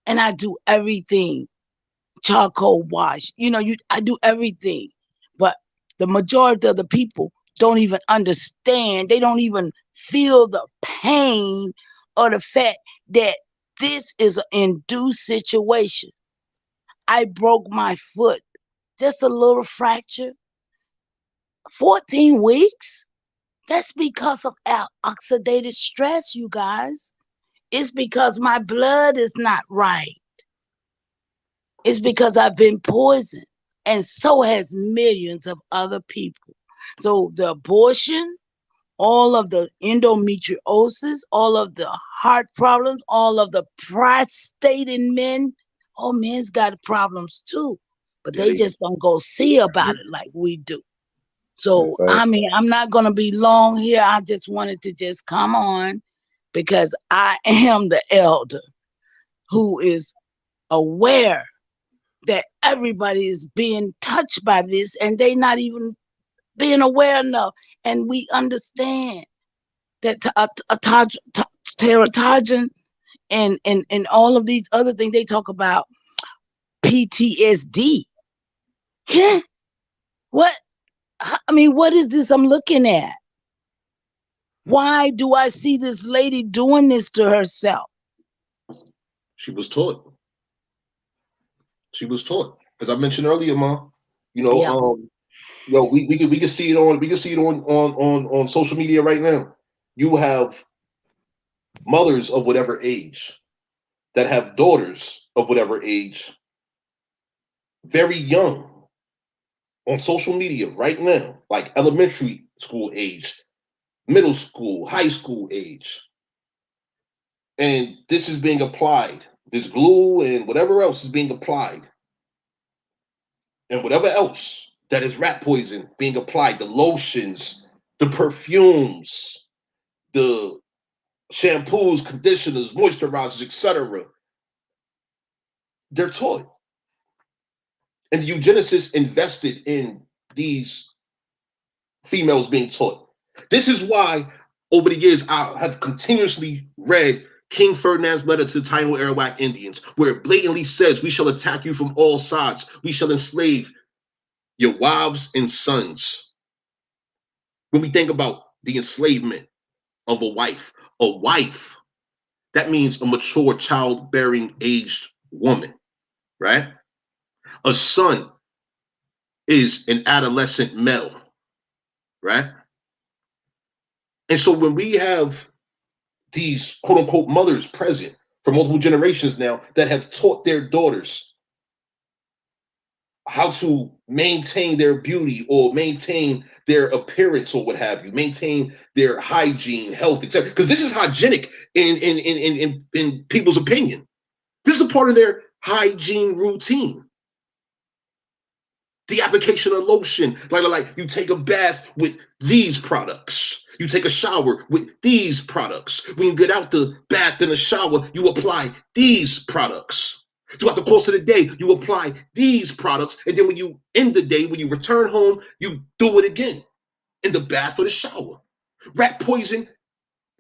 And I do everything, charcoal wash, I do everything. But the majority of the people don't even understand. They don't even feel the pain or the fact that this is an induced situation. I broke my foot, just a little fracture, 14 weeks. That's because of oxidative stress, you guys. It's because my blood is not right. It's because I've been poisoned. And so has millions of other people. So the abortion, all of the endometriosis, all of the heart problems, all of the prostate in men, all men's got problems too. But they just don't go see about it like we do. So, I mean, I'm not going to be long here. I just wanted to just come on because I am the elder who is aware that everybody is being touched by this and they not even being aware enough. And we understand that teratogen and all of these other things they talk about PTSD. Yeah. What? I mean, what is this I'm looking at? Why do I see this lady doing this to herself? She was taught. She was taught. As I mentioned earlier, Ma, we can see it on social media right now. You have mothers of whatever age that have daughters of whatever age, very young, on social media right now, like elementary school age, middle school, high school age. And this is being applied. This glue and whatever else is being applied and whatever else that is rat poison being applied, the lotions, the perfumes, the shampoos, conditioners, moisturizers, etc., they're taught. And the eugenicists invested in these females being taught. This is why, over the years, I have continuously read King Ferdinand's letter to the Taino Arawak Indians, where it blatantly says, "We shall attack you from all sides. We shall enslave your wives and sons." When we think about the enslavement of a wife, that means a mature childbearing aged woman, right? A son is an adolescent male, right? And so when we have these quote unquote mothers present for multiple generations now that have taught their daughters how to maintain their beauty or maintain their appearance or what have you, maintain their hygiene, health, etc. Because this is hygienic in people's opinion. This is a part of their hygiene routine. The application of lotion, like you take a bath with these products. You take a shower with these products. When you get out the bath and the shower, you apply these products. Throughout the course of the day, you apply these products. And then when you end the day, when you return home, you do it again in the bath or the shower. Rat poison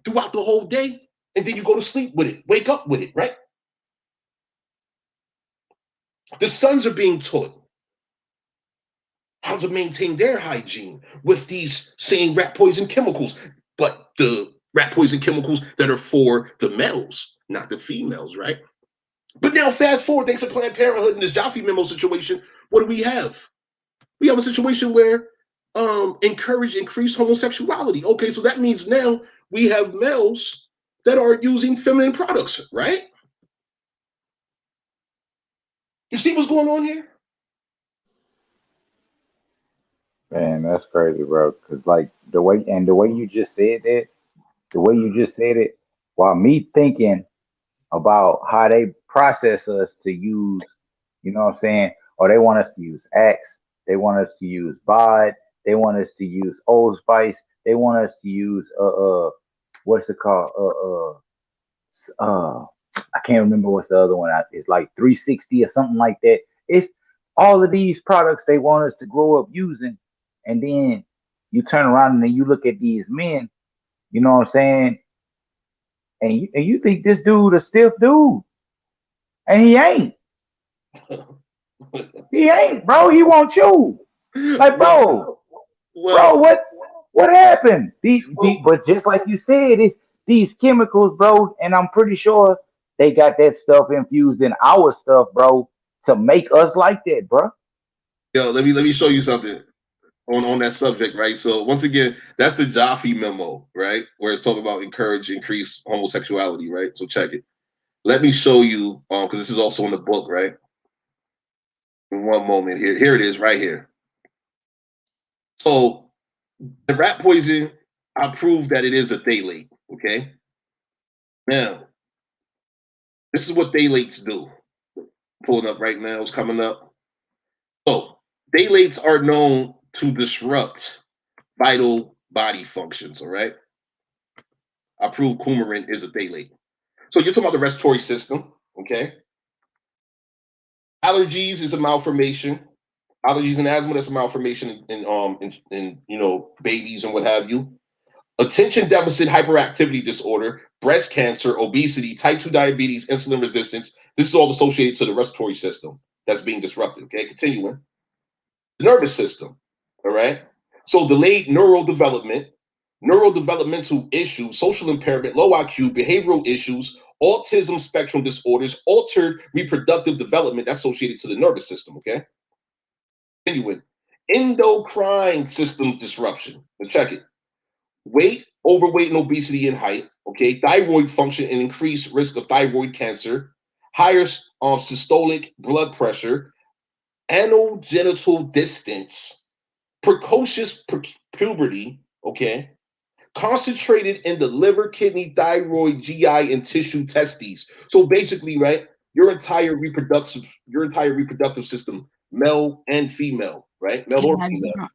throughout the whole day. And then you go to sleep with it, wake up with it, right? The sons are being taught how to maintain their hygiene with these same rat poison chemicals, but the rat poison chemicals that are for the males, not the females, right? But now, fast forward, thanks to Planned Parenthood and this Jaffe memo situation, what do we have? We have a situation where encourage increased homosexuality. Okay, so that means now we have males that are using feminine products, right? You see what's going on here? Man, that's crazy, bro. Cause like the way you just said that, the way you just said it, while me thinking about how they process us to use, you know what I'm saying? Or they want us to use Axe, they want us to use Bod, they want us to use Old Spice, they want us to use what's it called? I can't remember what's the other one. It's like 360 or something like that. It's all of these products they want us to grow up using, and then you turn around and then you look at these men, you know what I'm saying? And you think this dude a stiff dude, and he ain't. He ain't, bro. He wants you. Like, well, bro, well, what happened? well, But just like you said, it's these chemicals, bro, and I'm pretty sure they got that stuff infused in our stuff, bro, to make us like that, bro. yo, let me show you something on that subject, right? So once again, that's the Jaffe memo, right? Where it's talking about encourage increase homosexuality, right? So check it. Let me show you, because this is also in the book, right? In one moment here. Here it is, right here. So the rat poison, I proved that it is a phthalate, okay? Now, this is what phthalates do. Pulling up right now, it's coming up. So phthalates are known to disrupt vital body functions, all right? I proved coumarin is a phthalate. So you're talking about the respiratory system, okay? Allergies is a malformation. Allergies and asthma, that's a malformation in babies and what have you. Attention deficit hyperactivity disorder, breast cancer, obesity, type 2 diabetes, insulin resistance. This is all associated to the respiratory system that's being disrupted. Okay, continuing. The nervous system. All right. So delayed neurodevelopmental issues, social impairment, low IQ, behavioral issues, autism spectrum disorders, altered reproductive development that's associated to the nervous system. Okay. Continuing. Endocrine system disruption. Now check it. Weight, overweight, and obesity and height. Okay, thyroid function and increased risk of thyroid cancer, higher systolic blood pressure, anal genital distance, precocious puberty. Okay, concentrated in the liver, kidney, thyroid, GI, and tissue testes. So basically, right, your entire reproductive system male and female, right? Male or female.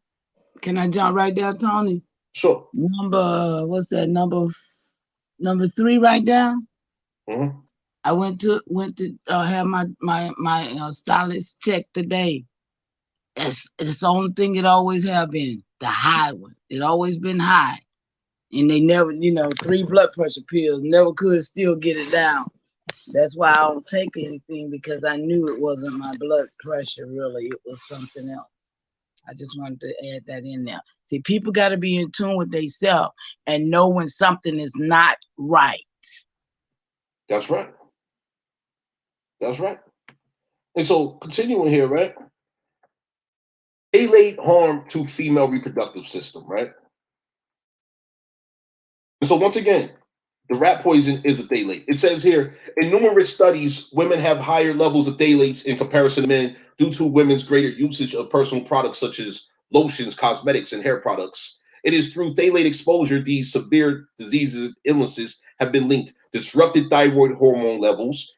Can I jump right there, Tony? Sure. What's that? Number 3 right there. Mm-hmm. I went to have my stylist check today. It's the only thing it always have been, the high one. It always been high. And they never, 3 blood pressure pills, never could still get it down. That's why I don't take anything, because I knew it wasn't my blood pressure, really. It was something else. I just wanted to add that in there. See, people got to be in tune with themselves and know when something is not right. That's right. That's right. And so, continuing here, right? Phthalate harm to female reproductive system, right? And so, once again, the rat poison is a phthalate. It says here, in numerous studies, women have higher levels of phthalates in comparison to men due to women's greater usage of personal products such as lotions, cosmetics, and hair products. It is through phthalate exposure these severe diseases and illnesses have been linked. Disrupted thyroid hormone levels,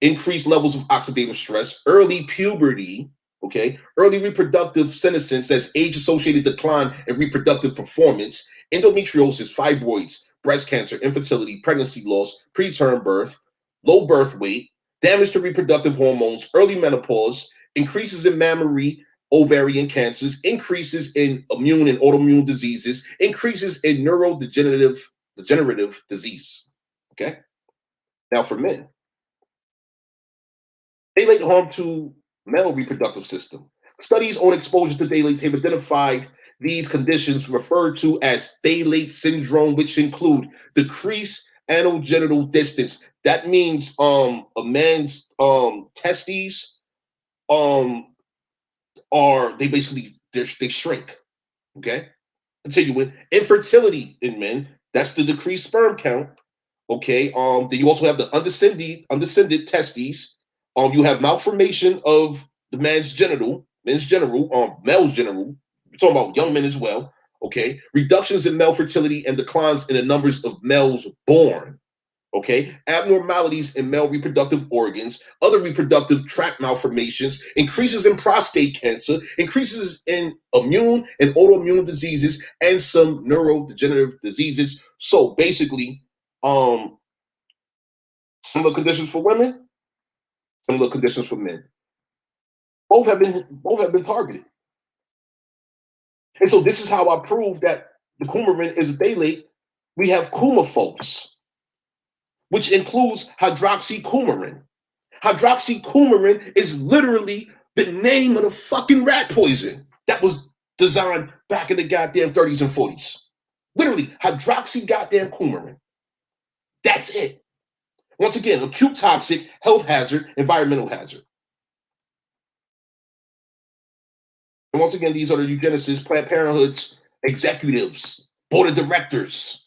increased levels of oxidative stress, early puberty, okay, early reproductive senescence, that's age-associated decline in reproductive performance, endometriosis, fibroids, breast cancer, infertility, pregnancy loss, preterm birth, low birth weight, damage to reproductive hormones, early menopause, increases in mammary, ovarian cancers, increases in immune and autoimmune diseases, increases in neurodegenerative disease. Okay. Now for men, phthalate harm to male reproductive system. Studies on exposure to phthalates have identified these conditions referred to as phthalate syndrome, which include decreased anogenital distance. That means a man's testes are they shrink. Okay. Continuing, infertility in men, that's the decreased sperm count. Okay. Then you also have the undescended testes. You have malformation of the male's genital. We're talking about young men as well. Okay. Reductions in male fertility and declines in the numbers of males born. Okay. Abnormalities in male reproductive organs, other reproductive tract malformations, increases in prostate cancer, increases in immune and autoimmune diseases, and some neurodegenerative diseases. So basically, similar conditions for women, similar conditions for men. Both have been targeted. And so this is how I prove that the coumarin is a phthalate. We have coumaphos, which includes hydroxycoumarin. Hydroxycoumarin is literally the name of the fucking rat poison that was designed back in the goddamn 30s and 40s. Literally, hydroxy goddamn coumarin. That's it. Once again, acute toxic, health hazard, environmental hazard. And once again, these are the eugenicists, Planned Parenthood's executives, board of directors.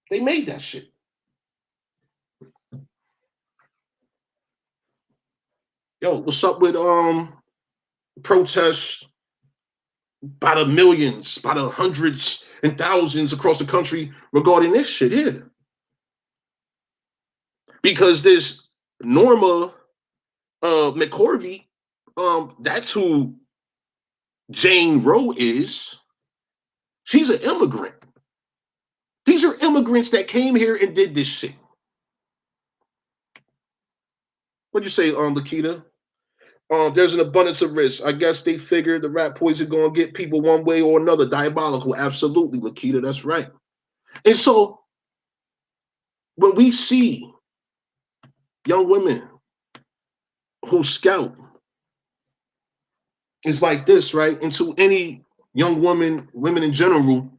They made that shit. Yo, what's up with protests by the millions, by the hundreds and thousands across the country regarding this shit here? Because this Norma McCorvey, that's who Jane Roe is. She's an immigrant. These are immigrants that came here and did this shit. What'd you say, Lakita? There's an abundance of risk. I guess they figured the rat poison gonna get people one way or another. Diabolical. Absolutely, Lakita. That's right. And so when we see young women who scout, it's like this, right? And to any young women in general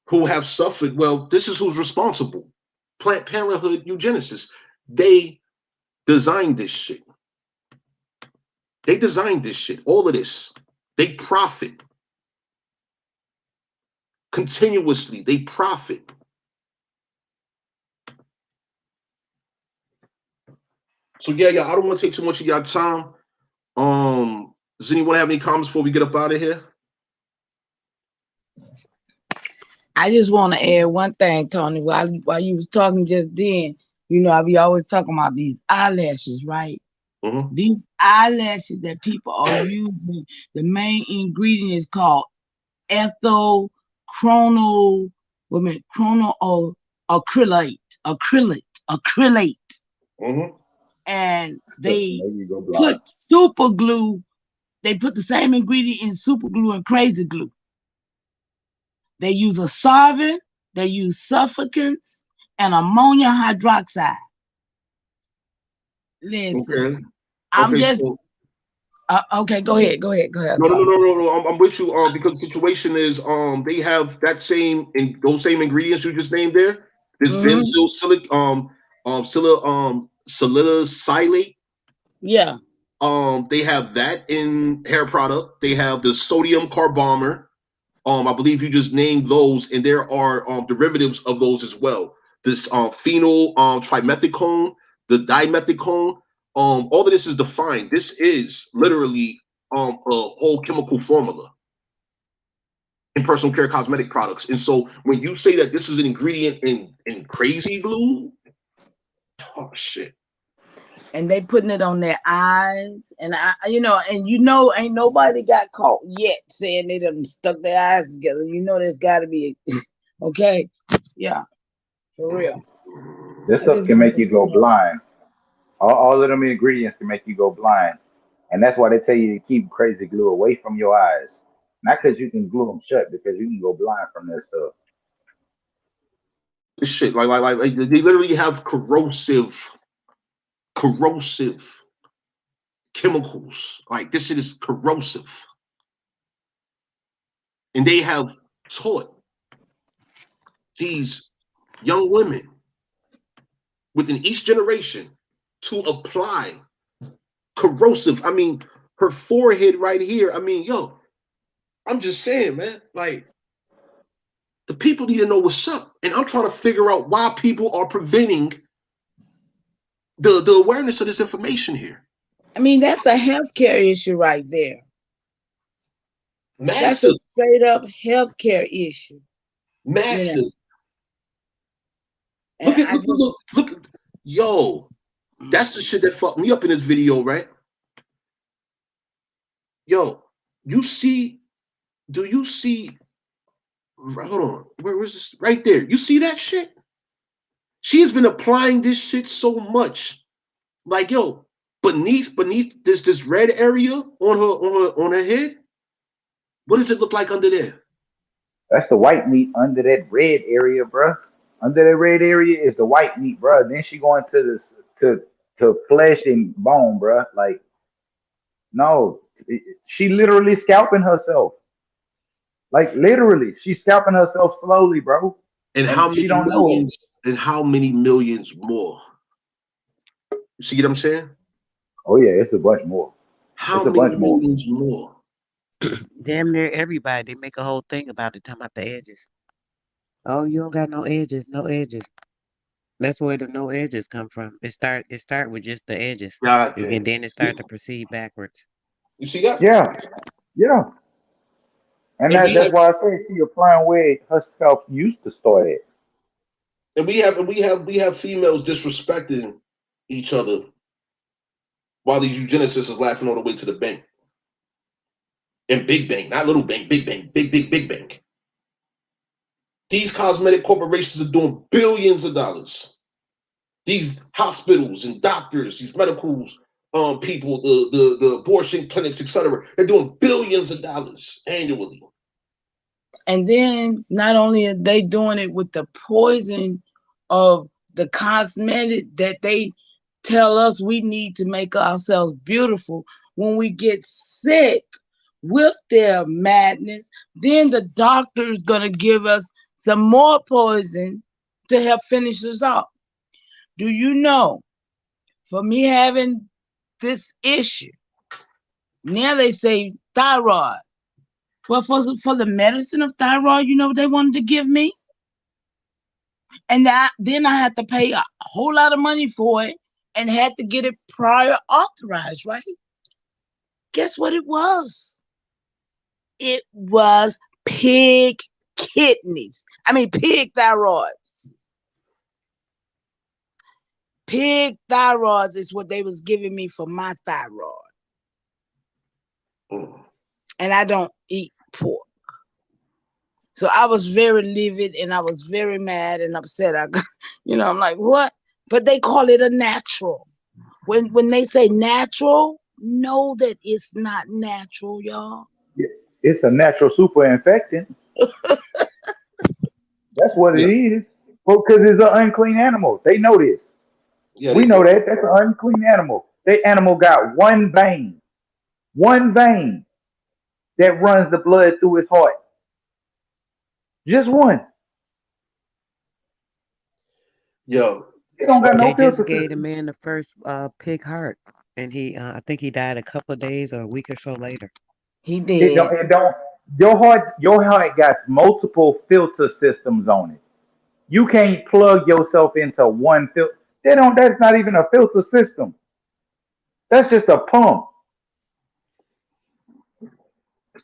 who have suffered, well, this is who's responsible. Planned Parenthood eugenicists. They designed this shit. They designed this shit, all of this. They profit. Continuously, they profit. So yeah, I don't want to take too much of your time. Does anyone have any comments before we get up out of here? I just want to add one thing, Tony. While you was talking just then, I be always talking about these eyelashes, right? Mm-hmm. These eyelashes that people are using, the main ingredient is called ethyl chrono, acrylate, acrylate. Mm-hmm. And So they maybe you go put blind. super glue. They put the same ingredient in super glue and crazy glue. They use a solvent, they use suffocants, and ammonia hydroxide. Listen, Okay. I'm Okay. just So okay. Go ahead. I'm no, no, no, sorry. no, no, no. I'm with you. Because the situation is, they have that same in those same ingredients you just named there. This Hmm. benzyl salicylate. Yeah. They have that in hair product. They have the sodium carbomer. I believe you just named those, and there are derivatives of those as well. This phenyl trimethicone, the dimethicone. All of this is defined. This is literally a whole chemical formula in personal care cosmetic products. And so when you say that this is an ingredient in crazy glue, oh shit. And they putting it on their eyes, and ain't nobody got caught yet saying they done stuck their eyes together. There's got to be okay. Yeah, for real. This I stuff just can wanted make to you go say that. blind. All of them ingredients can make you go blind. And that's why they tell you to keep crazy glue away from your eyes. Not because you can glue them shut, because you can go blind from this stuff. This shit, like they literally have corrosive chemicals. Like this shit is corrosive. And they have taught these young women within each generation to apply corrosive. I mean, her forehead right here. I mean, yo, I'm just saying, man, like the people need to know what's up. And I'm trying to figure out why people are preventing the awareness of this information here. I mean, that's a healthcare issue right there. That's a Massive, straight up healthcare issue. You know, massive. and I just Look. Yo, that's the shit that fucked me up in this video, right? Yo, you see, do you see? Hold on, where's this? Right there. You see that shit? She has been applying this shit so much. Like, yo, beneath this red area on her head. What does it look like under there? That's the white meat under that red area, bruh. Under that red area is the white meat, bruh. Then she going to this to flesh and bone, bruh. Like, no, she literally scalping herself. Like literally, she's scalping herself slowly, bro. And how And she many don't know it. millions? And how many millions more? You see what I'm saying? Oh yeah, it's a bunch more. How It's a many bunch more. millions more? Damn near everybody. They make a whole thing about it, talking about the edges. Oh, you don't got no edges, no edges. That's where the no edges come from. It start with just the edges. God You can damn. then it start to proceed backwards. You see that? Yeah, yeah. And And we that's have why I say she applying where her scalp used to start at. and we have females disrespecting each other while these eugenicists is laughing all the way to the bank. And big bank, not little bank, big bank, big bank. These cosmetic corporations are doing billions of dollars. These hospitals and doctors, these medical people, the abortion clinics, etc., they're doing billions of dollars annually. and then not only are they doing it with the poison of the cosmetic that they tell us we need to make ourselves beautiful, when we get sick with their madness, then the doctor is going to give us some more poison to help finish us off. Do you know, for me having this issue, now they say thyroid. Well, for the medicine of thyroid, you know what they wanted to give me? And then I had to pay a whole lot of money for it and had to get it prior authorized, right? Guess what it was? It was pig kidneys. I mean, pig thyroids. Pig thyroids is what they was giving me for my thyroid. And I don't eat pork. So I was very livid and I was very mad and upset. I got, I'm like, what? But they call it a natural. When they say natural, know that it's not natural, y'all. It's a natural super infectant. That's what Yeah, it is. Because it's an unclean animal. They know this. yeah, We they know do. that. That's an unclean animal. That animal got one vein that runs the blood through his heart. Just one. Yo, It don't got no They just filter gave the system. man the first pig heart, and I think he died a couple of days or a week or so later. He It don't. did. It don't. Your heart got multiple filter systems on it. You can't plug yourself into one filter. They don't. That's not even a filter system. That's just a pump.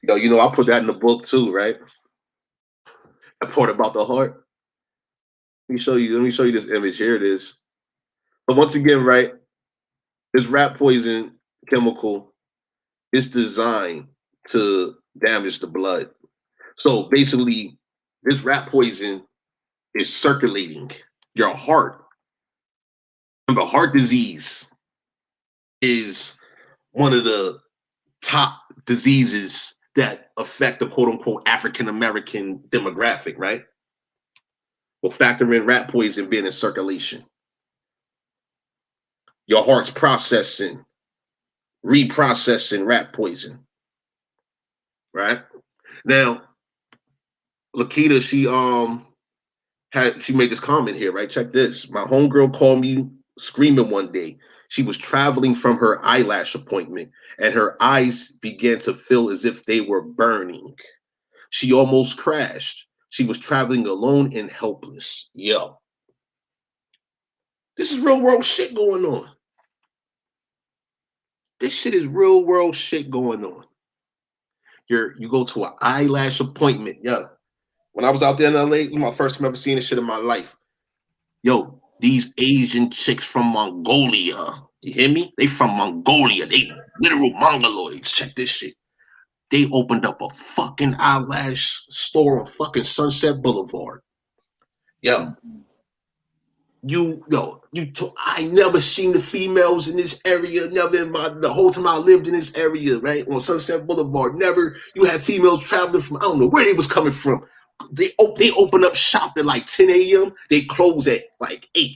yo, I put that in the book too, right? That part about the heart. Let me show you this image. Here it is. But once again, right, this rat poison chemical is designed to damage the blood. So basically, this rat poison is circulating your heart. Remember, heart disease is one of the top diseases that affect the quote unquote African American demographic, right? Well, factor in rat poison being in circulation. Your heart's processing, reprocessing rat poison, right? Now, Lakita, she made this comment here, right? Check this. My homegirl called me screaming one day. She was traveling from her eyelash appointment and her eyes began to feel as if they were burning. She almost crashed. She was traveling alone and helpless. Yo, this is real world shit going on. This shit is real world shit going on. You go to an eyelash appointment. Yo, when I was out there in LA, my first time ever seeing this shit in my life. Yo, these Asian chicks from Mongolia. You hear me? They from Mongolia. They literal mongoloids. Check this shit. They opened up a fucking eyelash store on fucking Sunset Boulevard. Yo, I never seen the females in this area. Never in the whole time I lived in this area, right on Sunset Boulevard. Never. You had females traveling from I don't know where they was coming from. They open up shop at like 10 a.m. They close at like 8.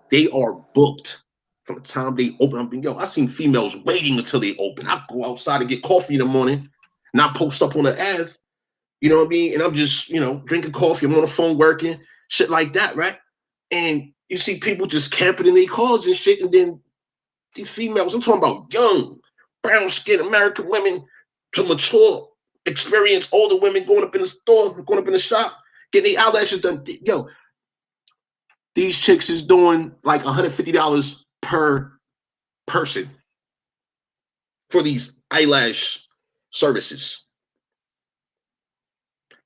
They are booked from the time they open up. I seen females waiting until they open. I go outside to get coffee in the morning, and I post up on the Ave. You know what I mean? And I'm just, drinking coffee. I'm on the phone working, shit like that, right? And you see people just camping in their cars and shit. And then these females, I'm talking about young, brown skinned American women to mature, experienced older women going up in the store, going up in the shop, getting their eyelashes done. Yo, these chicks is doing like $150 per person for these eyelash services.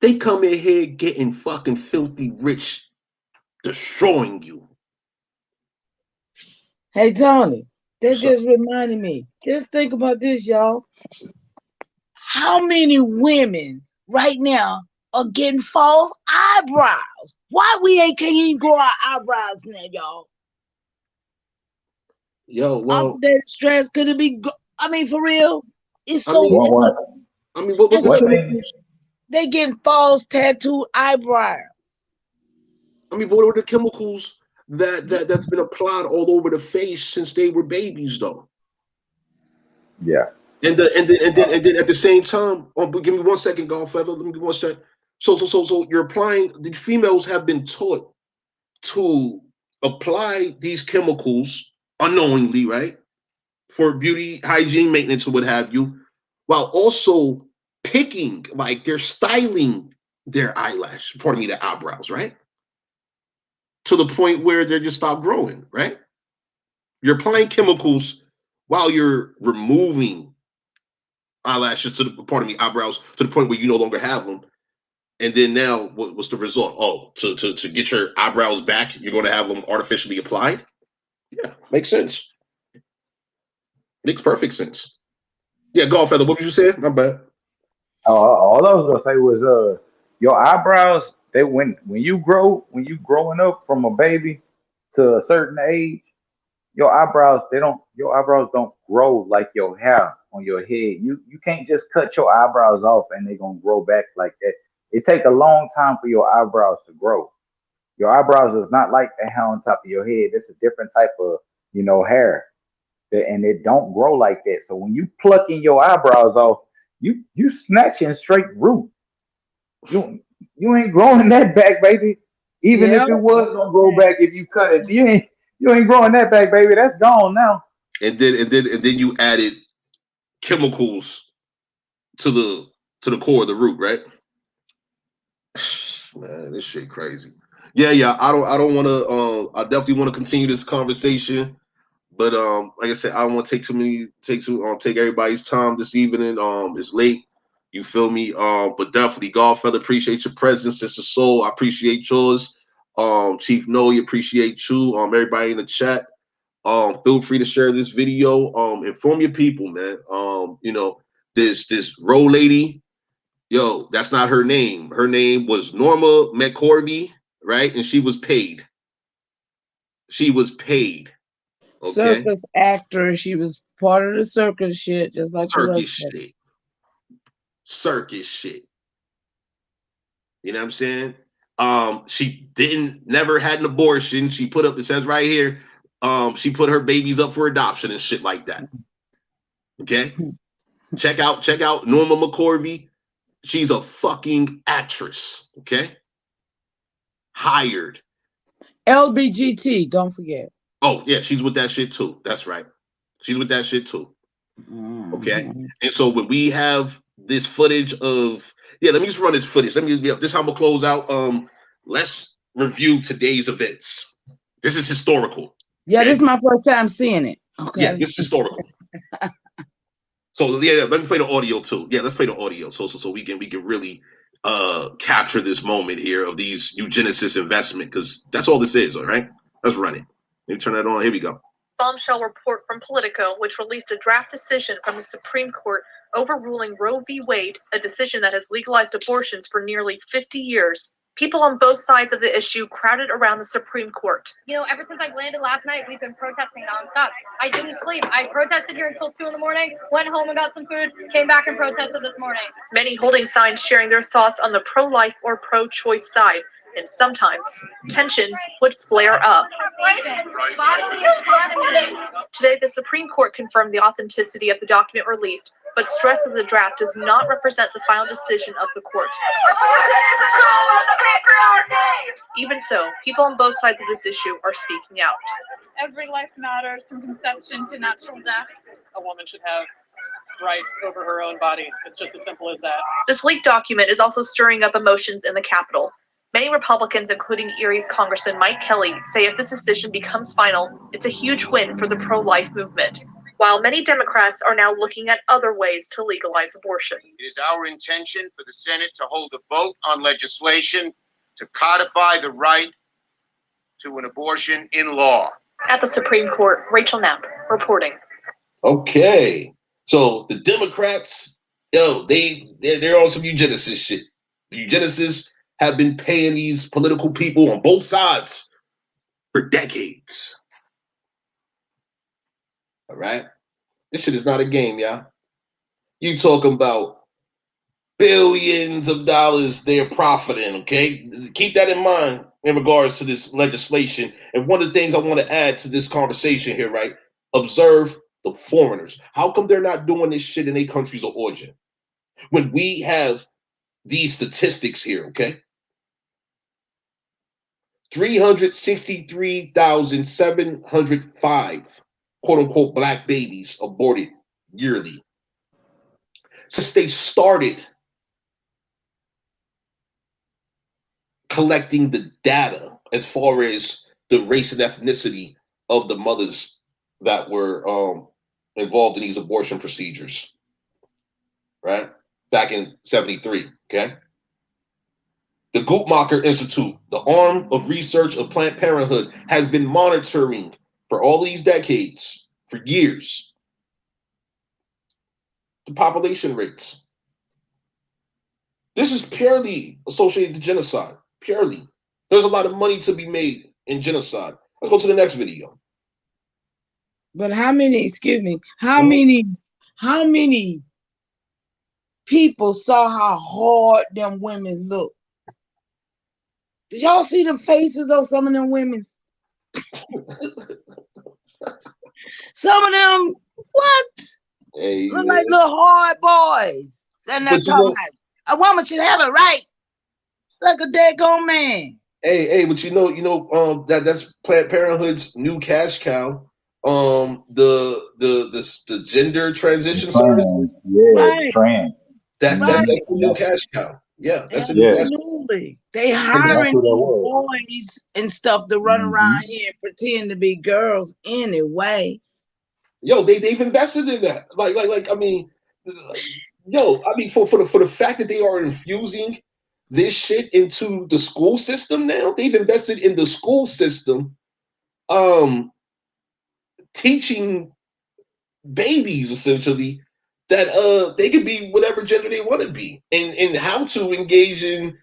They come in here getting fucking filthy rich, destroying you. Hey, Tony, that So, just reminded me. Just think about this, y'all. How many women right now are getting false eyebrows? Why we can't even grow our eyebrows now, y'all? yo, well, Oxidative stress could it be? I mean, for real, it's I so. mean, What what what's It's the a. what thing? chemicals? They getting false tattoo eyebrows. What are the chemicals that's been applied all over the face since they were babies, though? Yeah. And then at the same time, but give me 1 second, Godfather. Let me give 1 second. So you're applying. The females have been taught to apply these chemicals unknowingly, right, for beauty, hygiene, maintenance, or what have you, while also picking, like they're styling their eyelash, pardon me, their eyebrows, right, to the point where they're just stop growing, right? You're applying chemicals while you're removing eyelashes to the pardon me eyebrows to the point where you no longer have them. And then now, what's the result? Oh, to get your eyebrows back, you're going to have them artificially applied. Yeah, makes sense. Makes perfect sense. Yeah, golf feather. What did you say? My bad. All I was gonna say was, your eyebrows. They when you growing up from a baby to a certain age, your eyebrows don't grow like your hair on your head. You can't just cut your eyebrows off and they're gonna grow back like that. It take a long time for your eyebrows to grow. Your eyebrows is not like the hair on top of your head. It's a different type of, hair. And it don't grow like that. So when you plucking your eyebrows off, you snatching straight root. You you ain't growing that back, baby. Even Yeah. if it was gonna grow back if you cut it, you ain't growing that back, baby. That's gone now. And then you added chemicals to the core of the root, right? Man, this shit crazy. Yeah, yeah. I don't want to. I definitely want to continue this conversation, but like I said, I don't want to take everybody's time this evening. It's late. You feel me? But definitely, Godfather, appreciate your presence, Sister Soul. I appreciate yours. Chief Noe, appreciate you. Everybody in the chat. Feel free to share this video. Inform your people, man. This row lady. Yo, that's not her name. Her name was Norma McCorvey, right? And she was paid. She was paid. Okay. Circus actor. She was part of the circus shit, just like the Circus rest of shit. Circus shit. You know what I'm saying? She never had an abortion. She put up, it says right here, she put her babies up for adoption and shit like that. Okay. them. Check out Norma McCorvey. She's a fucking actress. Okay. Hired. LBGT, don't forget. Oh, yeah, she's with that shit too. That's right. She's with that shit too. Okay. Mhm. And so when we have this footage of, yeah, let me just run this footage. This is how I'm gonna close out. Let's review today's events. This is historical. Yeah, this Okay. is my first time seeing it. Yeah, Okay. this is historical. So yeah, let me play the audio too. Yeah, let's play the audio so we can really capture this moment here of these eugenicist investment, because that's all this is, all right? Let's run it. Let me turn that on. Here we go. Bombshell report from Politico, which released a draft decision from the Supreme Court overruling Roe v. Wade, a decision that has legalized abortions for nearly 50 years. People on both sides of the issue crowded around the Supreme Court. You know, ever since I landed last night, we've been protesting nonstop. I didn't sleep. I protested here until 2 in the morning, went home and got some food, came back and protested this morning. Many holding signs sharing their thoughts on the pro-life or pro-choice side, and sometimes tensions would flare up. Today, the Supreme Court confirmed the authenticity of the document released, but stressed that the draft does not represent the final decision of the court. Even so, people on both sides of this issue are speaking out. Every life matters, from conception to natural death. A woman should have rights over her own body. It's just as simple as that. This leaked document is also stirring up emotions in the Capitol. Many Republicans, including Erie's Congressman Mike Kelly, say if this decision becomes final, it's a huge win for the pro-life movement, while many Democrats are now looking at other ways to legalize abortion. It is our intention for the Senate to hold a vote on legislation to codify the right to an abortion in law. At the Supreme Court, Rachel Knapp reporting. Okay, so the Democrats, they're on some eugenicist shit. The eugenicists have been paying these political people on both sides for decades. All right, this shit is not a game, y'all. You talking about billions of dollars they're profiting, okay? Keep that in mind in regards to this legislation. And one of the things I want to add to this conversation here, right? Observe the foreigners. How come they're not doing this shit in their countries of origin? When we have these statistics here, okay? 363,705 quote unquote black babies aborted yearly. Since they started collecting the data as far as the race and ethnicity of the mothers that were involved in these abortion procedures, right? Back in 73, okay? The Guttmacher Institute, the arm of research of Planned Parenthood, has been monitoring for all these decades, for years. The population rates. This is purely associated to genocide. Purely. There's a lot of money to be made in genocide. Let's go to the next video. But how many, excuse me, how Mhm. many people saw how hard them women look? Did y'all see the faces of some of them women? Some of them, what? Hey, Look man. like little hard boys. Then they're But you talking know, like, a woman should have it right. Like a daggone man. but that's Planned Parenthood's new cash cow. The gender The transition services. trans, yeah, the Right, trans. That's right. the new cash cow. Yeah, that's the new Yeah, cash. Absolutely. They And that's hiring what that these was. boys and stuff to run Hmm. around here and pretend to be girls anyway. they've invested in that. I mean, for the fact that they are infusing this shit into the school system now, they've invested in the school system, teaching babies essentially that they can be whatever gender they want to be, and how to engage in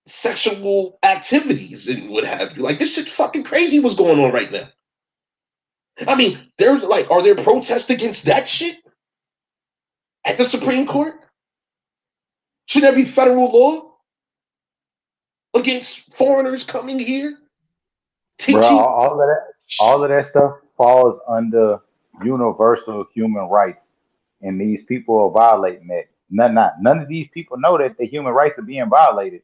sexual activities and what have you. Like, this shit fucking crazy what's going on right now. I mean, there's like, are there protests against that shit at the Supreme Court? Should there be federal law against foreigners coming here Bro, teaching? all of that stuff falls under universal human rights, and these people are violating that. None of these people know that the human rights are being violated,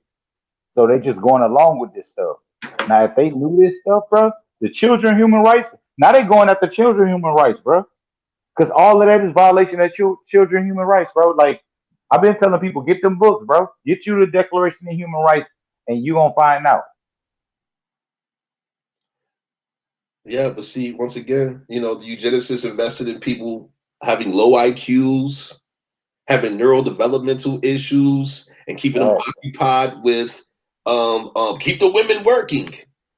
so they just going along with this stuff. Now, if they knew this stuff, bro, the children human rights, now they going after children human rights, bro, because all of that is violation of children human rights, bro. Like I've been telling people, get them books, bro. Get you the Declaration of Human Rights, and you gonna find out. Yeah, but see, once again, the eugenicists invested in people having low IQs, having neurodevelopmental issues, and keeping them Facts, occupied with keep the women working.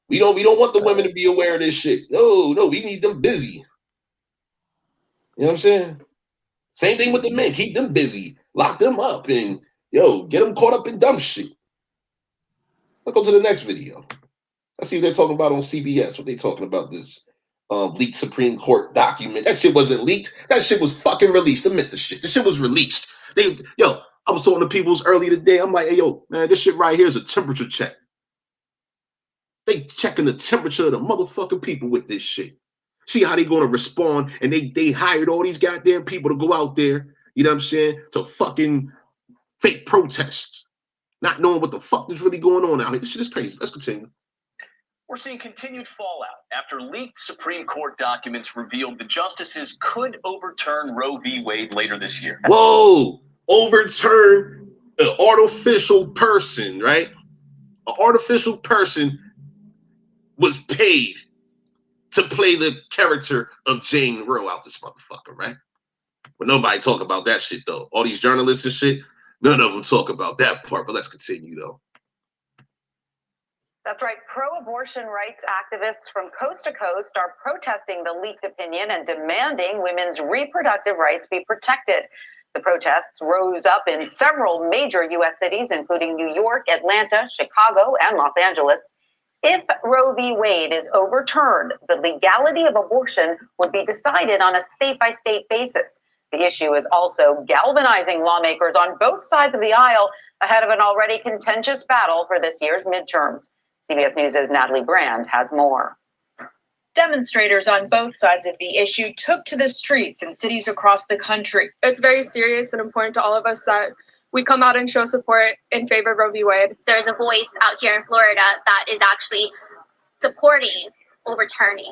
We don't want the women facts. to be aware of this shit. No, we need them busy. You know what I'm saying? Same thing with the men. Keep them busy. Lock them up and get them caught up in dumb shit. Let's go to the next video. Let's see what they're talking about on CBS. What they talking about this leaked Supreme Court document. That shit wasn't leaked. That shit was fucking released. Admit the shit. The shit was released. I was talking to people's earlier today. I'm like, hey, yo, man, this shit right here is a temperature check. They checking the temperature of the motherfucking people with this shit. See how they gonna respond, and they hired all these goddamn people to go out there, you know what I'm saying, to fucking fake protest, not knowing what the fuck is really going on out here. This shit is crazy. Let's continue. We're seeing continued fallout after leaked Supreme Court documents revealed the justices could overturn Roe v. Wade later this year. Whoa! Overturn an artificial person, right? An artificial person was paid to play the character of Jane Roe out this motherfucker, right? But nobody talk about that shit though. All these journalists and shit, none of them talk about that part. But let's continue though. That's right. Pro-abortion rights activists from coast to coast are protesting the leaked opinion and demanding women's reproductive rights be protected. The protests rose up in several major U.S. cities, including New York, Atlanta, Chicago, and Los Angeles. If Roe v. Wade is overturned, the legality of abortion would be decided on a state-by-state basis. The issue is also galvanizing lawmakers on both sides of the aisle ahead of an already contentious battle for this year's midterms. CBS News' Natalie Brand has more. Demonstrators on both sides of the issue took to the streets in cities across the country. It's very serious and important to all of us that we come out and show support in favor of Roe v. Wade. There's a voice out here in Florida that is actually supporting overturning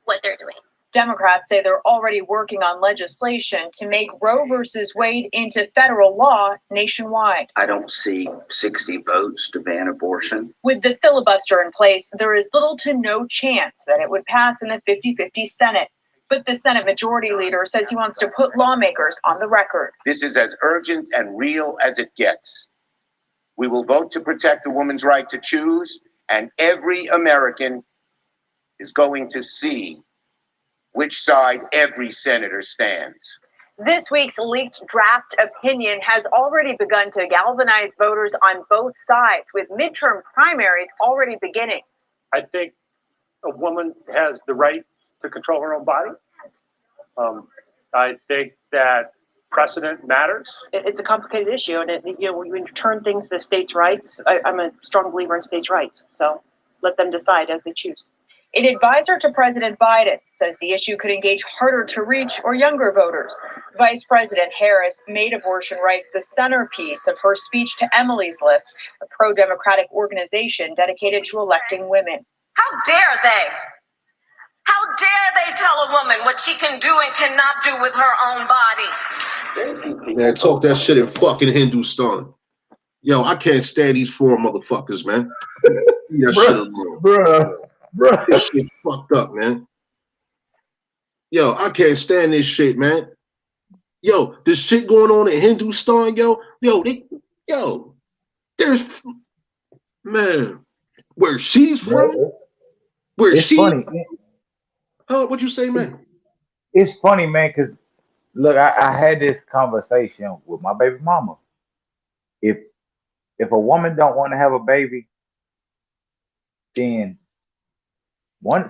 what they're doing. Democrats say they're already working on legislation to make Roe versus Wade into federal law nationwide. I don't see 60 votes to ban abortion. With the filibuster in place, there is little to no chance that it would pass in the 50-50 Senate. But the Senate Majority Leader says he wants to put lawmakers on the record. This is as urgent and real as it gets. We will vote to protect a woman's right to choose, and every American is going to see which side every senator stands. This week's leaked draft opinion has already begun to galvanize voters on both sides, with midterm primaries already beginning. I think a woman has the right to control her own body. I think that precedent matters. It's a complicated issue, and when you turn things to states' rights, I'm a strong believer in states' rights. So let them decide as they choose. An advisor to President Biden says the issue could engage harder to reach or younger voters. Vice President Harris made abortion rights the centerpiece of her speech to Emily's List, a pro-democratic organization dedicated to electing women. How dare they? How dare they tell a woman what she can do and cannot do with her own body? Man, talk that shit in fucking Hindustan. Yo, I can't stand these foreign motherfuckers, man. That shit alone. Bruh. This shit fucked up, man. Yo, I can't stand this shit, man. Yo, this shit going on in Hindustan, there's, man, where she's from, Funny. What you say, man? It's funny, man, because look, I had this conversation with my baby mama. If a woman don't want to have a baby, then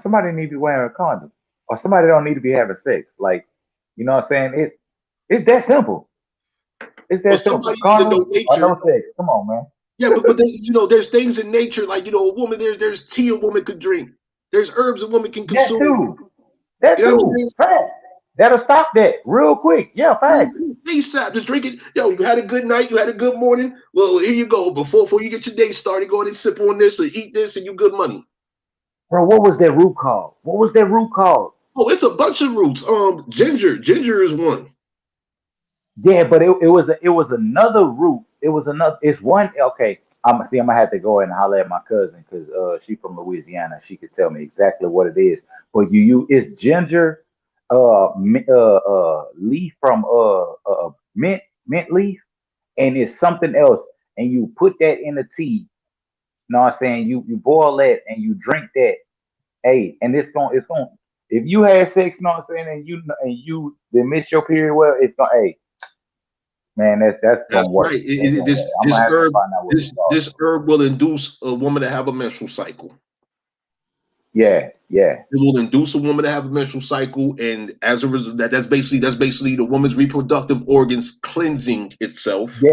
somebody need to be wearing a condom, or somebody don't need to be having sex. Like, you know what I'm saying? It's that simple. It's that simple. Condom or no sex. Come on, man. Yeah, but then, there's things in nature, like, a woman, there's tea a woman could drink. There's herbs a woman can consume. That too. Fact. That'll stop that real quick. Yeah, facts. ASAP, just drink it. Yo, you had a good night, you had a good morning. Well, here you go. Before you get your day started, go ahead and sip on this or eat this, and you good money. Bro, what was that root called? Oh, it's a bunch of roots. Ginger is one. Yeah, but it was another root. It's one. Okay, I'm gonna have to go and holler at my cousin because she's from Louisiana. She could tell me exactly what it is. But it's ginger, leaf from mint leaf, and it's something else. And you put that in the tea. You know what I'm saying? You boil that and you drink that. Hey, and it's going. If you had sex, you know what I'm saying, and you didn't miss your period, well, it's gonna. Hey, man, that's gonna work. Right. This herb will induce a woman to have a menstrual cycle. Yeah. It will induce a woman to have a menstrual cycle, and as a result, that's basically the woman's reproductive organs cleansing itself. Yeah.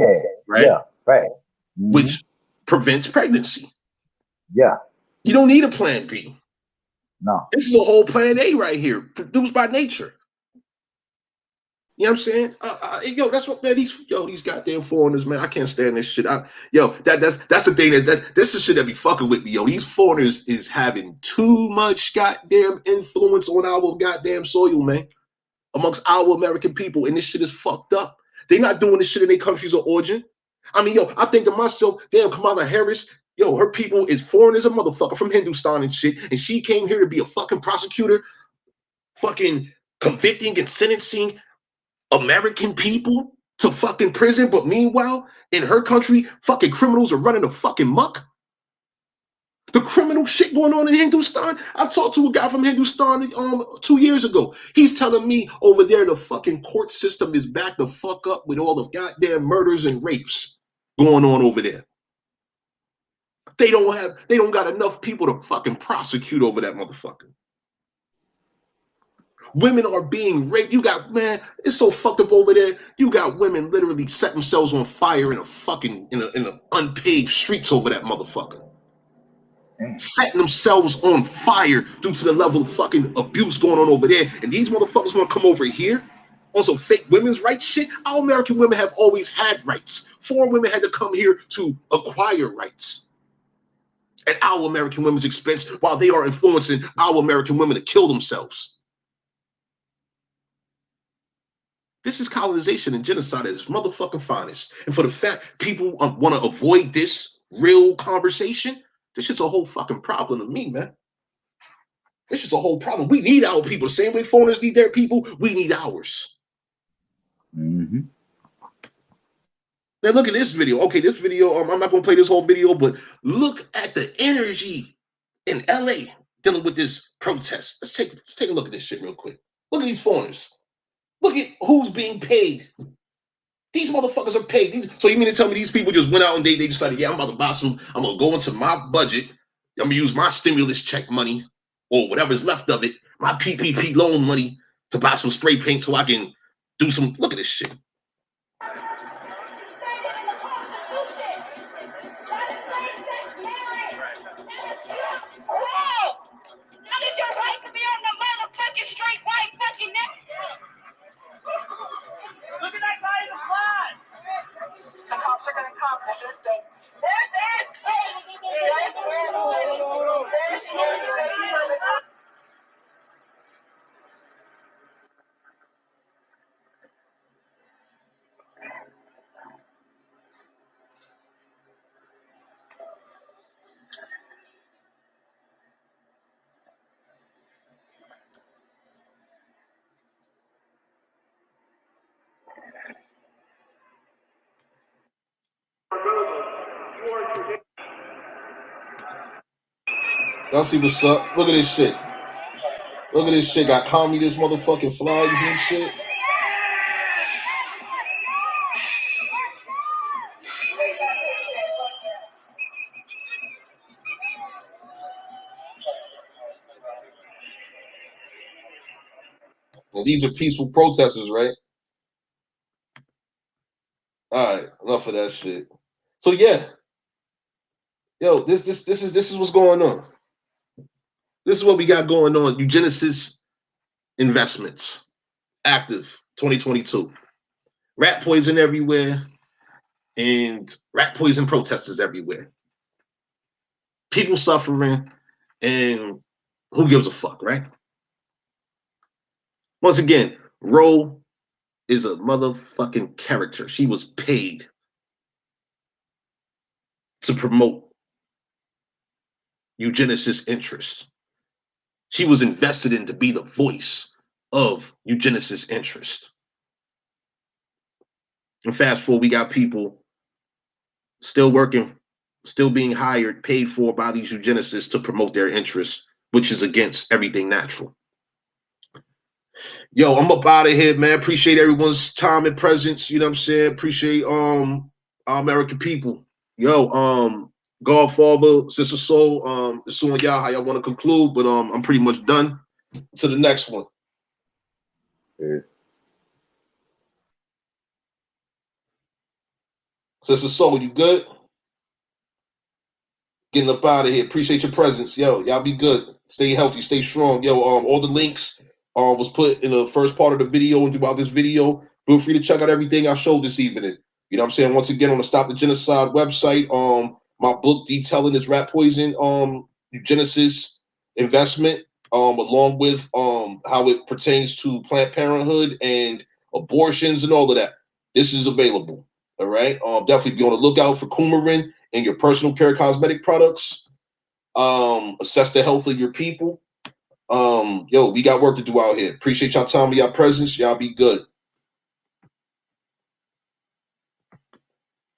Right. Yeah. Right. Mm-hmm. Which prevents pregnancy. Yeah. You don't need a plan B. No. This is a whole plan A right here, produced by nature. You know what I'm saying? That's what, man. These goddamn foreigners, man. I can't stand this shit. That's the thing this is shit that be fucking with me, yo. These foreigners is having too much goddamn influence on our goddamn soil, man, amongst our American people, and this shit is fucked up. They not doing this shit in their countries of origin. I mean, I think to myself, damn, Kamala Harris, her people is foreign as a motherfucker from Hindustan and shit, and she came here to be a fucking prosecutor, fucking convicting and sentencing American people to fucking prison, but meanwhile, in her country, fucking criminals are running the fucking muck. The criminal shit going on in Hindustan. I talked to a guy from Hindustan 2 years ago. He's telling me over there the fucking court system is back the fuck up with all the goddamn murders and rapes going on over there. They don't got enough people to fucking prosecute over that motherfucker. Women are being raped. It's so fucked up over there. You got women literally set themselves on fire in a unpaved streets over that motherfucker. Setting themselves on fire due to the level of fucking abuse going on over there. And these motherfuckers want to come over here on some fake women's rights shit. Our American women have always had rights. Foreign women had to come here to acquire rights at our American women's expense while they are influencing our American women to kill themselves. This is colonization and genocide at its motherfucking finest. And for the fact people want to avoid this real conversation, this shit's a whole fucking problem to me, man. This is a whole problem. We need our people. The same way foreigners need their people, we need ours. Mm-hmm. Now look at this video. Okay, this video, I'm not going to play this whole video, but look at the energy in LA dealing with this protest. Let's take a look at this shit real quick. Look at these foreigners. Look at who's being paid. These motherfuckers are paid. So you mean to tell me these people just went out and they decided, yeah, I'm about to buy some, I'm gonna go into my budget, I'm gonna use my stimulus check money or whatever's left of it, my PPP loan money to buy some spray paint so I can do some, look at this shit. That is your right to be on the motherfucking straight white fucking neck. Look at that guy in the flag. The cops are gonna come. Y'all see what's up? Look at this shit. Look at this shit. Got communist motherfucking flags and shit. Well, these are peaceful protesters, right? All right, enough of that shit. So yeah, yo, this is what's going on. This is what we got going on. Eugenesis investments active 2022. Rat poison everywhere, and rat poison protesters everywhere. People suffering, and who gives a fuck, right? Once again, Roe is a motherfucking character. She was paid to promote eugenicist interests. She was invested in to be the voice of eugenicist interest. And fast forward, we got people still working, still being hired, paid for by these eugenicists to promote their interests, which is against everything natural. Yo, I'm up out of here, man. Appreciate everyone's time and presence. You know what I'm saying? Appreciate our American people. Yo, Godfather, Sister Soul, it's on y'all how y'all want to conclude, but I'm pretty much done. To the next one. Yeah. Sister Soul, you good? Getting up out of here. Appreciate your presence. Yo, y'all be good. Stay healthy, stay strong. Yo, all the links was put in the first part of the video and throughout this video. Feel free to check out everything I showed this evening. You know what I'm saying? Once again, on the Stop the Genocide website, my book detailing this rat poison eugenesis investment, along with how it pertains to Planned Parenthood and abortions and all of that. This is available. All right. Definitely be on the lookout for coumarin in your personal care cosmetic products. Assess the health of your people. Yo, we got work to do out here. Appreciate y'all time and y'all presence. Y'all be good.